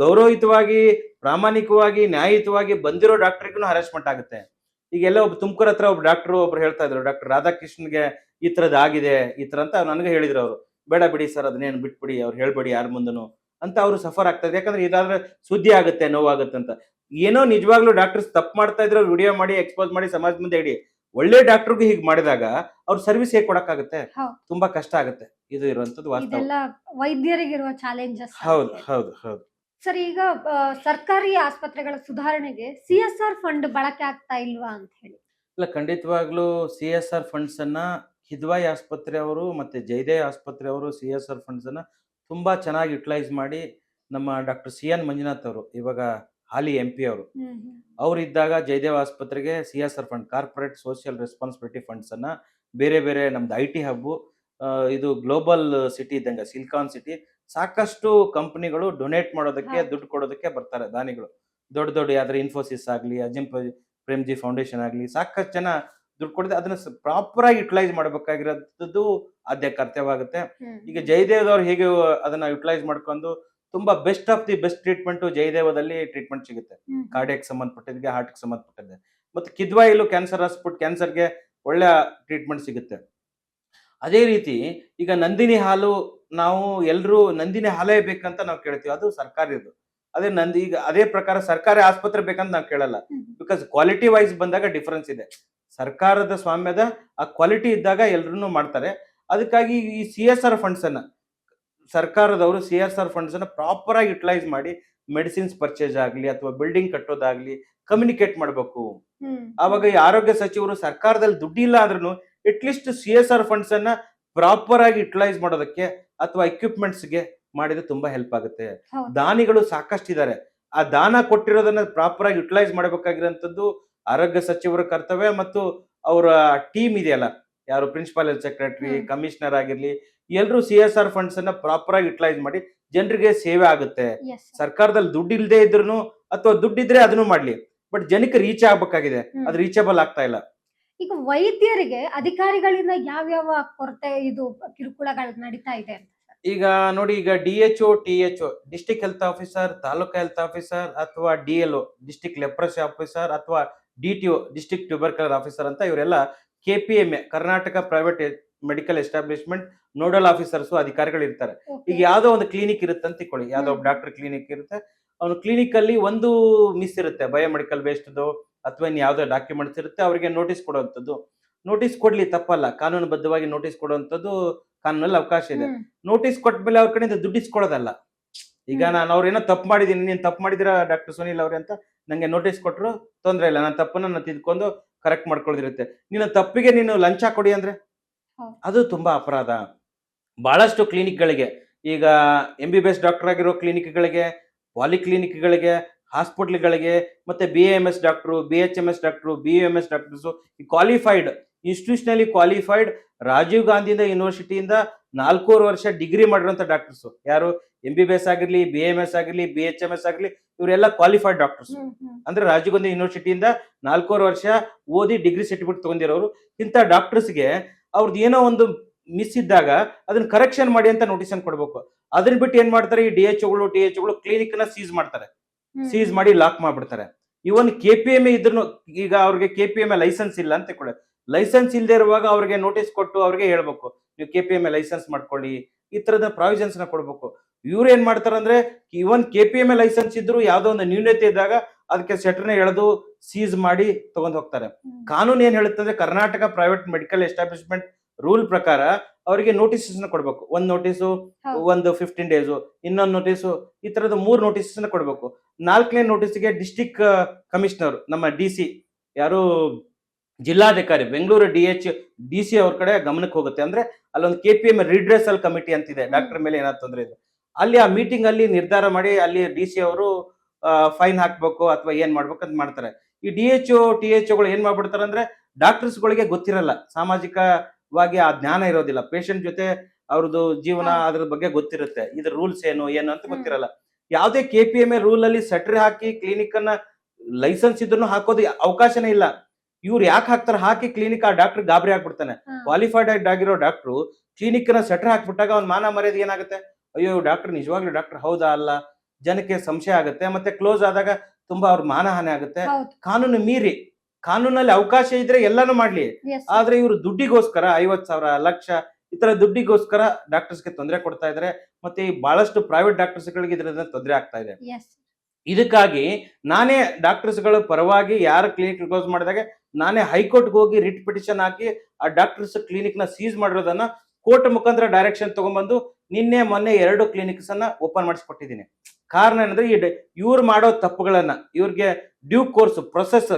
ಗೌರವಯುತವಾಗಿ, ಪ್ರಾಮಾಣಿಕವಾಗಿ, ನ್ಯಾಯಯುತವಾಗಿ ಬಂದಿರೋ ಡಾಕ್ಟರ್ಗೂ ಹರಾಸ್ಮೆಂಟ್ ಆಗುತ್ತೆ. ಈಗೆಲ್ಲ ಒಬ್ಬ ತುಮಕೂರು ಹತ್ರ ಒಬ್ಬ ಒಬ್ರು ಹೇಳ್ತಾ ಇದ್ರು, ಡಾಕ್ಟರ್ ರಾಧಾಕೃಷ್ಣನ್ಗೆ ಈ ತರದ್ ಆಗಿದೆ, ಈ ತರ ಅಂತ ನನಗೆ ಹೇಳಿದ್ರು. ಅವರು ಬೇಡ ಬಿಡಿ ಸರ್, ಅದನ್ನೇನು ಬಿಟ್ಬಿಡಿ, ಅವ್ರು ಹೇಳ್ಬೇಡಿ ಯಾರ ಮುಂದನು ಅಂತ ಅವರು ಸಫರ್ ಆಗ್ತಾ ಇದೆ. ಯಾಕಂದ್ರೆ ಇದಾದ್ರೆ ಸುದ್ದಿ ಆಗುತ್ತೆ, ನೋವಾಗುತ್ತೆ ಅಂತ. ಏನೋ ನಿಜವಾಗ್ಲೂ ಡಾಕ್ಟರ್ಸ್ ತಪ್ಪು ಮಾಡ್ತಾ ಇದ್ರೆ ವಿಡಿಯೋ ಮಾಡಿ ಎಕ್ಸ್ಪೋಸ್ ಮಾಡಿ ಸಮಾಜ ಮುಂದೆ ಇಡಿ. ಒಳ್ಳೆ ಡಾಕ್ಟರ್ಗೆ ಹೀಗೆ ಮಾಡಿದಾಗ ಅವ್ರ ಸರ್ವಿಸ್ ಹೇಗೆ ಕೊಡಕ್ಕಾಗುತ್ತೆ? ತುಂಬಾ ಕಷ್ಟ ಆಗುತ್ತೆ. ಇದು ಇರುವಂತದ್ದು ವಾಸ್ತವ. ವೈದ್ಯರಿಗಿರುವ ಚಾಲೆಂಜಸ್. ಹೌದು ಹೌದು ಹೌದು ಸರ್, ಈಗ ಸರ್ಕಾರಿ ಆಸ್ಪತ್ರೆಗಳ ಸುಧಾರಣೆಗೆ CSR ಫಂಡ್ ಬಳಕೆ ಆಗ್ತಾ ಇಲ್ವಾ ಅಂತ ಹೇಳಿ? ಇಲ್ಲ, ಖಂಡಿತವಾಗ್ಲೂ CSR ಫಂಡ್ಸ್ ಅನ್ನ ಕಿದ್ವಾಯಿ ಆಸ್ಪತ್ರೆ ಅವರು ಮತ್ತೆ ಜಯದೇವ್ ಆಸ್ಪತ್ರೆ ಅವರು CSR ಫಂಡ್ಸ್ ಅನ್ನ ತುಂಬಾ ಚೆನ್ನಾಗಿ ಯುಟಿಲೈಸ್ ಮಾಡಿ, ನಮ್ಮ ಡಾಕ್ಟರ್ CN ಮಂಜುನಾಥ್ ಅವರು ಇವಾಗ ಹಾಲಿ MP ಅವರು ಇದ್ದಾಗ ಜಯದೇವ್ ಆಸ್ಪತ್ರೆಗೆ CSR fund, corporate social responsibility funds ಅನ್ನ ಬೇರೆ ಬೇರೆ ನಮ್ದು IT ಹಬ್ಬು, ಇದು ಗ್ಲೋಬಲ್ ಸಿಟಿ ಇದ್ದಂಗೆ ಸಿಲಿಕಾನ್ ಸಿಟಿ, ಸಾಕಷ್ಟು ಕಂಪನಿಗಳು ಡೊನೇಟ್ ಮಾಡೋದಕ್ಕೆ, ದುಡ್ಡು ಕೊಡೋದಕ್ಕೆ ಬರ್ತಾರೆ ದಾನಿಗಳು. ದೊಡ್ಡ ದೊಡ್ಡ ಯಾವ್ದಾರು ಇನ್ಫೋಸಿಸ್ ಆಗಲಿ, ಅಜಿಂ ಪ್ರೇಮ್ಜಿ ಫೌಂಡೇಶನ್ ಆಗಲಿ, ಸಾಕಷ್ಟು ಜನ ದುಡ್ಡು ಕೊಡದೆ ಅದನ್ನ ಪ್ರಾಪರ್ ಆಗಿ ಯುಟಿಲೈಸ್ ಮಾಡಬೇಕಾಗಿರೋದು ಆದ್ಯ ಕರ್ತವ್ಯವಾಗುತ್ತೆ. ಈಗ ಜಯದೇವ್ ಅವ್ರು ಹೇಗೆ ಅದನ್ನ ಯುಟಿಲೈಸ್ ಮಾಡ್ಕೊಂಡು ತುಂಬಾ best of the best treatment ಜಯದೇವದಲ್ಲಿ ಟ್ರೀಟ್ಮೆಂಟ್ ಸಿಗುತ್ತೆ. ಕಾರ್ಡಿಯಾಕ್ ಸಂಬಂಧಪಟ್ಟಿದ್ದೆ, ಹಾರ್ಟ್ ಸಂಬಂಧಪಟ್ಟಿದೆ. ಮತ್ತೆ ಕಿದ್ವಾಯಿಲು ಕ್ಯಾನ್ಸರ್ ಹಾಸ್ಪಿಟಲ್, ಕ್ಯಾನ್ಸರ್ಗೆ ಒಳ್ಳೆ ಟ್ರೀಟ್ಮೆಂಟ್ ಸಿಗುತ್ತೆ. ಅದೇ ರೀತಿ ಈಗ ನಂದಿನಿ ಹಾಲು, ನಾವು ಎಲ್ಲರೂ ನಂದಿನಿ ಹಾಲೇ ಬೇಕಂತ ನಾವು ಕೇಳ್ತೀವಿ, ಅದು ಸರ್ಕಾರಿದು. ಈಗ ಅದೇ ಪ್ರಕಾರ ಸರ್ಕಾರಿ ಆಸ್ಪತ್ರೆ ಬೇಕಂತ ನಾವು ಕೇಳಲ್ಲ. ಬಿಕಾಸ್ ಕ್ವಾಲಿಟಿ ವೈಸ್ ಬಂದಾಗ ಡಿಫರೆನ್ಸ್ ಇದೆ. ಸರ್ಕಾರದ ಸ್ವಾಮ್ಯದ ಆ ಕ್ವಾಲಿಟಿ ಇದ್ದಾಗ ಎಲ್ರು ಮಾಡ್ತಾರೆ. ಅದಕ್ಕಾಗಿ ಈ CSR ಫಂಡ್ಸ್ ಅನ್ನ ಸರ್ಕಾರದವರು CSR ಫಂಡ್ಸ್ ಅನ್ನ ಪ್ರಾಪರ್ ಆಗಿ ಯುಟಿಲೈಸ್ ಮಾಡಿ, ಮೆಡಿಸಿನ್ಸ್ ಪರ್ಚೇಸ್ ಆಗ್ಲಿ ಅಥವಾ ಬಿಲ್ಡಿಂಗ್ ಕಟ್ಟೋದಾಗ್ಲಿ ಕಮ್ಯುನಿಕೇಟ್ ಮಾಡಬೇಕು. ಆವಾಗ ಈ ಆರೋಗ್ಯ ಸಚಿವರು ಸರ್ಕಾರದಲ್ಲಿ ದುಡ್ಡಿಲ್ಲ ಆದ್ರೂ ಅಟ್ಲೀಸ್ಟ್ CSR ಫಂಡ್ಸ್ ಅನ್ನ ಪ್ರಾಪರ್ ಆಗಿ ಯುಟಿಲೈಸ್ ಮಾಡೋದಕ್ಕೆ ಅಥವಾ ಎಕ್ವಿಪ್ಮೆಂಟ್ಸ್ಗೆ ಮಾಡಿದ್ರೆ ತುಂಬಾ ಹೆಲ್ಪ್ ಆಗುತ್ತೆ. ದಾನಿಗಳು ಸಾಕಷ್ಟಿದ್ದಾರೆ. ಆ ದಾನ ಕೊಟ್ಟಿರೋದನ್ನ ಪ್ರಾಪರ್ ಆಗಿ ಯುಟಿಲೈಸ್ ಮಾಡಬೇಕಾಗಿರೋಂಥದ್ದು ಆರೋಗ್ಯ ಸಚಿವರ ಕರ್ತವ್ಯ. ಮತ್ತು ಅವರ ಟೀಮ್ ಇದೆಯಲ್ಲ, ಯಾರು ಪ್ರಿನ್ಸಿಪಾಲ್ ಹೆಲ್ತ್ ಸೆಕ್ರೆಟರಿ, ಕಮಿಷನರ್ ಆಗಿರ್ಲಿ, ಎಲ್ಲರೂ CSR ಫಂಡ್ಸ್ ಅನ್ನ ಪ್ರಾಪರ್ ಆಗಿ ಯುಟಿಲೈಸ್ ಮಾಡಿ ಜನರಿಗೆ ಸೇವೆ ಆಗುತ್ತೆ. Yes sir. ಸರ್ಕಾರದಲ್ಲಿ ದುಡ್ಡು ಇಲ್ಲದೆ ಇದ್ರೂ ಅಥವಾ ದುಡ್ಡಿದ್ರೆ ಅದನ್ನು ಮಾಡ್ಲಿ, ಬಟ್ ಜನಕ್ಕೆ ರೀಚ್ ಆಗ್ಬೇಕಾಗಿದೆ, ಅದು ರೀಚಬಲ್ ಆಗ್ತಾ ಇಲ್ಲ. ಈಗ ವೈದ್ಯರಿಗೆ ಅಧಿಕಾರಿಗಳಿಂದ ಯಾವ್ಯಾವ ಕೊರತೆ ಇದು ಕಿರುಕುಳಗಳು ನಡೀತಾ ಇದೆ ಅಂತ? ಈಗ ನೋಡಿ, ಈಗ DHO, THO, district health officer, taluk health officer, ಅಥವಾ DLO, ಡಿಸ್ಟ್ರಿಕ್ಟ್ ಲೆಪ್ರಸಿ ಆಫೀಸರ್, ಅಥವಾ DTO, ಡಿಸ್ಟ್ರಿಕ್ಟ್ ಟ್ಯೂಬರ್ಕಲರ್ ಆಫೀಸರ್ ಅಂತ ಇವರೆಲ್ಲ KPMA, Karnataka private medical establishment nodal officers ಅಧಿಕಾರಿಗಳು ಇರ್ತಾರೆ. ಈಗ ಯಾವ್ದೋ ಒಂದು ಕ್ಲಿನಿಕ್ ಇರುತ್ತೆ ಅಂತ ತಿಳ್ಕೊಳ್ಳಿ, ಯಾವ್ದೋ ಒಬ್ಬ ಡಾಕ್ಟರ್ ಕ್ಲಿನಿಕ್ ಇರುತ್ತೆ. ಅವನು ಕ್ಲಿನಿಕ್ ಅಲ್ಲಿ ಒಂದು ಮಿಸ್ ಇರುತ್ತೆ, ಬಯೋಮೆಡಿಕಲ್ ವೇಸ್ಟ್ದು ಅಥವಾ ಇನ್ ಯಾವ್ದೋ ಡಾಕ್ಯುಮೆಂಟ್ಸ್ ಇರುತ್ತೆ, ಅವರಿಗೆ ನೋಟಿಸ್ ಕೊಡುವಂಥದ್ದು. ನೋಟಿಸ್ ಕೊಡ್ಲಿ, ತಪ್ಪಲ್ಲ, ಕಾನೂನುಬದ್ಧವಾಗಿ ನೋಟಿಸ್ ಕೊಡುವಂಥದ್ದು ಕಾನೂನಲ್ಲಿ ಅವಕಾಶ ಇದೆ. ನೋಟಿಸ್ ಕೊಟ್ಮೇಲೆ ಅವ್ರ ಕಡೆಯಿಂದ ದುಡ್ಡು ಇಸ್ಕೊಳ್ಳೋದಲ್ಲ. ಈಗ ನಾನು ಅವ್ರೇನೋ ತಪ್ಪು ಮಾಡಿದೀನಿ, ನೀನ್ ತಪ್ಪು ಮಾಡಿದಿರಾ ಡಾಕ್ಟರ್ ಸುನಿಲ್ ಅವ್ರೆ ಅಂತ ನಂಗೆ ನೋಟಿಸ್ ಕೊಟ್ಟರು, ತೊಂದ್ರೆ ಇಲ್ಲ, ನನ್ನ ತಪ್ಪನ್ನ ನಾನು ತಿದ್ಕೊಂಡು ಕರೆಕ್ಟ್ ಮಾಡ್ಕೊಳ್ಳೋದಿರುತ್ತೆ. ನಿನ್ನ ತಪ್ಪಿಗೆ ನೀನು ಲಂಚ ಕೊಡಿ ಅಂದ್ರೆ ಅದು ತುಂಬಾ ಅಪರಾಧ. ಬಹಳಷ್ಟು ಕ್ಲಿನಿಕ್ಗಳಿಗೆ, ಈಗ MBBS ಡಾಕ್ಟರ್ ಆಗಿರೋ ಕ್ಲಿನಿಕ್ಗಳಿಗೆ, ಪಾಲಿಕ್ಲಿನಿಕ್ಗಳಿಗೆ, ಹಾಸ್ಪಿಟ್ಲ್ಗಳಿಗೆ, ಮತ್ತೆ BAMS doctor, BHMS doctor, BUMS doctors, ಈ ಕ್ವಾಲಿಫೈಡ್, ಇನ್ಸ್ಟಿಟ್ಯೂಷನಲಿ ಕ್ವಾಲಿಫೈಡ್, ರಾಜೀವ್ ಗಾಂಧಿಯಿಂದ ಯೂನಿವರ್ಸಿಟಿಯಿಂದ 4.5 ವರ್ಷ ಡಿಗ್ರಿ ಮಾಡಿರೋಂಥ ಡಾಕ್ಟರ್ಸು ಯಾರು, MBBS ಆಗಿರ್ಲಿ, BAMS ಆಗಿರ್ಲಿ, BHMS ಆಗಿರ್ಲಿ, ಇವರೆಲ್ಲ ಕ್ವಾಲಿಫೈಡ್ ಡಾಕ್ಟರ್ಸ್. ಅಂದ್ರೆ ರಾಜೀವ್ ಗಾಂಧಿ ಯೂನಿವರ್ಸಿಟಿಯಿಂದ 4.5 ವರ್ಷ ಓದಿ ಡಿಗ್ರಿ ಸರ್ಟಿಫಿಕೇಟ್ ತಗೊಂಡಿರೋರು. ಇಂಥ ಡಾಕ್ಟರ್ಸ್ಗೆ ಅವ್ರದ್ದು ಏನೋ ಒಂದು ಮಿಸ್ ಇದ್ದಾಗ ಅದನ್ನ ಕರೆಕ್ಷನ್ ಮಾಡಿ ಅಂತ ನೋಟಿಸ್ ಅನ್ನು ಕೊಡ್ಬೇಕು. ಅದನ್ನ ಬಿಟ್ಟು ಏನ್ ಮಾಡ್ತಾರೆ, ಈ DHOಗಳು, THOಗಳು ಕ್ಲಿನಿಕ್ ನ ಸೀಸ್ ಮಾಡ್ತಾರೆ, ಸೀಸ್ ಮಾಡಿ ಲಾಕ್ ಮಾಡ್ಬಿಡ್ತಾರೆ. ಇವನ್ KPMA ಇದ್ರು, ಈಗ ಅವ್ರಿಗೆ KPMA ಲೈಸೆನ್ಸ್ ಇಲ್ಲ ಅಂತ ಕೂಡ, ಲೈಸೆನ್ಸ್ ಇಲ್ಲದೆ ಇರುವಾಗ ಅವ್ರಿಗೆ ನೋಟಿಸ್ ಕೊಟ್ಟು ಅವ್ರಿಗೆ ಹೇಳ್ಬೇಕು, ನೀವು KPMA ಲೈಸೆನ್ಸ್ ಮಾಡ್ಕೊಳ್ಳಿ, ಈ ತರದ ಪ್ರಾವಿಷನ್ಸ್ ನ ಕೊಡ್ಬೇಕು. ಇವ್ರು ಏನ್ ಮಾಡ್ತಾರಂದ್ರೆ, ಇವನ್ KPMA ಲೈಸೆನ್ಸ್ ಇದ್ರು ಯಾವ್ದೋ ಒಂದು ನ್ಯೂನತೆ ಇದ್ದಾಗ ಅದಕ್ಕೆ ಸೆಟರ್ನ ಎಳೆದು ಸೀಸ್ ಮಾಡಿ ತಗೊಂಡ್ ಹೋಗ್ತಾರೆ. ಕಾನೂನು ಏನ್ ಹೇಳುತ್ತೆ ಅಂದ್ರೆ, Karnataka private medical establishment rule ಪ್ರಕಾರ ಅವರಿಗೆ ನೋಟಿಸಸ್ ಕೊಡ್ಬೇಕು. ಒಂದ್ ನೋಟಿಸು, ಒಂದು 15 ಡೇಸು, ಇನ್ನೊಂದು ನೋಟಿಸು, ಈ ತರದ 3 ನೋಟಿಸಸ್ ಕೊಡ್ಬೇಕು. 4ನೇ ನೋಟಿಸ್ಗೆ ಡಿಸ್ಟ್ರಿಕ್ಟ್ ಕಮಿಷನರ್, ನಮ್ಮ DC ಯಾರು ಜಿಲ್ಲಾಧಿಕಾರಿ, ಬೆಂಗಳೂರು DC ಅವ್ರ ಕಡೆ ಗಮನಕ್ಕೆ ಹೋಗುತ್ತೆ. ಅಂದ್ರೆ ಅಲ್ಲೊಂದು KPMA ರಿಡ್ರೆಸಲ್ ಕಮಿಟಿ ಅಂತಿದೆ, ಡಾಕ್ಟರ್ ಮೇಲೆ ಏನಾದ್ರು ತೊಂದ್ರೆ ಇದೆ, ಅಲ್ಲಿ ಆ ಮೀಟಿಂಗ್ ಅಲ್ಲಿ ನಿರ್ಧಾರ ಮಾಡಿ ಅಲ್ಲಿ DC ಅವರು ಫೈನ್ ಹಾಕ್ಬೇಕು ಅಥವಾ ಏನ್ ಮಾಡ್ಬೇಕು ಅಂತ ಮಾಡ್ತಾರೆ. ಈ DHO, THOಗಳು ಏನ್ ಮಾಡ್ಬಿಡ್ತಾರೆ ಅಂದ್ರೆ, ಡಾಕ್ಟರ್ಸ್ಗಳಿಗೆ ಗೊತ್ತಿರಲ್ಲ, ಸಾಮಾಜಿಕವಾಗಿ ಆ ಜ್ಞಾನ ಇರೋದಿಲ್ಲ, ಪೇಷಂಟ್ ಜೊತೆ ಅವ್ರದ್ದು ಜೀವನ ಅದ್ರ ಬಗ್ಗೆ ಗೊತ್ತಿರುತ್ತೆ, ಇದ್ರ ರೂಲ್ಸ್ ಏನು ಅಂತ ಗೊತ್ತಿರಲ್ಲ. ಯಾವ್ದೇ KPMA ರೂಲ್ ಅಲ್ಲಿ ಸೆಟ್ರಿ ಹಾಕಿ ಕ್ಲಿನಿಕ್ ಅನ್ನ ಲೈಸೆನ್ಸ್ ಇದ್ರೂ ಹಾಕೋದು ಅವಕಾಶನೇ ಇಲ್ಲ. ಇವ್ರು ಯಾಕೆ ಹಾಕ್ತಾರೆ, ಹಾಕಿ ಕ್ಲಿನಿಕ್ ಆ ಡಾಕ್ಟರ್ ಗಾಬರಿ ಆಗ್ಬಿಡ್ತಾನೆ. ಕ್ವಾಲಿಫೈಡ್ ಆಗಿರೋ ಡಾಕ್ಟ್ರು ಕ್ಲಿನಿಕ್ ನ ಸೆಟ್ರ್ ಹಾಕ್ಬಿಟ್ಟಾಗ ಅವ್ನ ಮಾನ ಮರ್ಯಾದೆ ಏನಾಗುತ್ತೆ, ಅಯ್ಯೋ ಡಾಕ್ಟರ್ ನಿಜವಾಗ್ಲೂ ಡಾಕ್ಟರ್ ಹೌದಾ ಅಲ್ಲ, ಜನಕ್ಕೆ ಸಂಶಯ ಆಗುತ್ತೆ, ಮತ್ತೆ ಕ್ಲೋಸ್ ಆದಾಗ ತುಂಬಾ ಅವ್ರ ಮಾನಹಾನಿ ಆಗುತ್ತೆ. ಕಾನೂನು ಮೀರಿ, ಕಾನೂನಲ್ಲಿ ಅವಕಾಶ ಇದ್ರೆ ಎಲ್ಲಾನು ಮಾಡ್ಲಿ, ಆದ್ರೆ ಇವರು ದುಡ್ಡಿಗೋಸ್ಕರ 50,000 ಲಕ್ಷ ಈ ತರ ದುಡ್ಡಿಗೋಸ್ಕರ ಡಾಕ್ಟರ್ಸ್ಗೆ ತೊಂದರೆ ಕೊಡ್ತಾ ಇದಾರೆ. ಮತ್ತೆ ಈ ಬಹಳಷ್ಟು ಪ್ರೈವೇಟ್ ಡಾಕ್ಟರ್ಸ್ಗಳಿಗೆ ಇದರಿಂದ ತೊಂದರೆ ಆಗ್ತಾ ಇದೆ. ಇದಕ್ಕಾಗಿ ನಾನೇ ಡಾಕ್ಟರ್ಸ್ಗಳ ಪರವಾಗಿ ಯಾರ ಕ್ಲಿನಿಕ್ ಕ್ಲೋಸ್ ಮಾಡಿದಾಗ ನಾನೇ ಹೈಕೋರ್ಟ್ಗೆ ಹೋಗಿ ರಿಟ್ ಪಿಟಿಷನ್ ಹಾಕಿ ಆ ಡಾಕ್ಟರ್ಸ್ ಕ್ಲಿನಿಕ್ ನ ಸೀಸ್ ಮಾಡಿರೋದನ್ನ ಕೋರ್ಟ್ ಮುಖಾಂತರ ಡೈರೆಕ್ಷನ್ ತಗೊಂಡ್ಬಂದು ನಿನ್ನೆ ಮೊನ್ನೆ 2 ಕ್ಲಿನಿಕ್ಸ್ ಅನ್ನ ಓಪನ್ ಮಾಡಿಸ್ಕೊಟ್ಟಿದ್ದೀನಿ. ಕಾರಣ ಏನಂದ್ರೆ, ಇವ್ರು ಮಾಡೋ ತಪ್ಪುಗಳನ್ನ, ಇವ್ರಿಗೆ ಡ್ಯೂ ಕೋರ್ಸ್ ಪ್ರೊಸೆಸ್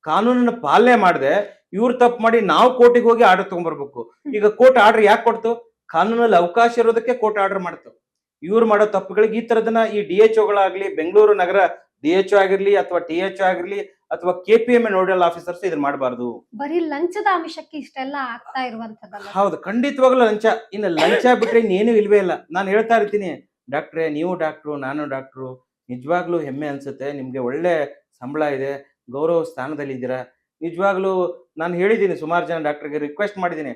ಕಾನೂನನ್ನ ಪಾಲನೆ ಮಾಡದೆ ಇವ್ರು ತಪ್ಪು ಮಾಡಿ ನಾವು ಕೋರ್ಟಿಗೆ ಹೋಗಿ ಆರ್ಡರ್ ತಗೊಂಡ್ಬರ್ಬೇಕು. ಈಗ ಕೋರ್ಟ್ ಆರ್ಡರ್ ಯಾಕೆ ಕೊಡ್ತು, ಕಾನೂನಲ್ಲಿ ಅವಕಾಶ ಇರೋದಕ್ಕೆ ಕೋರ್ಟ್ ಆರ್ಡರ್ ಮಾಡ್ತು. ಇವ್ರು ಮಾಡೋ ತಪ್ಪುಗಳಿಗೆ ಈ ತರದನ್ನ ಈ DHOಗಳಾಗ್ಲಿ, ಬೆಂಗಳೂರು ನಗರ DHO ಆಗಿರ್ಲಿ ಅಥವಾ THO ಆಗಿರ್ಲಿ ಅಥವಾ KPMA ನೋಡಲ್ ಆಫೀಸರ್ಸ್ ಇದನ್ನ ಮಾಡಬಾರ್ದು. ಬರೀ ಲಂಚದ ಅಂಶಕ್ಕೆ ಇಷ್ಟೆಲ್ಲ ಆಗ್ತಾ ಇರುವಂತದ್ದಲ್ಲ. ಹೌದು, ಖಂಡಿತವಾಗ್ಲೂ ಲಂಚ. ಇನ್ನು ಲಂಚ ಬಿಟ್ರೆ ಇನ್ನೇನು ಇಲ್ವೇ ಇಲ್ಲ. ನಾನು ಹೇಳ್ತಾ ಇರ್ತೀನಿ, ಡಾಕ್ಟ್ರೆ ನೀವು ಡಾಕ್ಟ್ರು, ನಾನು ಡಾಕ್ಟ್ರು, ನಿಜವಾಗ್ಲೂ ಹೆಮ್ಮೆ ಅನ್ಸುತ್ತೆ, ನಿಮ್ಗೆ ಒಳ್ಳೆ ಸಂಬಳ ಇದೆ, ಗೌರವ ಸ್ಥಾನದಲ್ಲಿ ಇದ್ದೀರಾ. ನಿಜವಾಗ್ಲೂ ನಾನು ಹೇಳಿದ್ದೀನಿ, ಸುಮಾರು ಜನ ಡಾಕ್ಟರ್ಗೆ ರಿಕ್ವೆಸ್ಟ್ ಮಾಡಿದ್ದೀನಿ,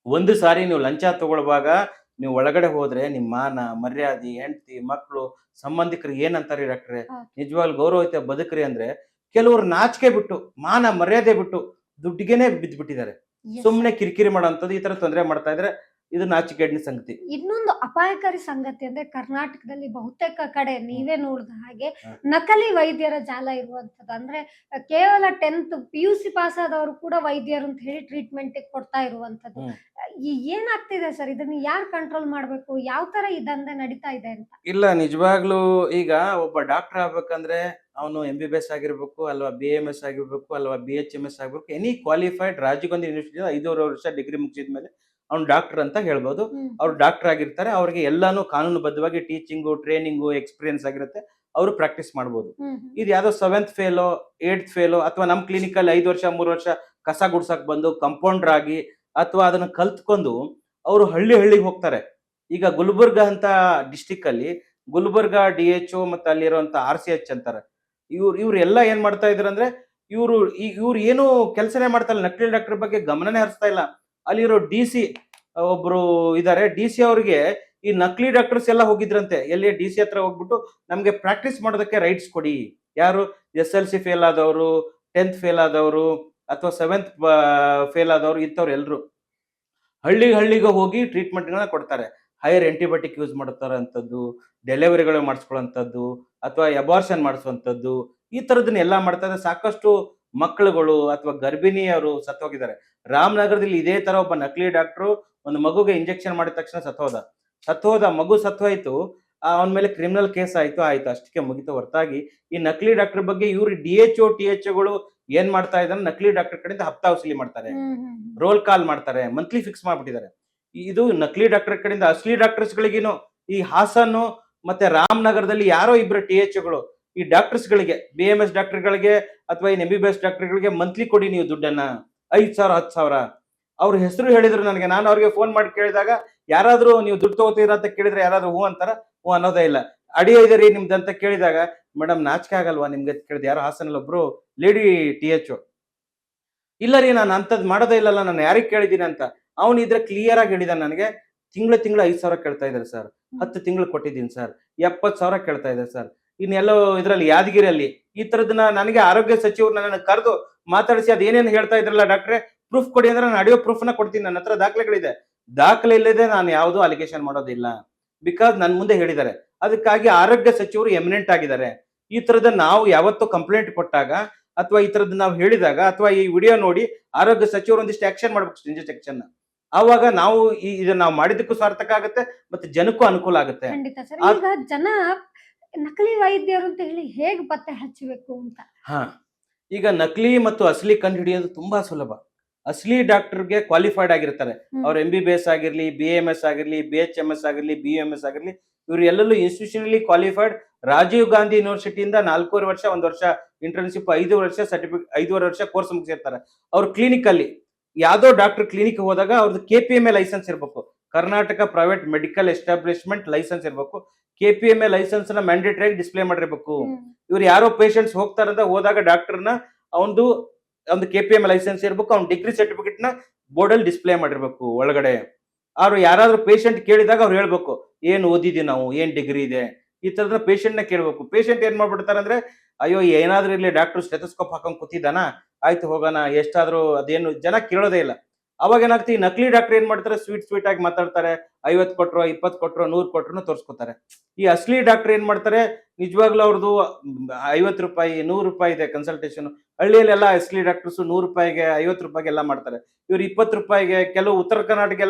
ಒಂದು ಸಾರಿ ನೀವು ಲಂಚ ತಗೊಳ್ಳುವಾಗ ನೀವು ಒಳಗಡೆ ಹೋದ್ರೆ ನಿಮ್ಮ ಮಾನ ಮರ್ಯಾದೆ, ಹೆಂಡತಿ ಮಕ್ಕಳು ಸಂಬಂಧಿಕರು ಏನಂತಾರೆ, ಡಾಕ್ಟ್ರೆ ನಿಜವಾಗ್ಲೂ ಗೌರವಯುತ ಬದುಕ್ರಿ ಅಂದ್ರೆ ಕೆಲವರು ನಾಚಿಕೆ ಬಿಟ್ಟು, ಮಾನ ಮರ್ಯಾದೆ ಬಿಟ್ಟು ದುಡ್ಡಿಗೆನೆ ಬಿದ್ದ್ಬಿಟ್ಟಿದ್ದಾರೆ. ಸುಮ್ನೆ ಕಿರಿಕಿರಿ ಮಾಡೋಂಥದ್ದು, ಈ ತರ ತೊಂದರೆ ಮಾಡ್ತಾ ಇದ್ರೆ ಇದು ನಾಚಿಕೆಗೇಡಿನ ಸಂಗತಿ. ಇನ್ನೊಂದು ಅಪಾಯಕಾರಿ ಸಂಗತಿ ಅಂದ್ರೆ, ಕರ್ನಾಟಕದಲ್ಲಿ ಬಹುತೇಕ ಕಡೆ ನೀವೇ ನೋಡಿದ ಹಾಗೆ ನಕಲಿ ವೈದ್ಯರ ಜಾಲ ಇರುವಂತದ್ದು. ಅಂದ್ರೆ ಕೇವಲ 10th PUC ಪಾಸ್ ಆದವರು ಕೂಡ ವೈದ್ಯರು ಅಂತ ಹೇಳಿ ಟ್ರೀಟ್ಮೆಂಟ್ ಕೊಡ್ತಾ ಇರುವಂತದ್ದು. ಏನಾಗ್ತಿದೆ ಸರ್, ಇದನ್ನ ಯಾರು ಕಂಟ್ರೋಲ್ ಮಾಡ್ಬೇಕು, ಯಾವ ತರ ಈ ದಂಧೆ ನಡೀತಾ ಇದೆ ಅಂತ? ಇಲ್ಲ, ನಿಜವಾಗ್ಲೂ ಈಗ ಒಬ್ಬ ಡಾಕ್ಟರ್ ಆಗ್ಬೇಕಂದ್ರೆ ಅವನು MBBS ಆಗಿರ್ಬೇಕು, ಅಲ್ವಾ BAMS ಆಗಿರ್ಬೇಕು, ಅಲ್ವಾ BHMS ಆಗಿರ್ಬೇಕು, any qualified Rajiv Gandhi university 5.5 ವರ್ಷ ಡಿಗ್ರಿ ಮುಗಿಸಿದ ಮೇಲೆ ಅವ್ನು ಡಾಕ್ಟರ್ ಅಂತ ಹೇಳ್ಬೋದು. ಅವ್ರು ಡಾಕ್ಟರ್ ಆಗಿರ್ತಾರೆ, ಅವ್ರಿಗೆ ಎಲ್ಲಾನು ಕಾನೂನುಬದ್ಧವಾಗಿ ಟೀಚಿಂಗು, ಟ್ರೈನಿಂಗು, ಎಕ್ಸ್ಪೀರಿಯನ್ಸ್ ಆಗಿರುತ್ತೆ, ಅವರು ಪ್ರಾಕ್ಟೀಸ್ ಮಾಡ್ಬೋದು. ಇದು ಯಾವ್ದೋ 7th ಫೇಲೋ 8th ಫೇಲೋ ಅಥವಾ ನಮ್ಮ ಕ್ಲಿನಿಕ್ ಅಲ್ಲಿ 5 ವರ್ಷ 3 ವರ್ಷ ಕಸ ಗುಡ್ಸಕ್ ಬಂದು ಕಂಪೌಂಡರ್ ಆಗಿ ಅಥವಾ ಅದನ್ನ ಕಲ್ತ್ಕೊಂಡು ಅವರು ಹಳ್ಳಿಗೆ ಹೋಗ್ತಾರೆ. ಈಗ ಗುಲ್ಬರ್ಗ ಅಂತ ಡಿಸ್ಟಿಕ್ ಅಲ್ಲಿ ಗುಲ್ಬರ್ಗ DHO ಮತ್ತೆ ಅಲ್ಲಿರುವಂತ RCH ಅಂತಾರೆ. ಇವ್ರೆಲ್ಲ ಏನ್ ಮಾಡ್ತಾ ಇದಾರೆ ಅಂದ್ರೆ ಇವ್ರು ಏನು ಕೆಲಸನೇ ಮಾಡ್ತಾ ಇಲ್ಲ. ನಕಲಿ ಡಾಕ್ಟರ್ ಬಗ್ಗೆ ಗಮನನೇ ಹರಿಸ್ತಾ ಇಲ್ಲ. ಅಲ್ಲಿರೋ DC ಒಬ್ರು ಇದಾರೆ. DC ಅವ್ರಿಗೆ ಈ ನಕಲಿ ಡಾಕ್ಟರ್ಸ್ ಎಲ್ಲ ಹೋಗಿದ್ರಂತೆ. ಎಲ್ಲಿ DC ಹತ್ರ ಹೋಗ್ಬಿಟ್ಟು ನಮ್ಗೆ ಪ್ರಾಕ್ಟೀಸ್ ಮಾಡೋದಕ್ಕೆ ರೈಟ್ಸ್ ಕೊಡಿ. ಯಾರು SLC ಫೇಲ್ ಆದವರು, 10th ಫೇಲ್ ಆದವರು ಅಥವಾ 7th ಫೇಲ್ ಆದವರು ಇಂಥವ್ರು ಎಲ್ರು ಹಳ್ಳಿಗೆ ಹೋಗಿ ಟ್ರೀಟ್ಮೆಂಟ್‌ಗಳನ್ನ ಕೊಡ್ತಾರೆ. ಹೈಯರ್ ಆಂಟಿಬಯೋಟಿಕ್ ಯೂಸ್ ಮಾಡ್ತಾರಂಥದ್ದು, ಡೆಲಿವರಿಗಳು ಮಾಡಿಸ್ಕೊಳ್ಳೋಂಥದ್ದು ಅಥವಾ ಅಬಾರ್ಷನ್ ಮಾಡಿಸುವಂಥದ್ದು, ಈ ಥರದನ್ನೆಲ್ಲ ಮಾಡ್ತಾ ಇದ್ದಾರೆ. ಸಾಕಷ್ಟು ಮಕ್ಕಳುಗಳು ಅಥವಾ ಗರ್ಭಿಣಿಯರು ಸತ್ತೋಗಿದ್ದಾರೆ. ರಾಮನಗರದಲ್ಲಿ ಇದೇ ತರ ಒಬ್ಬ ನಕಲಿ ಡಾಕ್ಟ್ರು ಒಂದು ಮಗುಗೆ ಇಂಜೆಕ್ಷನ್ ಮಾಡಿದ ತಕ್ಷಣ ಸತ್ತೋದ ಮಗು ಸತ್ತೋಯ್ತು. ಅವನ ಮೇಲೆ ಕ್ರಿಮಿನಲ್ ಕೇಸ್ ಆಯ್ತು ಅಷ್ಟಕ್ಕೆ ಮುಗಿತು ಹೊರತಾಗಿ ಈ ನಕಲಿ ಡಾಕ್ಟರ್ ಬಗ್ಗೆ ಇವ್ರು DHO, THOಗಳು ಏನ್ ಮಾಡ್ತಾ ಇದ್ದಾರೆ, ನಕಲಿ ಡಾಕ್ಟರ್ ಕಡೆಯಿಂದ ಹಪ್ತಾ ವಸೂಲಿ ಮಾಡ್ತಾರೆ, ರೋಲ್ ಕಾಲ್ ಮಾಡ್ತಾರೆ, ಮಂತ್ಲಿ ಫಿಕ್ಸ್ ಮಾಡ್ಬಿಟ್ಟಿದ್ದಾರೆ. ಇದು ನಕಲಿ ಡಾಕ್ಟರ್ ಕಡೆಯಿಂದ ಅಸಲಿ ಡಾಕ್ಟರ್ಸ್ ಗಳಿಗೇನು ಈ ಹಾಸನ್ನು ಮತ್ತೆ ರಾಮನಗರದಲ್ಲಿ ಯಾರೋ ಇಬ್ರು THOಗಳು ಈ ಡಾಕ್ಟರ್ಸ್ ಗಳಿಗೆ BMS ಡಾಕ್ಟರ್ ಗಳಿಗೆ ಅಥವಾ MBBS ಡಾಕ್ಟರ್ ಗಳಿಗೆ ಮಂತ್ಲಿ ಕೊಡಿ ನೀವು ದುಡ್ಡನ್ನ 5,000 10,000 ಅವ್ರ ಹೆಸರು ಹೇಳಿದ್ರು ನನಗೆ. ನಾನು ಅವ್ರಿಗೆ ಫೋನ್ ಮಾಡಿ ಕೇಳಿದಾಗ ಯಾರಾದ್ರೂ ನೀವು ದುಡ್ಡು ತಗೋತೀರಾ ಅಂತ ಕೇಳಿದ್ರೆ ಯಾರಾದ್ರೂ ಹೂ ಅಂತಾರ? ಹೂ ಅನ್ನೋದೇ ಇಲ್ಲ. ಅಡಿಯೋ ಇದೆ ರೀ ನಿಮ್ದು ಅಂತ ಕೇಳಿದಾಗ ಮೇಡಮ್ ನಾಚಿಕೆ ಆಗಲ್ವಾ ನಿಮ್ಗೆ ಅಂತ ಕೇಳಿದೆ. ಯಾರೋ ಹಾಸನಲ್ಲಿ ಒಬ್ರು ಲೇಡಿ THO. ಇಲ್ಲ ರೀ ನಾನು ಅಂತದ್ ಮಾಡೋದೇ ಇಲ್ಲಲ್ಲ, ನಾನು ಯಾರಿಗೆ ಕೇಳಿದ್ದೀನಿ ಅಂತ. ಅವನು ಇದ್ರೆ ಕ್ಲಿಯರ್ ಆಗಿ ಹೇಳಿದ ನನಗೆ. ತಿಂಗಳು 5,000 ಕೇಳ್ತಾ ಇದ್ದಾರೆ ಸರ್, 10 ತಿಂಗಳು ಕೊಟ್ಟಿದ್ದೀನಿ ಸರ್, 70,000 ಕೇಳ್ತಾ ಇದ್ದಾರೆ ಸರ್. ಇನ್ನೆಲ್ಲೋ ಇದ್ರಲ್ಲಿ ಯಾದಗಿರಿಯಲ್ಲಿ ಈ ತರದನ್ನ ನನಗೆ ಆರೋಗ್ಯ ಸಚಿವರು ನನ್ನನ್ನು ಕರೆದು ಮಾತಾಡಿಸಿ ಅದೇನೇನು ಹೇಳ್ತಾ ಇದ್ರಲ್ಲ ಡಾಕ್ಟ್ರೆ ಪ್ರೂಫ್ ಕೊಡಿ ಅಂದ್ರೆ ನಾನು ಆಡಿಯೋ ಪ್ರೂಫ್ ನ ಕೊಡ್ತೀನಿ. ನನ್ನ ಹತ್ರ ದಾಖಲೆಗಳಿದೆ. ದಾಖಲೆ ಇಲ್ಲದೆ ನಾನು ಯಾವುದೂ ಅಲಿಗೇಷನ್ ಮಾಡೋದಿಲ್ಲ. ಬಿಕಾಸ್ ನನ್ನ ಮುಂದೆ ಹೇಳಿದ್ದಾರೆ. ಅದಕ್ಕಾಗಿ ಆರೋಗ್ಯ ಸಚಿವರು ಎಮಿನೆಂಟ್ ಆಗಿದ್ದಾರೆ. ಈ ತರದ ನಾವು ಯಾವತ್ತೂ ಕಂಪ್ಲೇಂಟ್ ಕೊಟ್ಟಾಗ ಅಥವಾ ಈ ತರದ್ ನಾವು ಹೇಳಿದಾಗ ಅಥವಾ ಈ ವಿಡಿಯೋ ನೋಡಿ ಆರೋಗ್ಯ ಸಚಿವರು ಒಂದಿಷ್ಟು ಆಕ್ಷನ್ ಮಾಡ್ಬೇಕು, ಸ್ಟ್ರಿಂಜೆಂಟ್ ಆಕ್ಷನ್. ಆವಾಗ ನಾವು ಇದನ್ನ ನಾವು ಮಾಡಿದ್ದಕ್ಕೂ ಸಾರ್ಥಕ ಆಗುತ್ತೆ ಮತ್ತೆ ಜನಕ್ಕೂ ಅನುಕೂಲ ಆಗುತ್ತೆ. ಖಂಡಿತ ಸರ್. ಈಗ ಜನ ನಕಲಿ ವೈದ್ಯರು ಅಂತ ಹೇಳಿ ಹೇಗೆ ಪತ್ತೆ ಹಚ್ಚಬೇಕು ಅಂತ? ಹಾ, ಈಗ ನಕಲಿ ಮತ್ತು ಅಸಲಿ ಕಂಡು ಹಿಡಿಯೋದು ತುಂಬಾ ಸುಲಭ. ಅಸಲಿ ಡಾಕ್ಟರ್ಗೆ ಕ್ವಾಲಿಫೈಡ್ ಆಗಿರ್ತಾರೆ. ಅವ್ರ MBBS ಆಗಿರ್ಲಿ, BAMS ಆಗಿರ್ಲಿ, BHMS ಆಗಿರ್ಲಿ, BUMS ಆಗಿರ್ಲಿ, ಇವರು ಎಲ್ಲೆಲ್ಲೂ ಇನ್ಸ್ಟಿಟ್ಯೂಷನಲಿ ಕ್ವಾಲಿಫೈಡ್. ರಾಜೀವ್ ಗಾಂಧಿ ಯೂನಿವರ್ಸಿಟಿಯಿಂದ 4.5 ವರ್ಷ, 1 ವರ್ಷ ಇಂಟರ್ನ್ಶಿಪ್, 5 ವರ್ಷ ಸರ್ಟಿಫಿಕೇಟ್, 5.5 ವರ್ಷ ಕೋರ್ಸ್ ಮುಗಿಸಿರ್ತಾರೆ. ಅವ್ರ ಕ್ಲಿನಿಕ್ ಅಲ್ಲಿ ಯಾವ್ದೋ ಡಾಕ್ಟರ್ ಕ್ಲಿನಿಕ್ ಹೋದಾಗ ಅವ್ರದ್ದು KPMA ಲೈಸೆನ್ಸ್ ಇರಬೇಕು. Karnataka private medical establishment licence ಇರಬೇಕು. KPMA ಲೈಸೆನ್ಸ್ ನ ಮ್ಯಾಂಡೇಟರಿ ಆಗಿ ಡಿಸ್ಪ್ಲೇ ಮಾಡಿರ್ಬೇಕು. ಇವ್ರು ಯಾರೋ ಪೇಷಂಟ್ಸ್ ಹೋಗ್ತಾರಂತ ಹೋದಾಗ ಡಾಕ್ಟರ್ನ ಒಂದು KPMA ಲೈಸೆನ್ಸ್ ಇರ್ಬೇಕು. ಅವ್ನ ಡಿಗ್ರಿ ಸರ್ಟಿಫಿಕೇಟ್ ನ ಬೋರ್ಡ್ ಅಲ್ಲಿ ಡಿಸ್ಪ್ಲೇ ಮಾಡಿರ್ಬೇಕು ಒಳಗಡೆ. ಅವ್ರು ಯಾರಾದ್ರೂ ಪೇಷಂಟ್ ಕೇಳಿದಾಗ ಅವ್ರು ಹೇಳ್ಬೇಕು ಏನ್ ಓದಿದೀವಿ ನಾವು, ಏನ್ ಡಿಗ್ರಿ ಇದೆ, ಈ ತರದ ಪೇಷಂಟ್ ನ ಕೇಳ್ಬೇಕು. ಪೇಷಂಟ್ ಏನ್ ಮಾಡ್ಬಿಡ್ತಾರೆ ಅಂದ್ರೆ ಅಯ್ಯೋ ಏನಾದ್ರೂ ಇರ್ಲಿ ಡಾಕ್ಟರ್ ಸ್ಟೆಥೋಸ್ಕೋಪ್ ಹಾಕೊಂಡ್ ಕೂತಿದ್ದಾನ, ಆಯ್ತು ಹೋಗೋಣ, ಎಷ್ಟಾದ್ರೂ ಅದೇನು ಜನ ಕೇಳೋದೇ ಇಲ್ಲ. ಅವಾಗ ಏನಾಗ್ತಿ, ನಕಲಿ ಡಾಕ್ಟರ್ ಏನ್ ಮಾಡ್ತಾರೆ, ಸ್ವೀಟ್ ಆಗಿ ಮಾತಾಡ್ತಾರೆ. 50 ಕೊಟ್ರು, 20 ಕೊಟ್ರು, 100 ಕೊಟ್ರು ತೋರಿಸ್ಕೊತಾರೆ. ಈ ಅಸಲಿ ಡಾಕ್ಟರ್ ಏನ್ ಮಾಡ್ತಾರೆ, ನಿಜವಾಗ್ಲೂ ಅವ್ರದ್ದು 50 ರೂಪಾಯಿ, 100 ರೂಪಾಯಿ ಇದೆ ಕನ್ಸಲ್ಟೇಷನ್. ಹಳ್ಳಿಯಲ್ಲೆಲ್ಲ ಅಸಲಿ ಡಾಕ್ಟರ್ಸ್ 100 ರೂಪಾಯಿಗೆ, 50 ರೂಪಾಯಿಗೆ ಎಲ್ಲ ಮಾಡ್ತಾರೆ. ಇವ್ರು 20 ರೂಪಾಯಿಗೆ, ಕೆಲವು ಉತ್ತರ ಕರ್ನಾಟಕ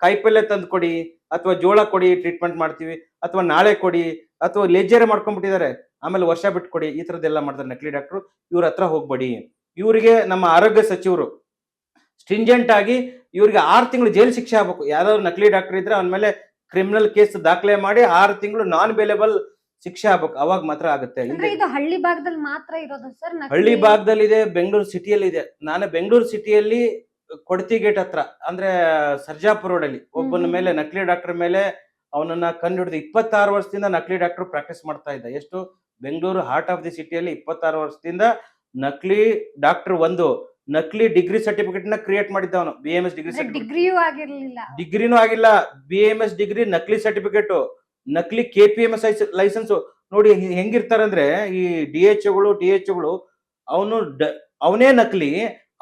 ಕಾಯಿಪಲ್ಯ ತಂದು ಕೊಡಿ ಅಥವಾ ಜೋಳ ಕೊಡಿ ಟ್ರೀಟ್ಮೆಂಟ್ ಮಾಡ್ತೀವಿ, ಅಥವಾ ನಾಳೆ ಕೊಡಿ, ಅಥವಾ ಲೇಜರ್ ಮಾಡ್ಕೊಂಡ್ಬಿಟ್ಟಿದ್ದಾರೆ ಆಮೇಲೆ ವರ್ಷ ಬಿಟ್ಟು ಕೊಡಿ, ಈ ತರದ್ದೆಲ್ಲ ಮಾಡ್ತಾರೆ ನಕಲಿ ಡಾಕ್ಟರ್. ಇವ್ರ ಹತ್ರ ಹೋಗ್ಬೇಡಿ. ಇವರಿಗೆ ನಮ್ಮ ಆರೋಗ್ಯ ಸಚಿವರು ಸ್ಟ್ರಿಂಜೆಂಟ್ ಆಗಿ ಇವ್ರಿಗೆ 6 ತಿಂಗಳು ಜೈಲು ಶಿಕ್ಷೆ ಆಗ್ಬೇಕು. ಯಾರಾದ್ರೂ ನಕಲಿ ಡಾಕ್ಟರ್ ಇದ್ರೆ ಅವನ ಮೇಲೆ ಕ್ರಿಮಿನಲ್ ಕೇಸ್ ದಾಖಲೆ ಮಾಡಿ 6 ತಿಂಗಳು ನಾನ್ ಬೇಲೆಬಲ್ ಶಿಕ್ಷೆ ಆಗ್ಬೇಕು. ಅವಾಗ ಮಾತ್ರ ಆಗುತ್ತೆ. ಇದು ಹಳ್ಳಿ ಭಾಗದಲ್ಲಿ ಮಾತ್ರ ಇರೋದು ಸರ್? ಹಳ್ಳಿ ಭಾಗದಲ್ಲಿ ಇದೆ, ಬೆಂಗಳೂರು ಸಿಟಿಯಲ್ಲಿ ಇದೆ. ನಾನು ಬೆಂಗಳೂರು ಸಿಟಿಯಲ್ಲಿ ಕೊಡತಿ ಗೇಟ್ ಹತ್ರ ಅಂದ್ರೆ ಸರ್ಜಾಪುರ ರೋಡ್ ಅಲ್ಲಿ ಒಬ್ಬನ ಮೇಲೆ ನಕಲಿ ಡಾಕ್ಟರ್ ಮೇಲೆ ಅವನನ್ನ ಕಂಡು ಹಿಡಿದು 26 ವರ್ಷದಿಂದ ನಕಲಿ ಡಾಕ್ಟರ್ ಪ್ರಾಕ್ಟೀಸ್ ಮಾಡ್ತಾ ಇದ್ದ. ಎಷ್ಟು? ಬೆಂಗಳೂರು ಹಾರ್ಟ್ ಆಫ್ ದಿ ಸಿಟಿಯಲ್ಲಿ 26 ವರ್ಷದಿಂದ ನಕಲಿ ಡಾಕ್ಟರ್ ನಕಲಿ ಡಿಗ್ರಿ ಸರ್ಟಿಫಿಕೇಟ್ ನ ಕ್ರಿಯೇಟ್ ಮಾಡಿದ್ದವನು. BMS ಡಿಗ್ರಿ ಡಿಗ್ರಿಯೂ ಆಗಿರ್ಲಿಲ್ಲ, ಡಿಗ್ರಿನೂ ಆಗಿಲ್ಲ. BMS ಡಿಗ್ರಿ ನಕಲಿ ಸರ್ಟಿಫಿಕೇಟ್, ನಕಲಿ KPMS ಲೈಸೆನ್ಸ್. ನೋಡಿ ಹೆಂಗಿರ್ತಾರಂದ್ರೆ ಈ DHOಗಳು THOಗಳು, ಅವನೇ ನಕಲಿ,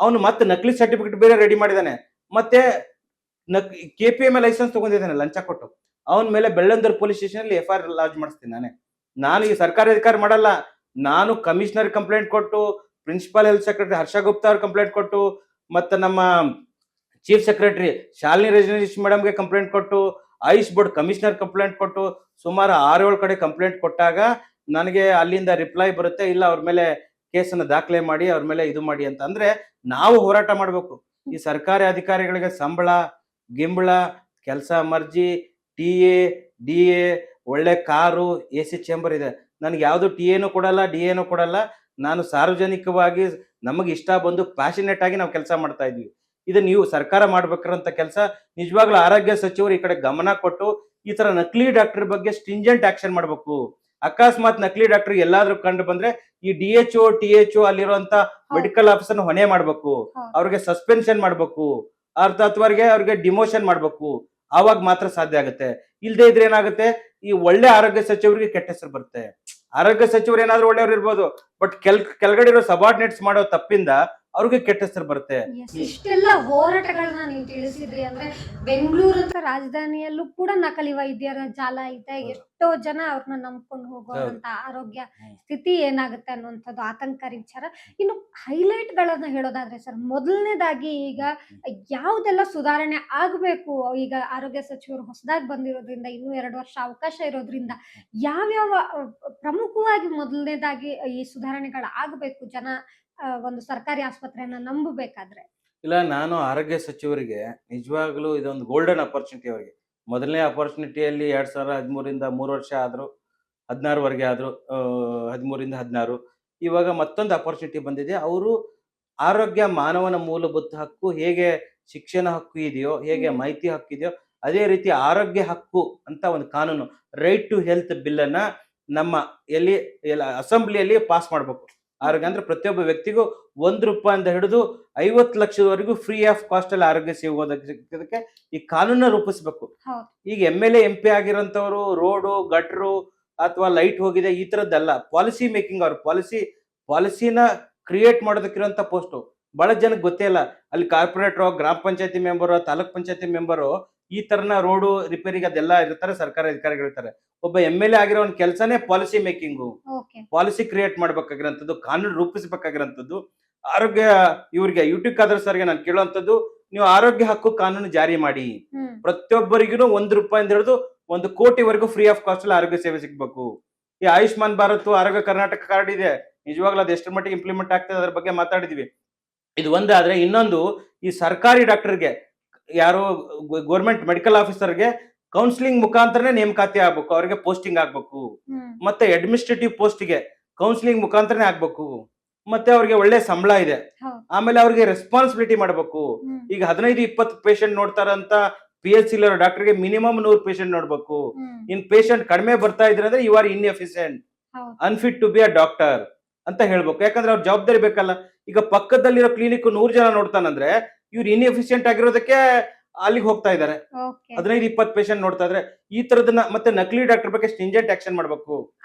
ಅವನು ಮತ್ತೆ ನಕಲಿ ಸರ್ಟಿಫಿಕೇಟ್ ಬೇರೆ ರೆಡಿ ಮಾಡಿದಾನೆ, ಮತ್ತೆ KPMA ಲೈಸೆನ್ಸ್ ತಗೊಂಡಿದ್ದಾನೆ ಲಂಚ ಕೊಟ್ಟು. ಅವನ ಮೇಲೆ ಬೆಳ್ಳಂದೂರು ಪೊಲೀಸ್ ಸ್ಟೇಷನ್ ಅಲ್ಲಿ FIR ಲಾಂಚ್ ಮಾಡಿಸ್ತೀನಿ ನಾನು ಈ ಸರ್ಕಾರಿ ಅಧಿಕಾರಿ ಮಾಡಲ್ಲ. ನಾನು ಕಮಿಷನರ್ ಕಂಪ್ಲೇಂಟ್ ಕೊಟ್ಟು, principal health secretary Harsha Gupta ಅವ್ರ ಕಂಪ್ಲೇಂಟ್ ಕೊಟ್ಟು, ಮತ್ತೆ ನಮ್ಮ ಚೀಫ್ ಸೆಕ್ರೆಟರಿ ಶಾಲಿನಿ ರಜನೀಶ್ ಮೇಡಮ್ಗೆ ಕಂಪ್ಲೇಂಟ್ ಕೊಟ್ಟು, ಆಯುಷ್ ಬೋರ್ಡ್ ಕಮಿಷನರ್ ಕಂಪ್ಲೇಂಟ್ ಕೊಟ್ಟು, ಸುಮಾರು 6-7 ಕಡೆ ಕಂಪ್ಲೇಂಟ್ ಕೊಟ್ಟಾಗ ನನಗೆ ಅಲ್ಲಿಂದ ರಿಪ್ಲೈ ಬರುತ್ತೆ, ಇಲ್ಲ ಅವ್ರ ಮೇಲೆ ಕೇಸನ್ನು ದಾಖಲೆ ಮಾಡಿ ಅವ್ರ ಮೇಲೆ ಇದು ಮಾಡಿ ಅಂತ. ಅಂದ್ರೆ ನಾವು ಹೋರಾಟ ಮಾಡ್ಬೇಕು. ಈ ಸರ್ಕಾರಿ ಅಧಿಕಾರಿಗಳಿಗೆ ಸಂಬಳ ಗಿಂಬಳ, ಕೆಲಸ ಮರ್ಜಿ, TA DA, ಒಳ್ಳೆ ಕಾರು, AC ಚೇಂಬರ್ ಇದೆ. ನನಗೆ ಯಾವುದು TAನೂ ಕೊಡಲ್ಲ, DAನೂ ಕೊಡಲ್ಲ. ನಾನು ಸಾರ್ವಜನಿಕವಾಗಿ ನಮಗೆ ಇಷ್ಟ ಬಂದು ಪ್ಯಾಷನೇಟ್ ಆಗಿ ನಾವು ಕೆಲಸ ಮಾಡ್ತಾ ಇದ್ವಿ. ಇದನ್ನ ನೀವು ಸರ್ಕಾರ ಮಾಡ್ಬೇಕಿರೋಂಥ ಕೆಲಸ. ನಿಜವಾಗ್ಲೂ ಆರೋಗ್ಯ ಸಚಿವರು ಈ ಕಡೆ ಗಮನ ಕೊಟ್ಟು ಈ ತರ ನಕಲಿ ಡಾಕ್ಟರ್ ಬಗ್ಗೆ ಸ್ಟ್ರಿಂಜೆಂಟ್ ಆಕ್ಷನ್ ಮಾಡ್ಬೇಕು. ಅಕಸ್ಮಾತ್ ನಕಲಿ ಡಾಕ್ಟರ್ ಎಲ್ಲಾದ್ರೂ ಕಂಡು ಬಂದ್ರೆ ಈ DHO THO ಅಲ್ಲಿರುವಂತ ಮೆಡಿಕಲ್ ಆಫೀಸರ್ ಹೊಣೆ ಮಾಡ್ಬೇಕು, ಅವ್ರಿಗೆ ಸಸ್ಪೆನ್ಷನ್ ಮಾಡ್ಬೇಕು, ಅವ್ರಿಗೆ ಡಿಮೋಷನ್ ಮಾಡ್ಬೇಕು. ಆವಾಗ ಮಾತ್ರ ಸಾಧ್ಯ ಆಗುತ್ತೆ. ಇಲ್ದೇ ಇದ್ರೆ ಏನಾಗುತ್ತೆ, ಈ ಒಳ್ಳೆ ಆರೋಗ್ಯ ಸಚಿವರಿಗೆ ಕೆಟ್ಟ ಹೆಸರು ಬರುತ್ತೆ. ಆರೋಗ್ಯ ಸಚಿವರು ಏನಾದ್ರೂ ಒಳ್ಳೆಯವ್ರು ಇರ್ಬೋದು, ಬಟ್ ಕೆಳಗಡೆ ಇರೋ ಸಬಾರ್ಡಿನೇಟ್ಸ್ ಮಾಡೋ ತಪ್ಪಿಂದ ಅವ್ರಿಗೆ ಕೆಟ್ಟ ಹೆಸರು ಬರುತ್ತೆ. ಇಷ್ಟೆಲ್ಲ ಹೋರಾಟಗಳನ್ನ ನೀವು ತಿಳಿಸಿದ್ರಿ ಅಂದ್ರೆ ಬೆಂಗಳೂರು ರಾಜಧಾನಿಯಲ್ಲೂ ಕೂಡ ನಕಲಿ ವೈದ್ಯರ ಜಾಲ ಐತೆ. ಎಷ್ಟೋ ಜನ ಅವ್ರನ್ನ ನಂಬ್ಕೊಂಡು ಹೋಗುವಂತ ಆರೋಗ್ಯ ಸ್ಥಿತಿ ಏನಾಗುತ್ತೆ ಅನ್ನುವಂಥದ್ದು ಆತಂಕಕಾರಿ ವಿಚಾರ. ಇನ್ನು ಹೈಲೈಟ್ ಗಳನ್ನ ಹೇಳೋದಾದ್ರೆ ಸರ್, ಮೊದಲನೇದಾಗಿ ಈಗ ಯಾವ್ದೆಲ್ಲ ಸುಧಾರಣೆ ಆಗ್ಬೇಕು, ಈಗ ಆರೋಗ್ಯ ಸಚಿವರು ಹೊಸದಾಗಿ ಬಂದಿರೋದ್ರಿಂದ ಇನ್ನೂ 2 ವರ್ಷ ಅವಕಾಶ ಇರೋದ್ರಿಂದ ಯಾವ್ಯಾವ ಪ್ರಮುಖವಾಗಿ ಮೊದಲನೇದಾಗಿ ಈ ಸುಧಾರಣೆಗಳು ಆಗ್ಬೇಕು ಜನ ಒಂದು ಸರ್ಕಾರಿ ಆಸ್ಪತ್ರೆಯನ್ನ ನಂಬಬೇಕಾದ್ರೆ? ಇಲ್ಲ, ನಾನು ಆರೋಗ್ಯ ಸಚಿವರಿಗೆ ನಿಜವಾಗ್ಲೂ ಇದೊಂದು ಗೋಲ್ಡನ್ ಅಪರ್ಚುನಿಟಿ ಅವರಿಗೆ. ಮೊದಲನೇ ಅಪರ್ಚುನಿಟಿಯಲ್ಲಿ 2013ರಿಂದ 3 ವರ್ಷ ಆದ್ರು, 16ವರೆಗೆ ಆದ್ರು, 13ರಿಂದ 16. ಇವಾಗ ಮತ್ತೊಂದು ಅಪರ್ಚುನಿಟಿ ಬಂದಿದೆ. ಅವರು ಆರೋಗ್ಯ ಮಾನವನ ಮೂಲಭೂತ ಹಕ್ಕು, ಹೇಗೆ ಶಿಕ್ಷಣ ಹಕ್ಕು ಇದೆಯೋ, ಹೇಗೆ ಮಾಹಿತಿ ಹಕ್ಕು ಇದೆಯೋ, ಅದೇ ರೀತಿ ಆರೋಗ್ಯ ಹಕ್ಕು ಅಂತ ಒಂದು ಕಾನೂನು, ರೈಟ್ ಟು ಹೆಲ್ತ್ ಬಿಲ್ ಅನ್ನ ನಮ್ಮ ಅಸೆಂಬ್ಲಿಯಲ್ಲಿ ಪಾಸ್ ಮಾಡ್ಬೇಕು. ಆರೋಗ್ಯ ಅಂದ್ರೆ ಪ್ರತಿಯೊಬ್ಬ ವ್ಯಕ್ತಿಗೂ ₹1 ಹಿಡಿದು 50 ಲಕ್ಷದವರೆಗೂ ಫ್ರೀ ಆಫ್ ಕಾಸ್ಟ್ ಅಲ್ಲಿ ಆರೋಗ್ಯ ಸಿಗೋದಕ್ಕೆ ಈ ಕಾನೂನ ರೂಪಿಸ್ಬೇಕು. ಈಗ MLA MP ಆಗಿರೋಂಥವ್ರು ರೋಡು ಗಟ್ರು ಅಥವಾ ಲೈಟ್ ಹೋಗಿದೆ ಈ ತರದ್ದಲ್ಲ, ಪಾಲಿಸಿ ಮೇಕಿಂಗ್. ಅವ್ರ ಪಾಲಿಸಿನ ಕ್ರಿಯೇಟ್ ಮಾಡೋದಕ್ಕಿರೋಂಥ ಪೋಸ್ಟು ಬಹಳ ಜನಕ್ಕೆ ಗೊತ್ತೇ ಇಲ್ಲ. ಅಲ್ಲಿ ಕಾರ್ಪೊರೇಟರ್, ಗ್ರಾಮ ಪಂಚಾಯತಿ ಮೆಂಬರು, ತಾಲೂಕ್ ಪಂಚಾಯತಿ ಮೆಂಬರು ಈ ತರನ ರೋಡು ರಿಪೇರಿಗೆ ಅದೆಲ್ಲ ಇರ್ತಾರೆ, ಸರ್ಕಾರಿ ಅಧಿಕಾರಿಗಳು ಇರ್ತಾರೆ. ಒಬ್ಬ MLA ಆಗಿರೋ ಒಂದು ಕೆಲಸನೇ ಪಾಲಿಸಿ ಮೇಕಿಂಗು, ಪಾಲಿಸಿ ಕ್ರಿಯೇಟ್ ಮಾಡ್ಬೇಕಾಗಿರೋಂಥದ್ದು, ಕಾನೂನು ರೂಪಿಸಬೇಕಾಗಿರೋಂಥದ್ದು. ಆರೋಗ್ಯ ಇವ್ರಿಗೆ ಯೂಟ್ಯೂಬ್ ಖಾದರ್ ಸರ್ಗೆ ನಾನು ಕೇಳುವಂಥದ್ದು, ನೀವು ಆರೋಗ್ಯ ಹಕ್ಕು ಕಾನೂನು ಜಾರಿ ಮಾಡಿ, ಪ್ರತಿಯೊಬ್ಬರಿಗೂ ₹1 ಹಿಡಿದು 1 ಕೋಟಿವರೆಗೂ ಫ್ರೀ ಆಫ್ ಕಾಸ್ಟ್ ಅಲ್ಲಿ ಆರೋಗ್ಯ ಸೇವೆ ಸಿಗ್ಬೇಕು. ಈ ಆಯುಷ್ಮಾನ್ ಭಾರತ್ ಆರೋಗ್ಯ ಕರ್ನಾಟಕ ಕಾರ್ಡ್ ಇದೆ, ನಿಜವಾಗ್ಲೂ ಅದು ಎಷ್ಟರ ಮಟ್ಟಿಗೆ ಇಂಪ್ಲಿಮೆಂಟ್ ಆಗ್ತದೆ ಅದ್ರ ಬಗ್ಗೆ ಮಾತಾಡಿದ್ವಿ. ಇದು ಒಂದಾದ್ರೆ, ಇನ್ನೊಂದು ಈ ಸರ್ಕಾರಿ ಡಾಕ್ಟರ್ಗೆ, ಯಾರೋ ಗೌರ್ಮೆಂಟ್ ಮೆಡಿಕಲ್ ಆಫೀಸರ್ಗೆ ಕೌನ್ಸಿಲಿಂಗ್ ಮುಖಾಂತರನೇ ನೇಮಕಾತಿ ಆಗ್ಬೇಕು, ಅವ್ರಿಗೆ ಪೋಸ್ಟಿಂಗ್ ಆಗ್ಬೇಕು. ಮತ್ತೆ ಅಡ್ಮಿನಿಸ್ಟ್ರೇಟಿವ್ ಪೋಸ್ಟ್ಗೆ ಕೌನ್ಸಿಲಿಂಗ್ ಮುಖಾಂತರನೇ ಆಗ್ಬೇಕು. ಮತ್ತೆ ಅವ್ರಿಗೆ ಒಳ್ಳೆ ಸಂಬಳ ಇದೆ. ಆಮೇಲೆ ಅವ್ರಿಗೆ ರೆಸ್ಪಾನ್ಸಿಬಿಲಿಟಿ ಮಾಡ್ಬೇಕು. ಈಗ 15-20 ಪೇಷಂಟ್ ನೋಡ್ತಾರಂತ PHC ಡಾಕ್ಟರ್ಗೆ ಮಿನಿಮಮ್ 100 ಪೇಷಂಟ್ ನೋಡ್ಬೇಕು. ಇನ್ ಪೇಷಂಟ್ ಕಡಿಮೆ ಬರ್ತಾ ಇದ್ರೆ ಅಂದ್ರೆ you are inefficient, unfit to be a doctor ಅಂತ ಹೇಳ್ಬೇಕು. ಯಾಕಂದ್ರೆ ಅವ್ರ ಜವಾಬ್ದಾರಿ ಬೇಕಲ್ಲ. ಈಗ ಪಕ್ಕದಲ್ಲಿರೋ ಕ್ಲಿನಿಕ್ 100 ಜನ ನೋಡ್ತಾನಂದ್ರೆ ಇವ್ರು ಇನ್ಎಫಿಷಿಯಂಟ್ ಆಗಿರೋದಕ್ಕೆ ಅಲ್ಲಿಗೆ ಹೋಗ್ತಾ ಇದಾರೆ. 15-20 ಪೇಷಂಟ್ ನೋಡ್ತಾ ಇದ್ರೆ ಈ ತರದನ್ನ. ಮತ್ತೆ ನಕಲಿ ಡಾಕ್ಟರ್ ಬಗ್ಗೆ ಸ್ಟ್ರಿಂಜೆಂಟ್ ಆಕ್ಷನ್ ಮಾಡ್ಬೇಕು.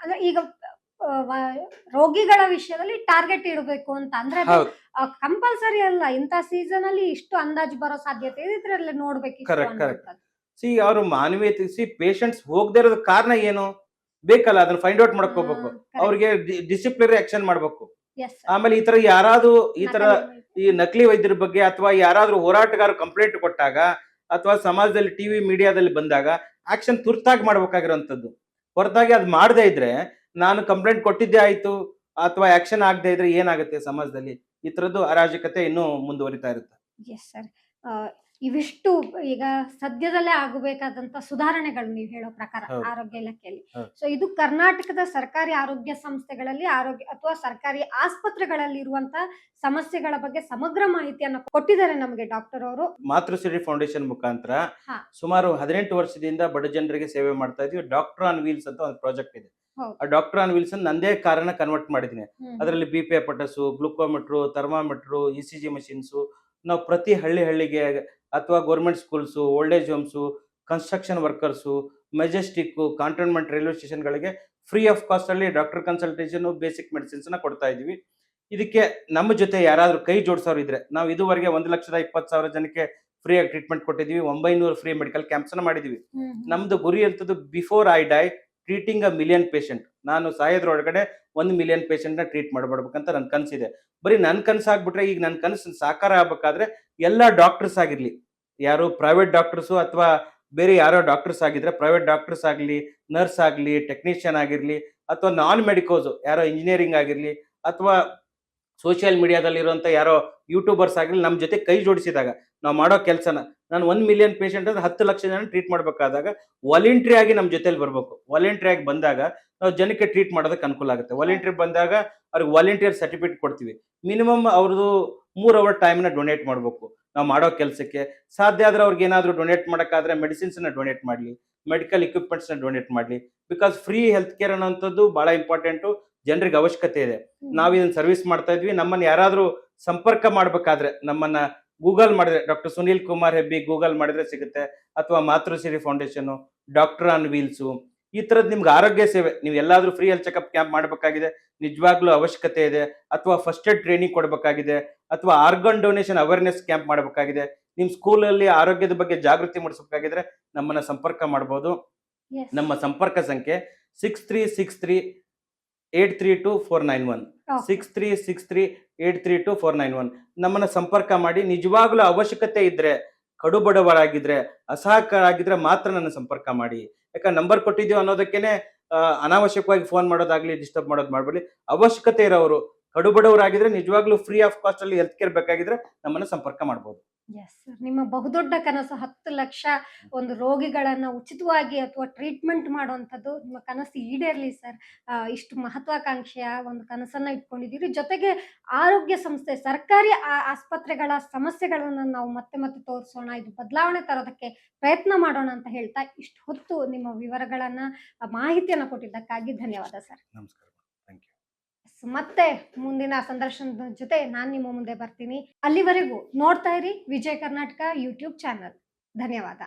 ಈಗ ರೋಗಿಗಳ ವಿಷಯದಲ್ಲಿ ಟಾರ್ಗೆಟ್ ಇಡಬೇಕು ಅಂತ ಅಂದ್ರೆ ಕಂಪಲ್ಸರಿ ಅಲ್ಲ. ಇಂತ ಸೀಸನ್ ಅಲ್ಲಿ ಇಷ್ಟು ಅಂದಾಜು ಬರೋ ಸಾಧ್ಯತೆ ಇದೆ, ಇದ್ರಲ್ಲಿ ನೋಡ್ಬೇಕು. ಅವ್ರು ಮಾನವೀಯತೆ, ಪೇಷಂಟ್ಸ್ ಹೋಗದೆ ಇರೋದ ಕಾರಣ ಏನು ಬೇಕಲ್ಲ, ಅದನ್ನ ಫೈಂಡ್ ಔಟ್ ಮಾಡ್ಕೋಬೇಕು. ಅವ್ರಿಗೆ ಡಿಸಿಪ್ಲಿನರಿ ಆಕ್ಷನ್ ಮಾಡ್ಬೇಕು. ಆಮೇಲೆ ಈ ತರ ಯಾರಾದ್ರೂ ಈ ತರ ಈ ನಕಲಿ ವೈದ್ಯರ ಬಗ್ಗೆ ಅಥವಾ ಯಾರಾದ್ರೂ ಹೋರಾಟಗಾರರು ಕಂಪ್ಲೇಂಟ್ ಕೊಟ್ಟಾಗ ಅಥವಾ ಸಮಾಜದಲ್ಲಿ ಟಿವಿ ಮೀಡಿಯಾದಲ್ಲಿ ಬಂದಾಗ ಆಕ್ಷನ್ ತುರ್ತಾಗಿ ಮಾಡ್ಬೇಕಾಗಿರೋಂಥದ್ದು. ಹೊರತಾಗಿ ಅದ್ ಮಾಡದೇ ಇದ್ರೆ, ನಾನು ಕಂಪ್ಲೇಂಟ್ ಕೊಟ್ಟಿದ್ದೆ ಆಯ್ತು ಅಥವಾ ಆಕ್ಷನ್ ಆಗದೆ ಇದ್ರೆ ಏನಾಗುತ್ತೆ ಸಮಾಜದಲ್ಲಿ, ಈ ತರದ್ದು ಅರಾಜಕತೆ ಇನ್ನೂ ಮುಂದುವರಿತಾ ಇರುತ್ತೆ. ಇವಿಷ್ಟು ಈಗ ಸದ್ಯದಲ್ಲೇ ಆಗಬೇಕಾದಂತ ಸುಧಾರಣೆಗಳು ನೀವು ಹೇಳೋ ಪ್ರಕಾರ ಆರೋಗ್ಯ ಇಲಾಖೆಯಲ್ಲಿ. ಸೊ ಇದು ಕರ್ನಾಟಕದ ಸರ್ಕಾರಿ ಆರೋಗ್ಯ ಸಂಸ್ಥೆಗಳಲ್ಲಿ ಅಥವಾ ಸರ್ಕಾರಿ ಆಸ್ಪತ್ರೆಗಳಲ್ಲಿ ಇರುವಂತಹ ಸಮಸ್ಯೆಗಳ ಬಗ್ಗೆ ಸಮಗ್ರ ಮಾಹಿತಿಯನ್ನು ಕೊಟ್ಟಿದ್ದಾರೆ ನಮಗೆ ಡಾಕ್ಟರ್ ಅವರು. ಮಾತೃಶ್ರೀ ಫೌಂಡೇಶನ್ ಮುಖಾಂತರ ಸುಮಾರು 18 ವರ್ಷದಿಂದ ಬಡ ಜನರಿಗೆ ಸೇವೆ ಮಾಡ್ತಾ ಇದೀವಿ. ಡಾಕ್ಟರ್ ಆನ್ ವೀಲ್ಸ್ ಅಂತ ಒಂದು ಪ್ರಾಜೆಕ್ಟ್ ಇದೆ. ಆ ಡಾಕ್ಟರ್ ಆನ್ ವೀಲ್ಸ್ ನಂದೇ ಕಾರನ್ನ ಕನ್ವರ್ಟ್ ಮಾಡಿದೀನಿ. ಅದರಲ್ಲಿ BP apparatus, glucometer, thermometer, ECG machines ನಾವು ಪ್ರತಿ ಹಳ್ಳಿಗೆ ಅಥವಾ government schools, old age homes, construction workers, Majestic, Cantonment railway station ಗಳಿಗೆ ಫ್ರೀ ಆಫ್ ಕಾಸ್ಟ್ ಅಲ್ಲಿ ಡಾಕ್ಟರ್ ಕನ್ಸಲ್ಟೇಷನ್, ಬೇಸಿಕ್ ಮೆಡಿಸಿನ್ಸ್ ನ ಕೊಡ್ತಾ ಇದೀವಿ. ಇದಕ್ಕೆ ನಮ್ಮ ಜೊತೆ ಯಾರಾದ್ರೂ ಕೈ ಜೋಡಿಸೋರು ಇದ್ರೆ, ನಾವು ಇದುವರೆಗೆ 1,20,000 ಜನಕ್ಕೆ ಫ್ರೀ ಆಗಿ ಟ್ರೀಟ್ಮೆಂಟ್ ಕೊಟ್ಟಿದೀವಿ. 900 ಫ್ರೀ ಮೆಡಿಕಲ್ ಕ್ಯಾಂಪ್ಸ್ ನ ಮಾಡಿದೀವಿ. ನಮ್ದು ಗುರಿ ಅಂತದ್ದು before I dye treating a million patient. ನಾನು ಸಾಯೋದ್ರೊಳಗಡೆ 1 ಮಿಲಿಯನ್ ಪೇಷಂಟ್ ನ ಟ್ರೀಟ್ ಮಾಡ್ಬೇಕಂತ ನನ್ ಕನಸಿದೆ. ಬರೀ ನನ್ ಕನಸಾಗ್ಬಿಟ್ರೆ, ಈಗ ನನ್ ಕನಸು ಸಾಕಾರ ಆಗ್ಬೇಕಾದ್ರೆ ಎಲ್ಲ ಡಾಕ್ಟರ್ಸ್ ಆಗಿರ್ಲಿ, ಯಾರು ಪ್ರೈವೇಟ್ ಡಾಕ್ಟರ್ಸ್ ಅಥವಾ ಬೇರೆ ಯಾರೋ ಡಾಕ್ಟರ್ಸ್ ಆಗಿದ್ರೆ, ಪ್ರೈವೇಟ್ ಡಾಕ್ಟರ್ಸ್ ಆಗ್ಲಿ, ನರ್ಸ್ ಆಗ್ಲಿ, ಟೆಕ್ನಿಷಿಯನ್ ಆಗಿರ್ಲಿ, ಅಥವಾ ನಾನ್ ಮೆಡಿಕೋಸ್ ಯಾರೋ ಇಂಜಿನಿಯರಿಂಗ್ ಆಗಿರ್ಲಿ, ಅಥವಾ ಸೋಷಿಯಲ್ ಮೀಡಿಯಾದಲ್ಲಿರುವಂಥ ಯಾರೋ ಯೂಟ್ಯೂಬರ್ಸ್ ಆಗಲಿ ನಮ್ಮ ಜೊತೆ ಕೈ ಜೋಡಿಸಿದಾಗ ನಾವು ಮಾಡೋ ಕೆಲಸನ, ನಾನು 1 ಮಿಲಿಯನ್ ಪೇಷಂಟ್ ಅಂದ್ರೆ 10 ಲಕ್ಷ ಜನ ಟ್ರೀಟ್ ಮಾಡಬೇಕಾದಾಗ ವಾಲಂಟ್ರಿ ಆಗಿ ನಮ್ಮ ಜೊತೆಲಿ ಬರಬೇಕು. ವಾಲಂಟ್ರಿ ಆಗಿ ಬಂದಾಗ ನಾವು ಜನಕ್ಕೆ ಟ್ರೀಟ್ ಮಾಡೋದಕ್ಕೆ ಅನುಕೂಲ ಆಗುತ್ತೆ. ವಾಲಂಟ್ರಿ ಬಂದಾಗ ಅವ್ರಿಗೆ ವಾಲಂಟಿಯರ್ ಸರ್ಟಿಫಿಕೇಟ್ ಕೊಡ್ತೀವಿ. ಮಿನಿಮಮ್ ಅವ್ರದ್ದು 3 ಅವರ್ ಟೈಮ್ನ ಡೊನೇಟ್ ಮಾಡಬೇಕು ನಾವು ಮಾಡೋ ಕೆಲಸಕ್ಕೆ. ಸಾಧ್ಯ ಆದ್ರೆ ಅವ್ರಿಗೆ ಏನಾದರೂ ಡೊನೇಟ್ ಮಾಡೋಕ್ಕಾದ್ರೆ ಮೆಡಿಸಿನ್ಸ್ನ ಡೊನೇಟ್ ಮಾಡಲಿ, ಮೆಡಿಕಲ್ ಇಕ್ವಿಪ್ಮೆಂಟ್ಸ್ನ ಡೊನೇಟ್ ಮಾಡಲಿ. ಬಿಕಾಸ್ ಫ್ರೀ ಹೆಲ್ತ್ ಕೇರ್ ಅನ್ನೋಂಥದ್ದು ಭಾಳ ಇಂಪಾರ್ಟೆಂಟು, ಜನರಿಗೆ ಅವಶ್ಯಕತೆ ಇದೆ. ನಾವು ಇದನ್ನ ಸರ್ವಿಸ್ ಮಾಡ್ತಾ ಇದ್ವಿ. ನಮ್ಮನ್ನು ಯಾರಾದರೂ ಸಂಪರ್ಕ ಮಾಡಬೇಕಾದ್ರೆ ನಮ್ಮನ್ನ ಗೂಗಲ್ ಮಾಡಿದ್ರೆ ಡಾಕ್ಟರ್ ಸುನೀಲ್ ಕುಮಾರ್ ಹೆಬ್ಬಿ ಗೂಗಲ್ ಮಾಡಿದ್ರೆ ಸಿಗುತ್ತೆ, ಅಥವಾ ಮಾತೃಶ್ರೀ ಫೌಂಡೇಶನ್, ಡಾಕ್ಟರ್ ಆನ್ ವೀಲ್ಸು, ಈ ಥರದ್ದು ನಿಮ್ಗೆ ಆರೋಗ್ಯ ಸೇವೆ ನೀವು ಎಲ್ಲಾದರೂ ಫ್ರೀ ಹೆಲ್ತ್ ಚೆಕಪ್ ಕ್ಯಾಂಪ್ ಮಾಡಬೇಕಾಗಿದೆ, ನಿಜವಾಗ್ಲೂ ಅವಶ್ಯಕತೆ ಇದೆ, ಅಥವಾ ಫಸ್ಟ್ ಏಡ್ ಟ್ರೈನಿಂಗ್ ಕೊಡಬೇಕಾಗಿದೆ, ಅಥವಾ ಆರ್ಗನ್ ಡೊನೇಷನ್ ಅವೇರ್ನೆಸ್ ಕ್ಯಾಂಪ್ ಮಾಡಬೇಕಾಗಿದೆ, ನಿಮ್ಮ ಸ್ಕೂಲಲ್ಲಿ ಆರೋಗ್ಯದ ಬಗ್ಗೆ ಜಾಗೃತಿ ಮೂಡಿಸಬೇಕಾಗಿದ್ರೆ ನಮ್ಮನ್ನ ಸಂಪರ್ಕ ಮಾಡ್ಬೋದು. Yes. ನಮ್ಮ ಸಂಪರ್ಕ ಸಂಖ್ಯೆ 6363832491 Okay. 6363832491. ನಮ್ಮನ್ನ ಸಂಪರ್ಕ ಮಾಡಿ. ನಿಜವಾಗ್ಲೂ ಅವಶ್ಯಕತೆ ಇದ್ರೆ, ಕಡುಬಡವರಾಗಿದ್ರೆ, ಅಸಹಕಾರಾಗಿದ್ರೆ ಮಾತ್ರ ನನ್ನ ಸಂಪರ್ಕ ಮಾಡಿ. ಯಾಕಂದ್ರೆ ನಂಬರ್ ಕೊಟ್ಟಿದ್ದೀವಿ ಅನ್ನೋದಕ್ಕೇನೆ ಅನಾವಶ್ಯಕವಾಗಿ ಫೋನ್ ಮಾಡೋದಾಗ್ಲಿ, ಡಿಸ್ಟರ್ಬ್ ಮಾಡೋದು ಮಾಡಬೇಡಿ. ಅವಶ್ಯಕತೆ ಇರೋರು, ಕಡುಬಡವರಾಗಿದ್ರೆ, ನಿಜವಾಗ್ಲೂ ಫ್ರೀ ಆಫ್ ಕಾಸ್ಟ್ ಅಲ್ಲಿ ಹೆಲ್ತ್ ಕೇರ್ ಬೇಕಾಗಿದ್ರೆ ನಮ್ಮನ್ನ ಸಂಪರ್ಕ ಮಾಡ್ಬೋದು. ಎಸ್ ಸರ್, ನಿಮ್ಮ ಬಹುದೊಡ್ಡ ಕನಸು 10 ಲಕ್ಷ ಒಂದು ರೋಗಿಗಳನ್ನ ಉಚಿತವಾಗಿ ಅಥವಾ ಟ್ರೀಟ್ಮೆಂಟ್ ಮಾಡುವಂಥದ್ದು ನಿಮ್ಮ ಕನಸು ಈಡೇರಲಿ ಸರ್. ಇಷ್ಟು ಮಹತ್ವಾಕಾಂಕ್ಷೆಯ ಒಂದು ಕನಸನ್ನ ಇಟ್ಕೊಂಡಿದ್ದೀರಿ. ಜೊತೆಗೆ ಆರೋಗ್ಯ ಸಂಸ್ಥೆ, ಸರ್ಕಾರಿ ಆಸ್ಪತ್ರೆಗಳ ಸಮಸ್ಯೆಗಳನ್ನ ನಾವು ಮತ್ತೆ ಮತ್ತೆ ತೋರಿಸೋಣ, ಇದು ಬದಲಾವಣೆ ತರೋದಕ್ಕೆ ಪ್ರಯತ್ನ ಮಾಡೋಣ ಅಂತ ಹೇಳ್ತಾ ಇಷ್ಟು ಹೊತ್ತು ನಿಮ್ಮ ವಿವರಗಳನ್ನ, ಮಾಹಿತಿಯನ್ನು ಕೊಟ್ಟಿದ್ದಕ್ಕಾಗಿ ಧನ್ಯವಾದ ಸರ್. ನಮಸ್ಕಾರ. Thank you. ಮತ್ತೆ ಮುಂದಿನ ಸಂದರ್ಶನದ ಜೊತೆ ನಾನು ನಿಮ್ಮ ಮುಂದೆ ಬರ್ತೀನಿ. ಅಲ್ಲಿವರೆಗೂ ನೋಡ್ತಾ ಇರಿ ವಿಜಯ ಕರ್ನಾಟಕ ಯೂಟ್ಯೂಬ್ ಚಾನಲ್. ಧನ್ಯವಾದ.